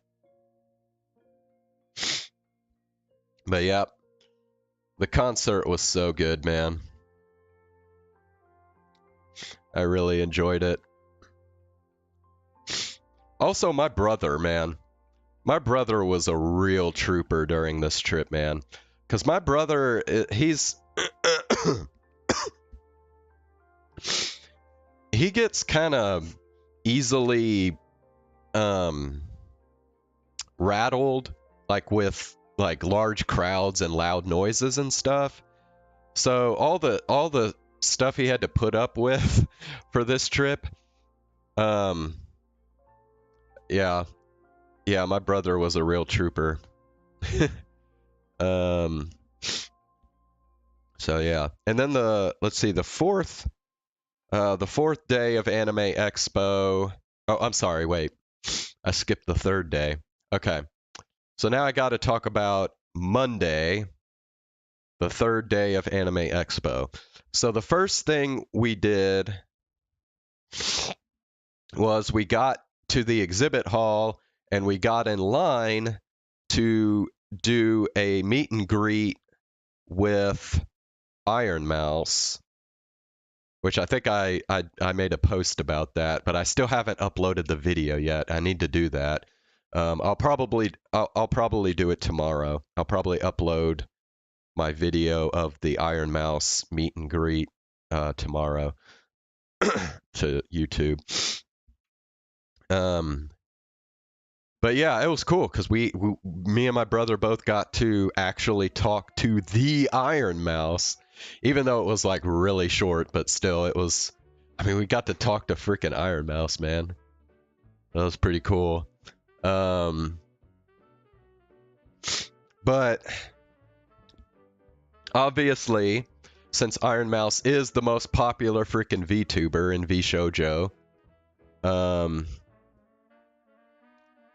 But yeah, the concert was so good, man. I really enjoyed it. Also, my brother, man. My brother was a real trooper during this trip, man. Because my brother, he's... he gets kind of easily rattled, like with like large crowds and loud noises and stuff. So all the stuff he had to put up with for this trip, yeah, my brother was a real trooper. So yeah, and then the fourth day of Anime Expo. Oh, I'm sorry, wait, I skipped the third day. Okay, so now I got to talk about Monday, the third day of Anime Expo. So the first thing we did was we got to the exhibit hall and we got in line to do a meet and greet with Iron Mouse, which I think I made a post about that, but I still haven't uploaded the video yet. I need to do that. I'll probably do it tomorrow. I'll probably upload my video of the Iron Mouse meet and greet tomorrow to YouTube. But yeah, it was cool because me and my brother both got to actually talk to the Iron Mouse, even though it was like really short, but still it was, I mean, we got to talk to freaking Iron Mouse, man. That was pretty cool. But obviously, since Iron Mouse is the most popular freaking VTuber in VShojo,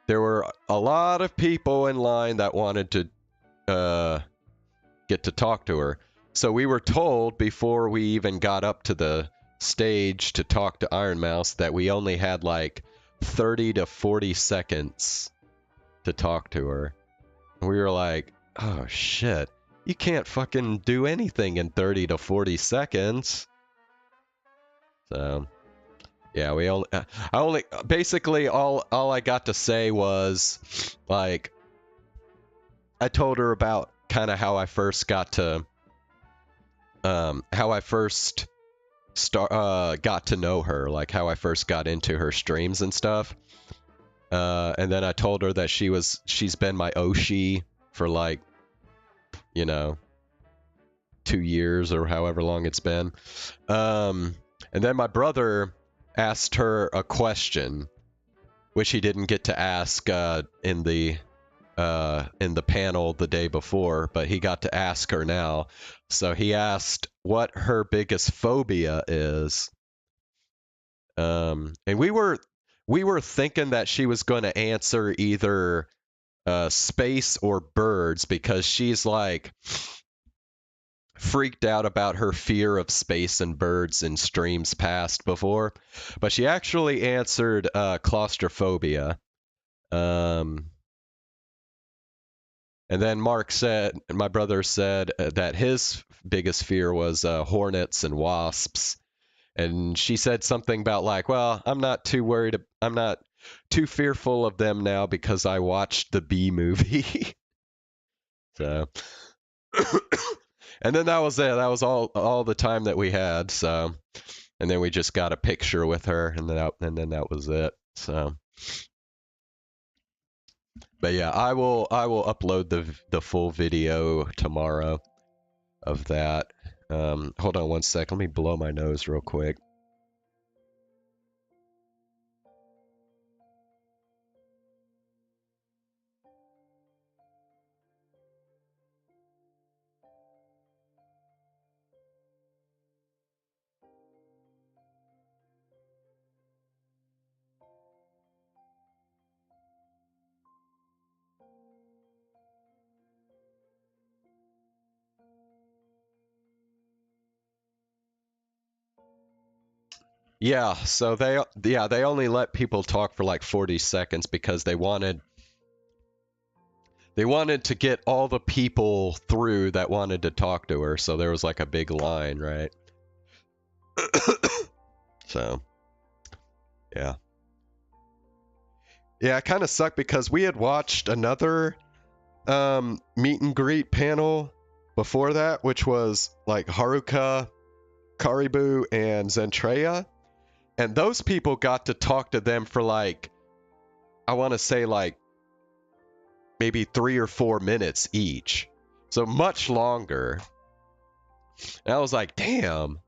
there were a lot of people in line that wanted to get to talk to her. So we were told before we even got up to the stage to talk to Iron Mouse that we only had like 30 to 40 seconds to talk to her. And we were like, oh shit, you can't fucking do anything in 30 to 40 seconds. So yeah, basically all I got to say was like, I told her about kind of how I first got to got to know her, like how I first got into her streams and stuff. And then I told her that she's been my Oshi for like, 2 years or however long it's been. And then my brother asked her a question, which he didn't get to ask in the in the panel the day before, but he got to ask her now. So he asked what her biggest phobia is. And we were thinking that she was going to answer either space or birds, because she's like freaked out about her fear of space and birds in streams past before, but she actually answered claustrophobia. And then my brother said that his biggest fear was hornets and wasps. And she said something about like, well, I'm not too worried. I'm not too fearful of them now because I watched the Bee movie. So, and then that was it. That was all the time that we had. So, and then we just got a picture with her, and then that was it. So. But yeah, I will upload the full video tomorrow of that. Hold on one sec. Let me blow my nose real quick. Yeah, so they only let people talk for like 40 seconds because they wanted to get all the people through that wanted to talk to her, so there was like a big line, right? So, yeah. Yeah, it kind of sucked because we had watched another meet and greet panel before that, which was like Haruka, Karibu, and Zentreya. And those people got to talk to them for like, I want to say like maybe 3 or 4 minutes each. So much longer. And I was like, damn.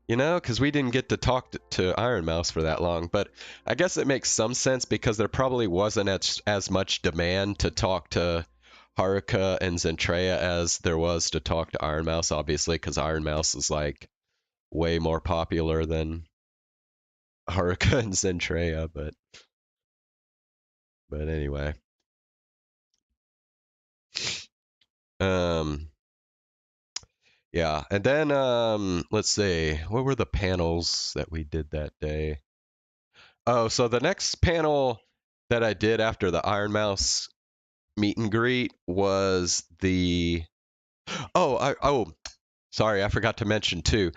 You know, because we didn't get to talk to Iron Mouse for that long. But I guess it makes some sense because there probably wasn't as much demand to talk to Haruka and Zentreya as there was to talk to Iron Mouse, obviously, because Iron Mouse is like way more popular than Haruka and Zentreya. But anyway. Yeah, and then let's see, what were the panels that we did that day? Oh, so the next panel that I did after the Iron Mouse meet and greet was the sorry, I forgot to mention too.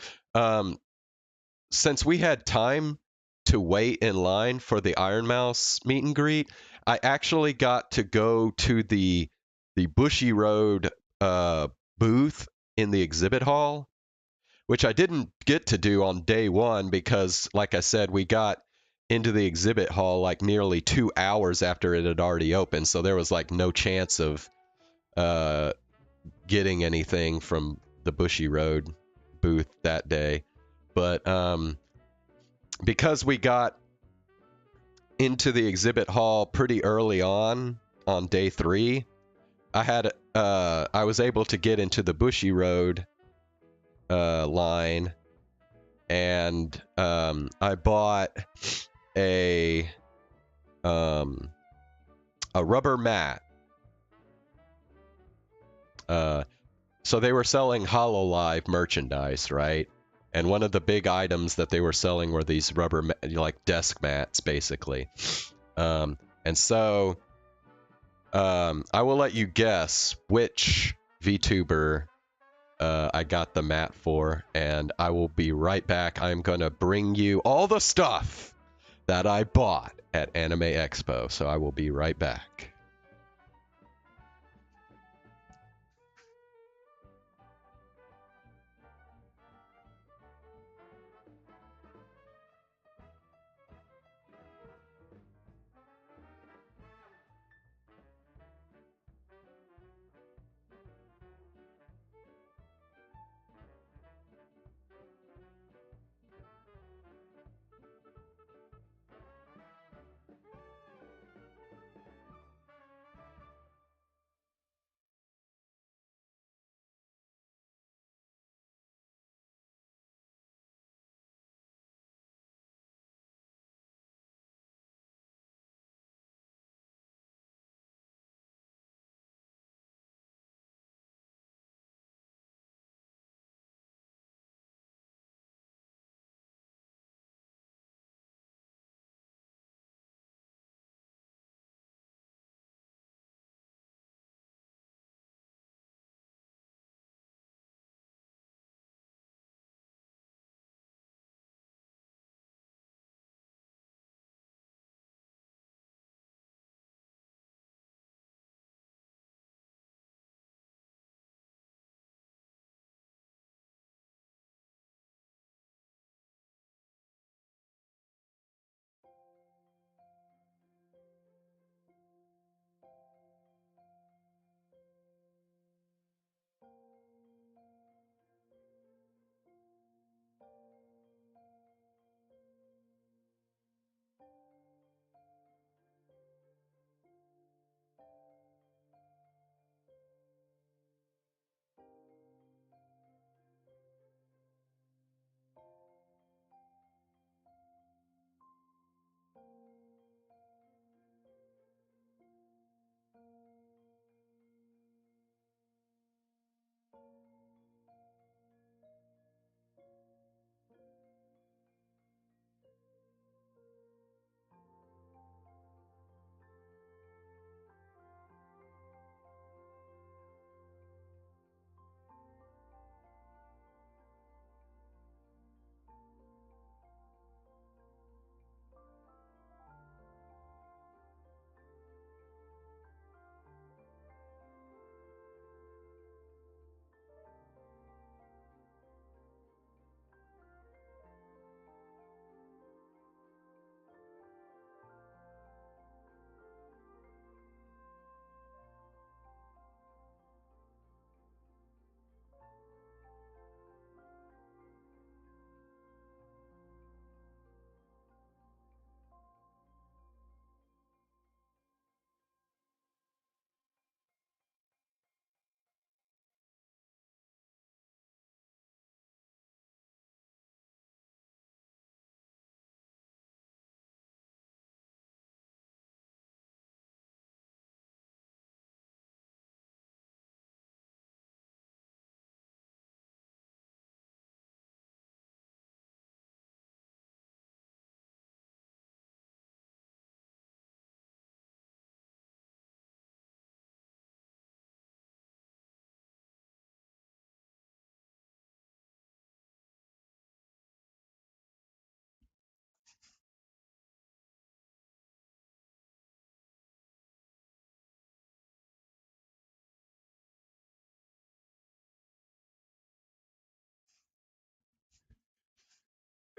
Since we had time to wait in line for the Iron Mouse meet and greet, I actually got to go to the Bushy Road booth in the exhibit hall, which I didn't get to do on day one because, like I said, we got into the exhibit hall like nearly 2 hours after it had already opened, so there was like no chance of getting anything from the Bushy Road booth that day. But because we got into the exhibit hall pretty early on day 3, I was able to get into the Bushy Road line, and I bought a rubber mat. So they were selling HoloLive merchandise, right? And one of the big items that they were selling were these rubber like desk mats, basically. And so I will let you guess which VTuber I got the mat for, and I will be right back. I'm going to bring you all the stuff that I bought at Anime Expo, so I will be right back.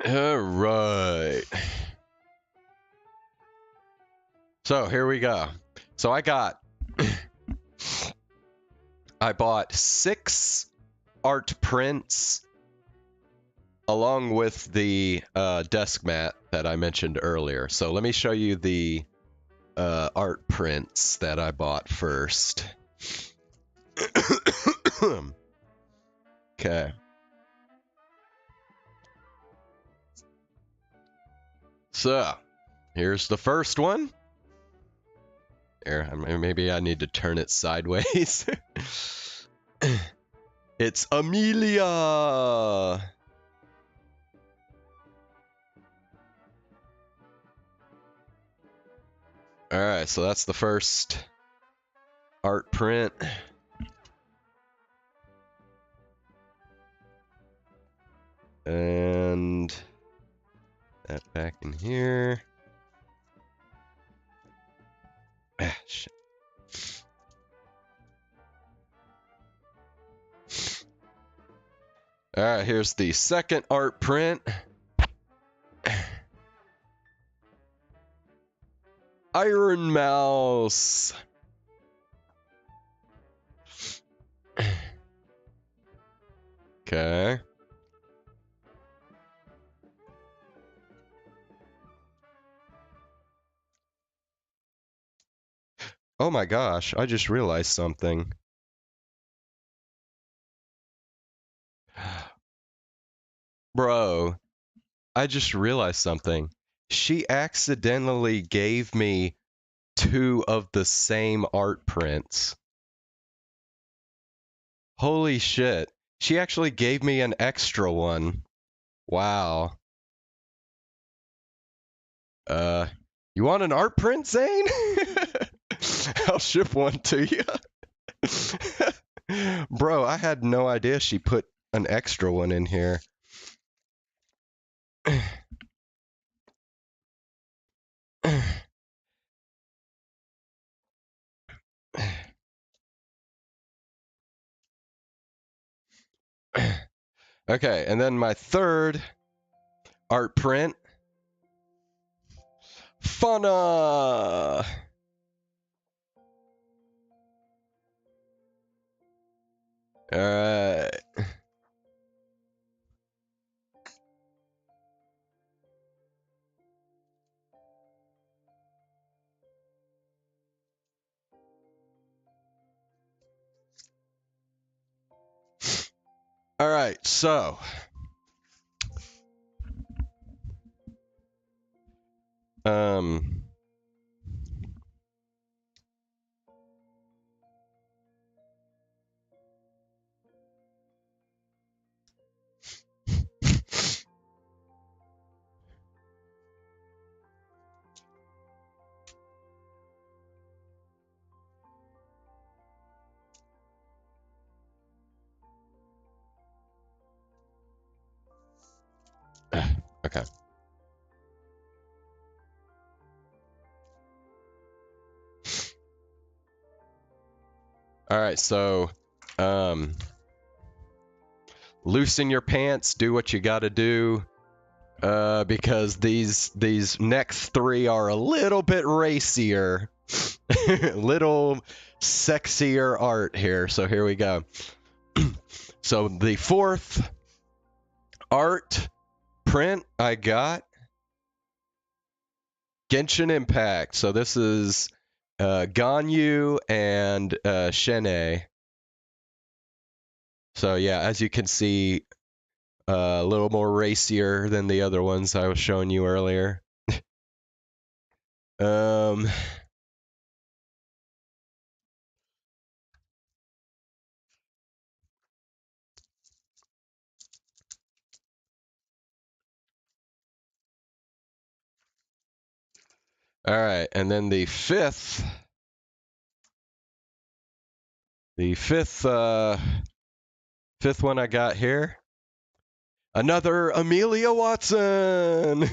All right. So here we go. So I bought 6 art prints along with the desk mat that I mentioned earlier. So let me show you the art prints that I bought first. Okay. So, here's the first one. Here, maybe I need to turn it sideways. It's Amelia! Alright, so that's the first art print. And that back in here. Ah, shit. Alright, here's the second art print. Iron Mouse. Okay. Oh my gosh, I just realized something. Bro, I just realized something. She accidentally gave me 2 of the same art prints. Holy shit. She actually gave me an extra one. Wow. You want an art print, Zane? I'll ship one to you. Bro, I had no idea she put an extra one in here. Okay, and then my third art print. Fauna! Alright. Alright, so. Okay. Alright, so, loosen your pants, do what you gotta do, because these next 3 are a little bit racier, little sexier art here, so here we go. So the fourth art print I got, Genshin Impact, so this is Ganyu and Shene. So yeah, as you can see, a little more racier than the other ones I was showing you earlier. Um, all right, and then the fifth one I got here, another Amelia Watson.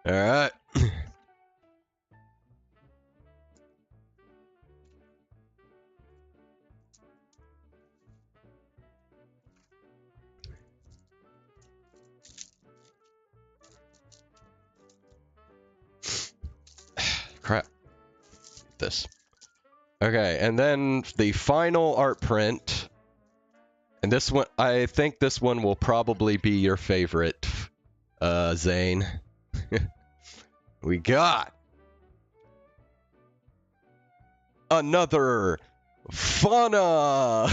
All right. this. Okay, and then the final art print. And this one, I think this one will probably be your favorite, Zane. We got another Fauna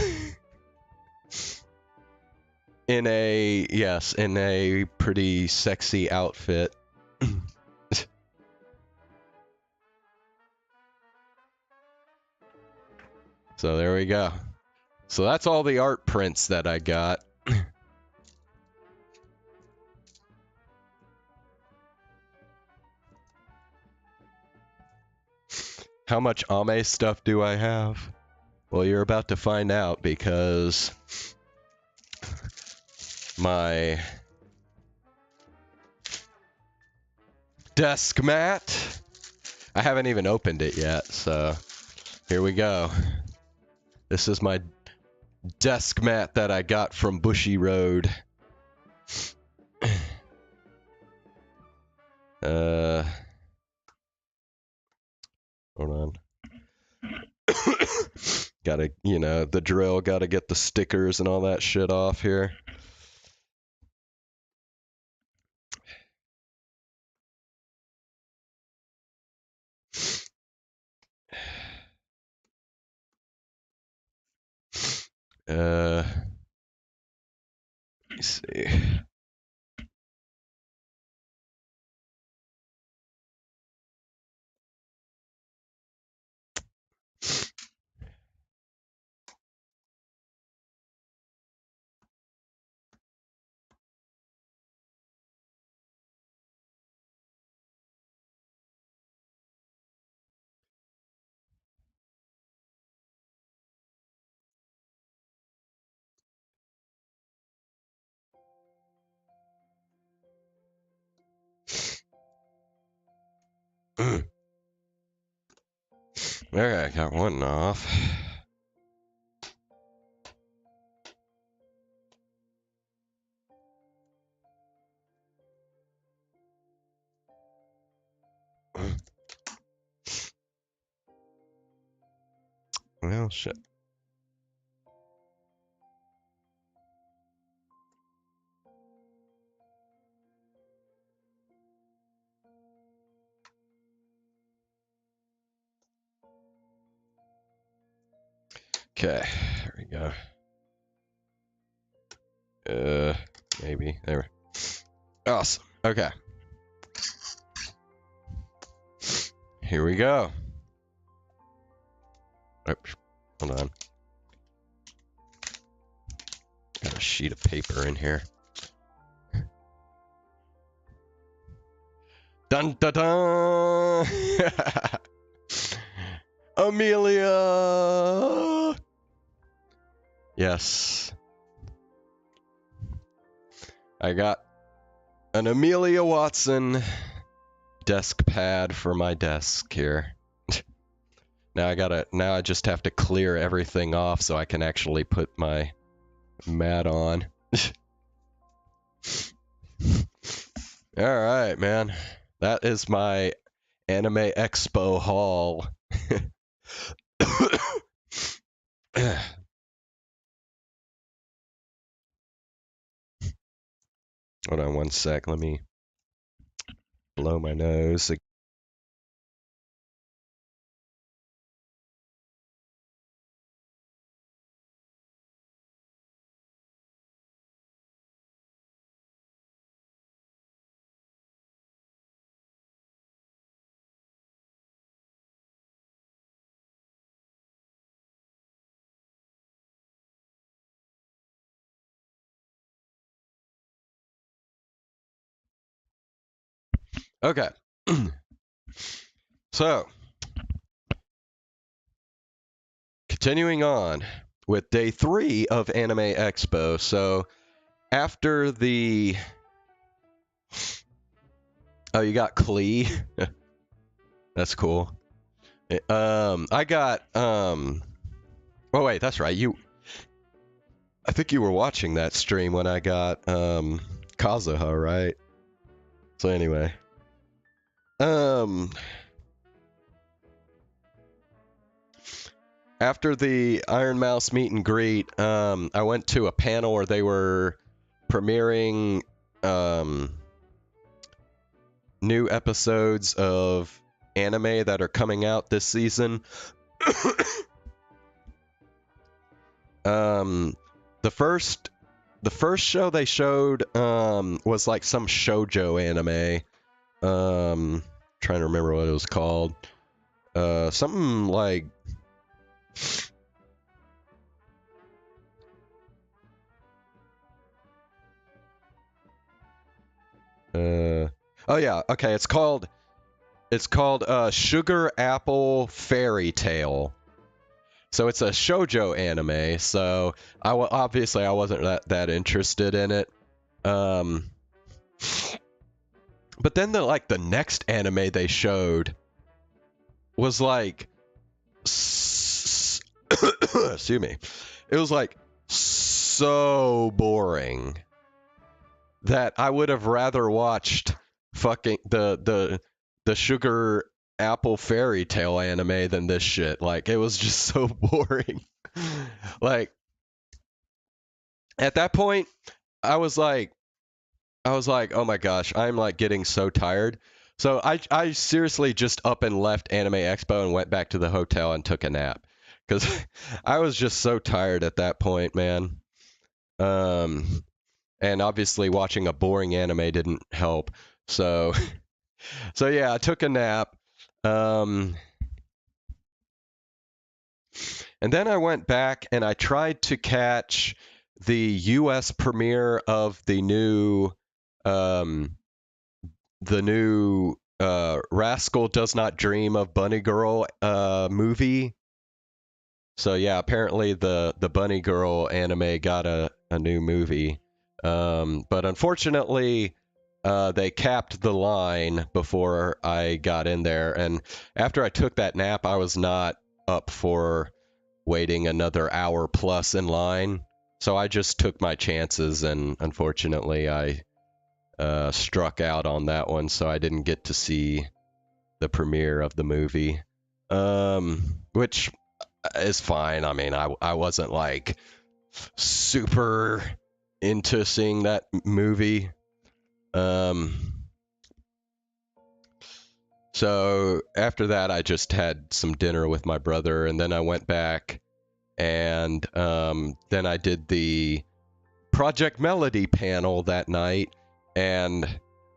in a pretty sexy outfit. So there we go. So that's all the art prints that I got. How much Ame stuff do I have? Well, you're about to find out because my desk mat, I haven't even opened it yet, so here we go. This is my desk mat that I got from Bushy Road. Hold on. Gotta, the drill, gotta get the stickers and all that shit off here. Let me see. Okay, I got one off. Well, shit. Okay, there we go. Maybe. There. Awesome. Okay. Here we go. Oh, hold on. Got a sheet of paper in here. Dun dun dun! Amelia! Yes. I got an Amelia Watson desk pad for my desk here. Now I just have to clear everything off so I can actually put my mat on. Alright, man. That is my Anime Expo haul. Hold on one sec. Let me blow my nose. Okay. So, continuing on with day 3 of Anime Expo. So, after the... Oh, you got Klee? That's cool. I got... Oh, wait, that's right. I think you were watching that stream when I got Kazuha, right? So anyway. after the Iron Mouse meet and greet, I went to a panel where they were premiering new episodes of anime that are coming out this season. The first show they showed was like some shoujo anime. Trying to remember what it was called. Something like oh yeah, okay, it's called Sugar Apple Fairy Tale. So it's a shoujo anime, so obviously I wasn't that interested in it. But then the next anime they showed was like excuse me. It was like so boring that I would have rather watched fucking the Sugar Apple Fairy Tale anime than this shit. Like, it was just so boring. Like, at that point, I was like, oh my gosh, I'm like getting so tired. So I seriously just up and left Anime Expo and went back to the hotel and took a nap. Because I was just so tired at that point, man. And obviously watching a boring anime didn't help. So yeah, I took a nap. And then I went back and I tried to catch the US premiere of the new Rascal Does Not Dream of Bunny Girl movie. So yeah, apparently the Bunny Girl anime got a new movie. But unfortunately, they capped the line before I got in there. And after I took that nap, I was not up for waiting another hour plus in line. So I just took my chances, and unfortunately I struck out on that one, so I didn't get to see the premiere of the movie. Which is fine. I mean, I wasn't like super into seeing that movie. So after that, I just had some dinner with my brother, and then I went back, and then I did the Project Melody panel that night, and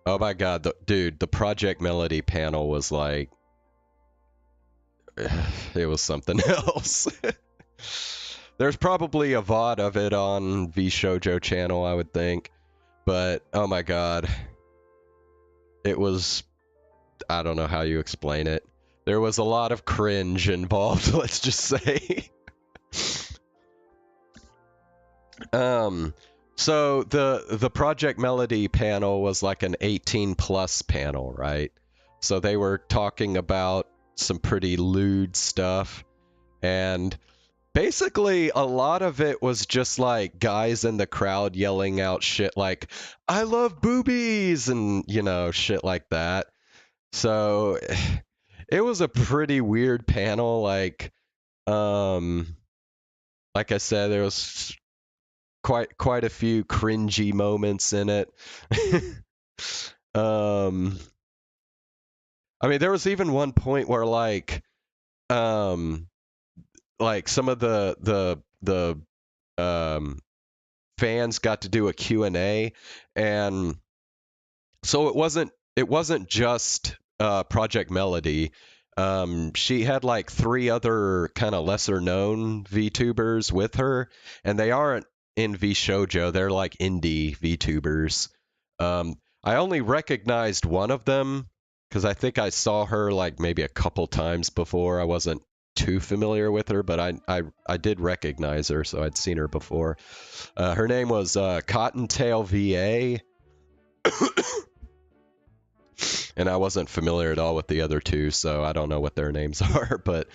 oh my god, the Project Melody panel was like, it was something else. There's probably a VOD of it on VShojo channel, I would think. But, oh my god. It was... I don't know how you explain it. There was a lot of cringe involved, let's just say. So the Project Melody panel was like an 18+ panel, right? So they were talking about some pretty lewd stuff, and basically a lot of it was just like guys in the crowd yelling out shit like, I love boobies, and shit like that. So it was a pretty weird panel. Like I said, there was quite a few cringy moments in it. I mean, there was even one point where like some of the fans got to do a Q&A, and so it wasn't just Project Melody. She had like 3 other kind of lesser known VTubers with her, and they aren't in VShojo, they're like indie VTubers. I only recognized one of them because I think I saw her like maybe a couple times before. I wasn't too familiar with her, but I did recognize her, so I'd seen her before. Her name was Cottontail VA. And I wasn't familiar at all with the other two, so I don't know what their names are, but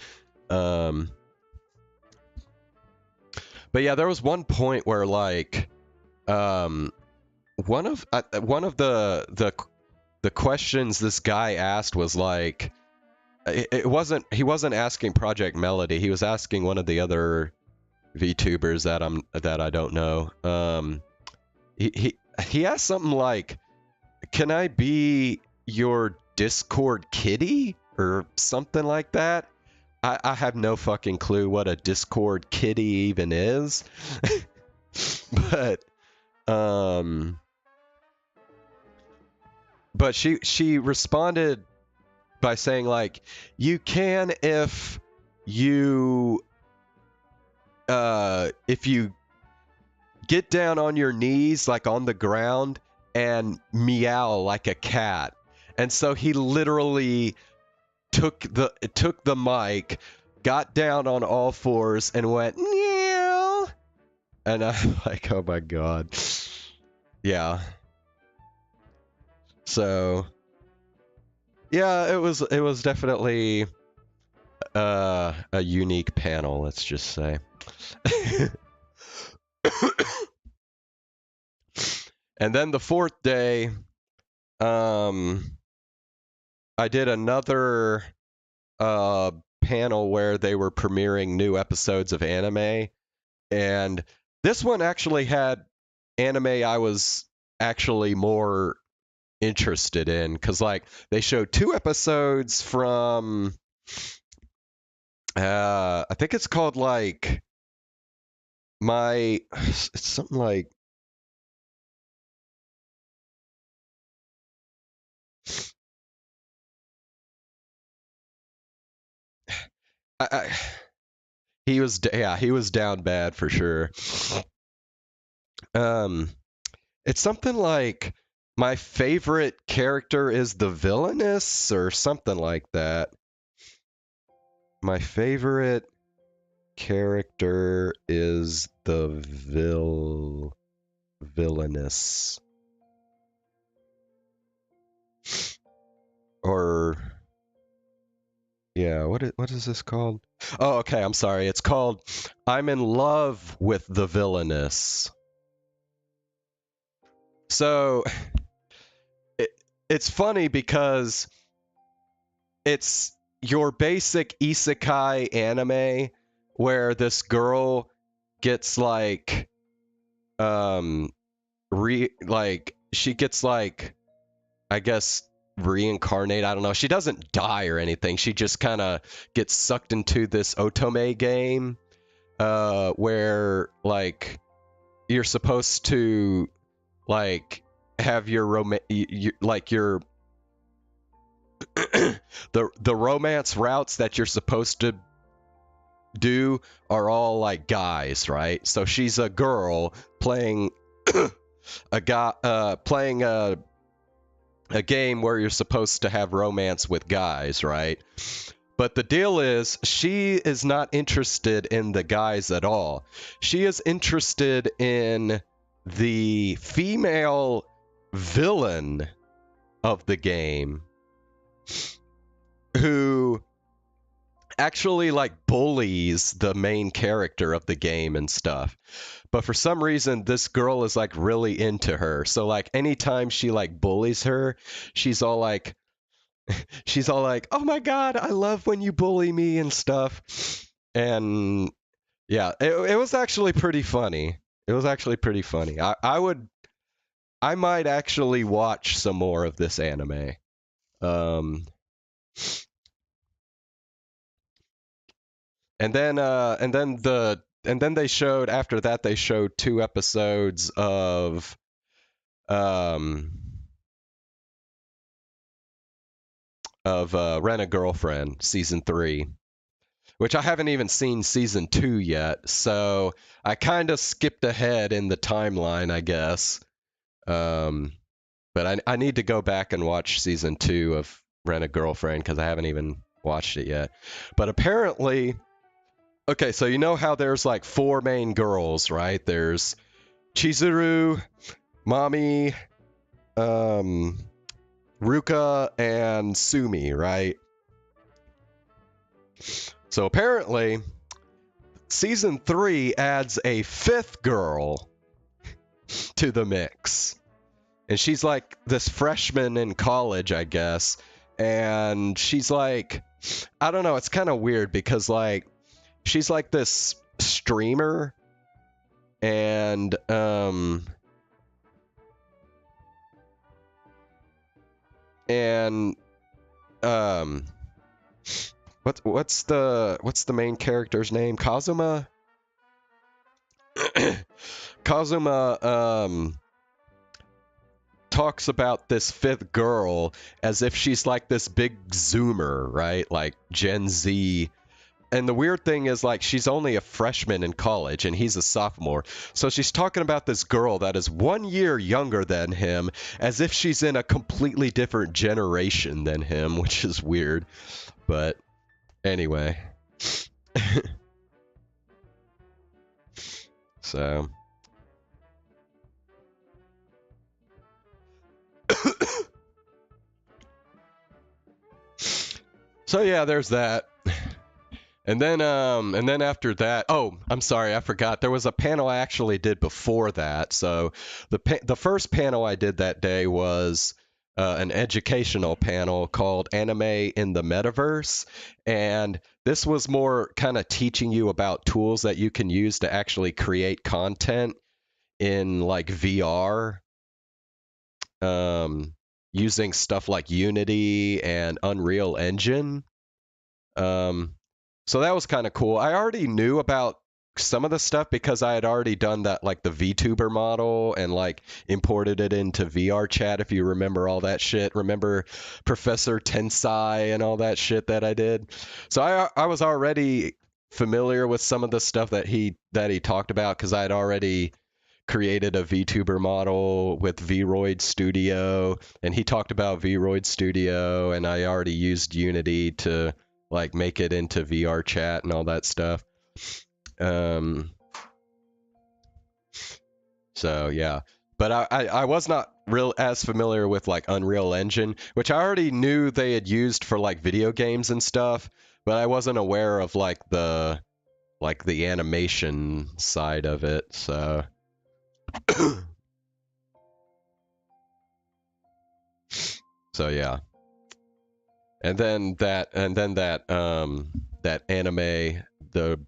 yeah, there was one point where like one of the questions this guy asked was like, it wasn't he wasn't asking Project Melody. He was asking one of the other VTubers that I don't know. He asked something like, "Can I be your Discord kitty?" or something like that. I have no fucking clue what a Discord kitty even is. But she responded by saying like, you can if you get down on your knees like on the ground and meow like a cat. And so he literally took the mic, got down on all fours and went meow. And I'm like, oh my god. Yeah. So yeah, it was definitely a unique panel, let's just say. And then the fourth day, I did another panel where they were premiering new episodes of anime, and this one actually had anime I was actually more interested in, because like they showed 2 episodes from I think it's called like it's something like he was down bad for sure. It's something like my favorite character is the villainess or something like that. My favorite character is the villainess. Or yeah, what is this called? Oh, okay, I'm sorry. It's called I'm in love with the villainess. So it's funny because it's your basic isekai anime where this girl gets like she gets like, I guess, reincarnate. I don't know. She doesn't die or anything. She just kind of gets sucked into this otome game where like you're supposed to like have your the romance routes that you're supposed to do are all like guys, right? So she's a girl playing a guy playing a game where you're supposed to have romance with guys, right? But the deal is, she is not interested in the guys at all. She is interested in the female villain of the game, who actually like bullies the main character of the game and stuff. But for some reason, this girl is like really into her. So like anytime she like bullies her, she's all like, oh my god, I love when you bully me and stuff. And yeah, it was actually pretty funny. It was actually pretty funny. I might actually watch some more of this anime. And then they showed, after that they showed 2 episodes of Rent a Girlfriend season 3, which I haven't even seen season 2 yet, so I kind of skipped ahead in the timeline, I guess. But I need to go back and watch season 2 of Rent a Girlfriend because I haven't even watched it yet. But apparently, okay, so you know how there's like 4 main girls, right? There's Chizuru, Mami, Ruka, and Sumi, right? So apparently, season 3 adds a 5th girl to the mix. And she's like this freshman in college, I guess. And she's like I don't know, it's kind of weird because like she's like this streamer and and um what's the main character's name? Kazuma? Kazuma talks about this fifth girl as if she's like this big zoomer, right? Like Gen Z. And the weird thing is, like, she's only a freshman in college and he's a sophomore. So she's talking about this girl that is 1 year younger than him as if she's in a completely different generation than him, which is weird. But anyway. So. So yeah, there's that. And then after that, oh, I'm sorry, I forgot. There was a panel I actually did before that. So the first panel I did that day was an educational panel called Anime in the Metaverse, and this was more kind of teaching you about tools that you can use to actually create content in like VR, using stuff like Unity and Unreal Engine. So that was kind of cool. I already knew about some of the stuff because I had already done that, like the VTuber model, and like imported it into VR chat, if you remember all that shit. Remember Professor Tensai and all that shit that I did? So I was already familiar with some of the stuff that he talked about because I had already created a VTuber model with Vroid Studio, and he talked about Vroid Studio, and I already used Unity to like make it into VR chat and all that stuff. So yeah, but I was not real as familiar with like Unreal Engine, which I already knew they had used for like video games and stuff, but I wasn't aware of like the animation side of it. So so yeah. And then that that anime, the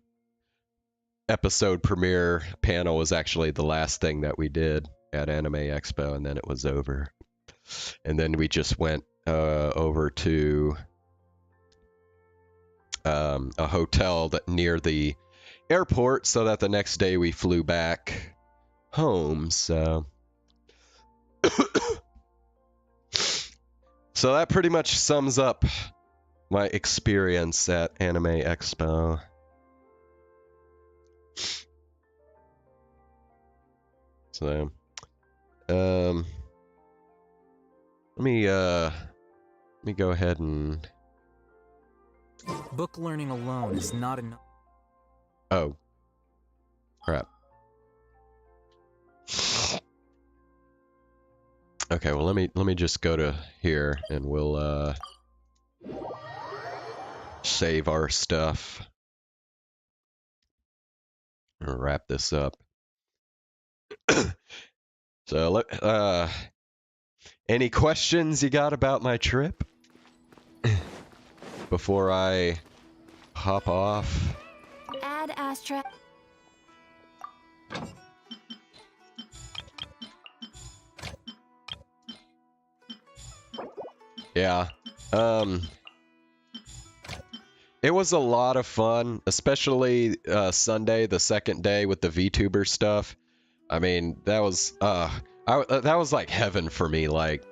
episode premiere panel was actually the last thing that we did at Anime Expo, and then it was over. And then we just went over to a hotel that near the airport, so that the next day we flew back home. So so that pretty much sums up my experience at Anime Expo. So let me go ahead and Book learning alone is not enough. oh crap. Okay, well let me just go to here and we'll save our stuff and wrap this up. So any questions you got about my trip before I hop off? Add Astra. Yeah. It was a lot of fun, especially Sunday, the second day with the VTuber stuff. I mean, that was that was like heaven for me. Like,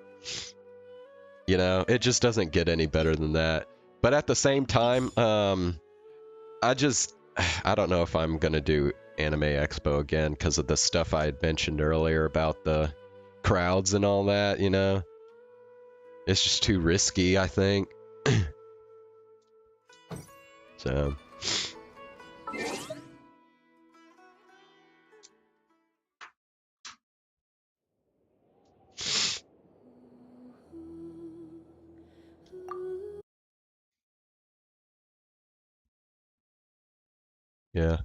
you know, it just doesn't get any better than that. But at the same time, I don't know if I'm gonna do Anime Expo again because of the stuff I had mentioned earlier about the crowds and all that. You know, it's just too risky, I think. So. Yeah.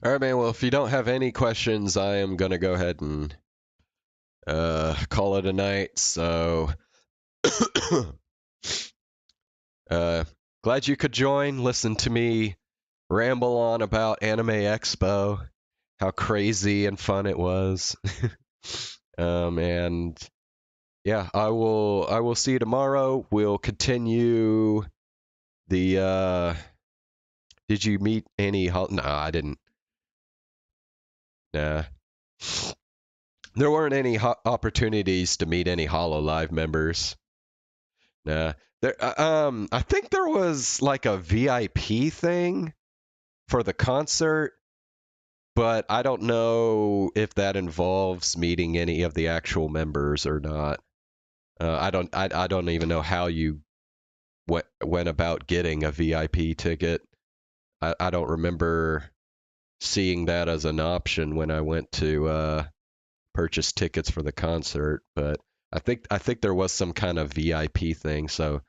All right, man. Well, if you don't have any questions, I am gonna go ahead and call it a night. So, glad you could join. Listen to me ramble on about Anime Expo, how crazy and fun it was. And yeah, I will see you tomorrow. We'll continue the did you meet any no, I didn't. Nah. There weren't any opportunities to meet any Hololive members. Nah. I think there was like a VIP thing for the concert, but I don't know if that involves meeting any of the actual members or not. I don't even know how you went about getting a VIP ticket. I don't remember seeing that as an option when I went to purchase tickets for the concert, but I think there was some kind of VIP thing, so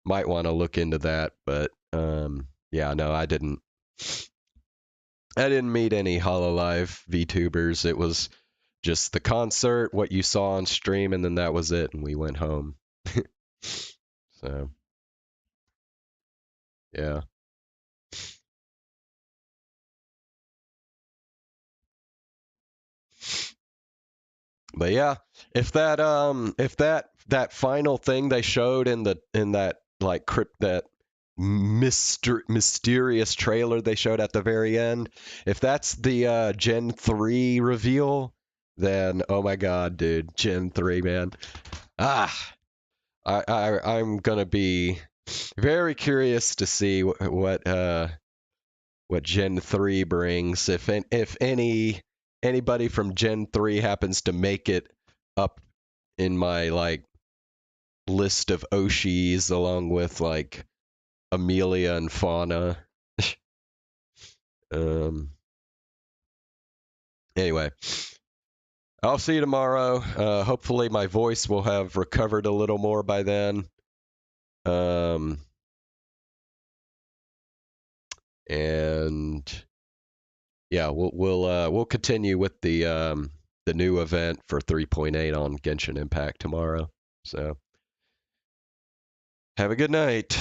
might want to look into that. But yeah, no, I didn't meet any Hololive VTubers. It was just the concert, what you saw on stream, and then that was it, and we went home. So yeah. But yeah, if that final thing they showed in that like that mysterious trailer they showed at the very end, if that's the Gen 3 reveal, then oh my god, dude, Gen 3, man. Ah, I'm gonna be very curious to see what Gen 3 brings. If anybody from Gen 3 happens to make it up in my like list of Oshis along with like Amelia and Fauna. Anyway, I'll see you tomorrow. Hopefully my voice will have recovered a little more by then. And yeah, we'll continue with the new event for 3.8 on Genshin Impact tomorrow. So have a good night.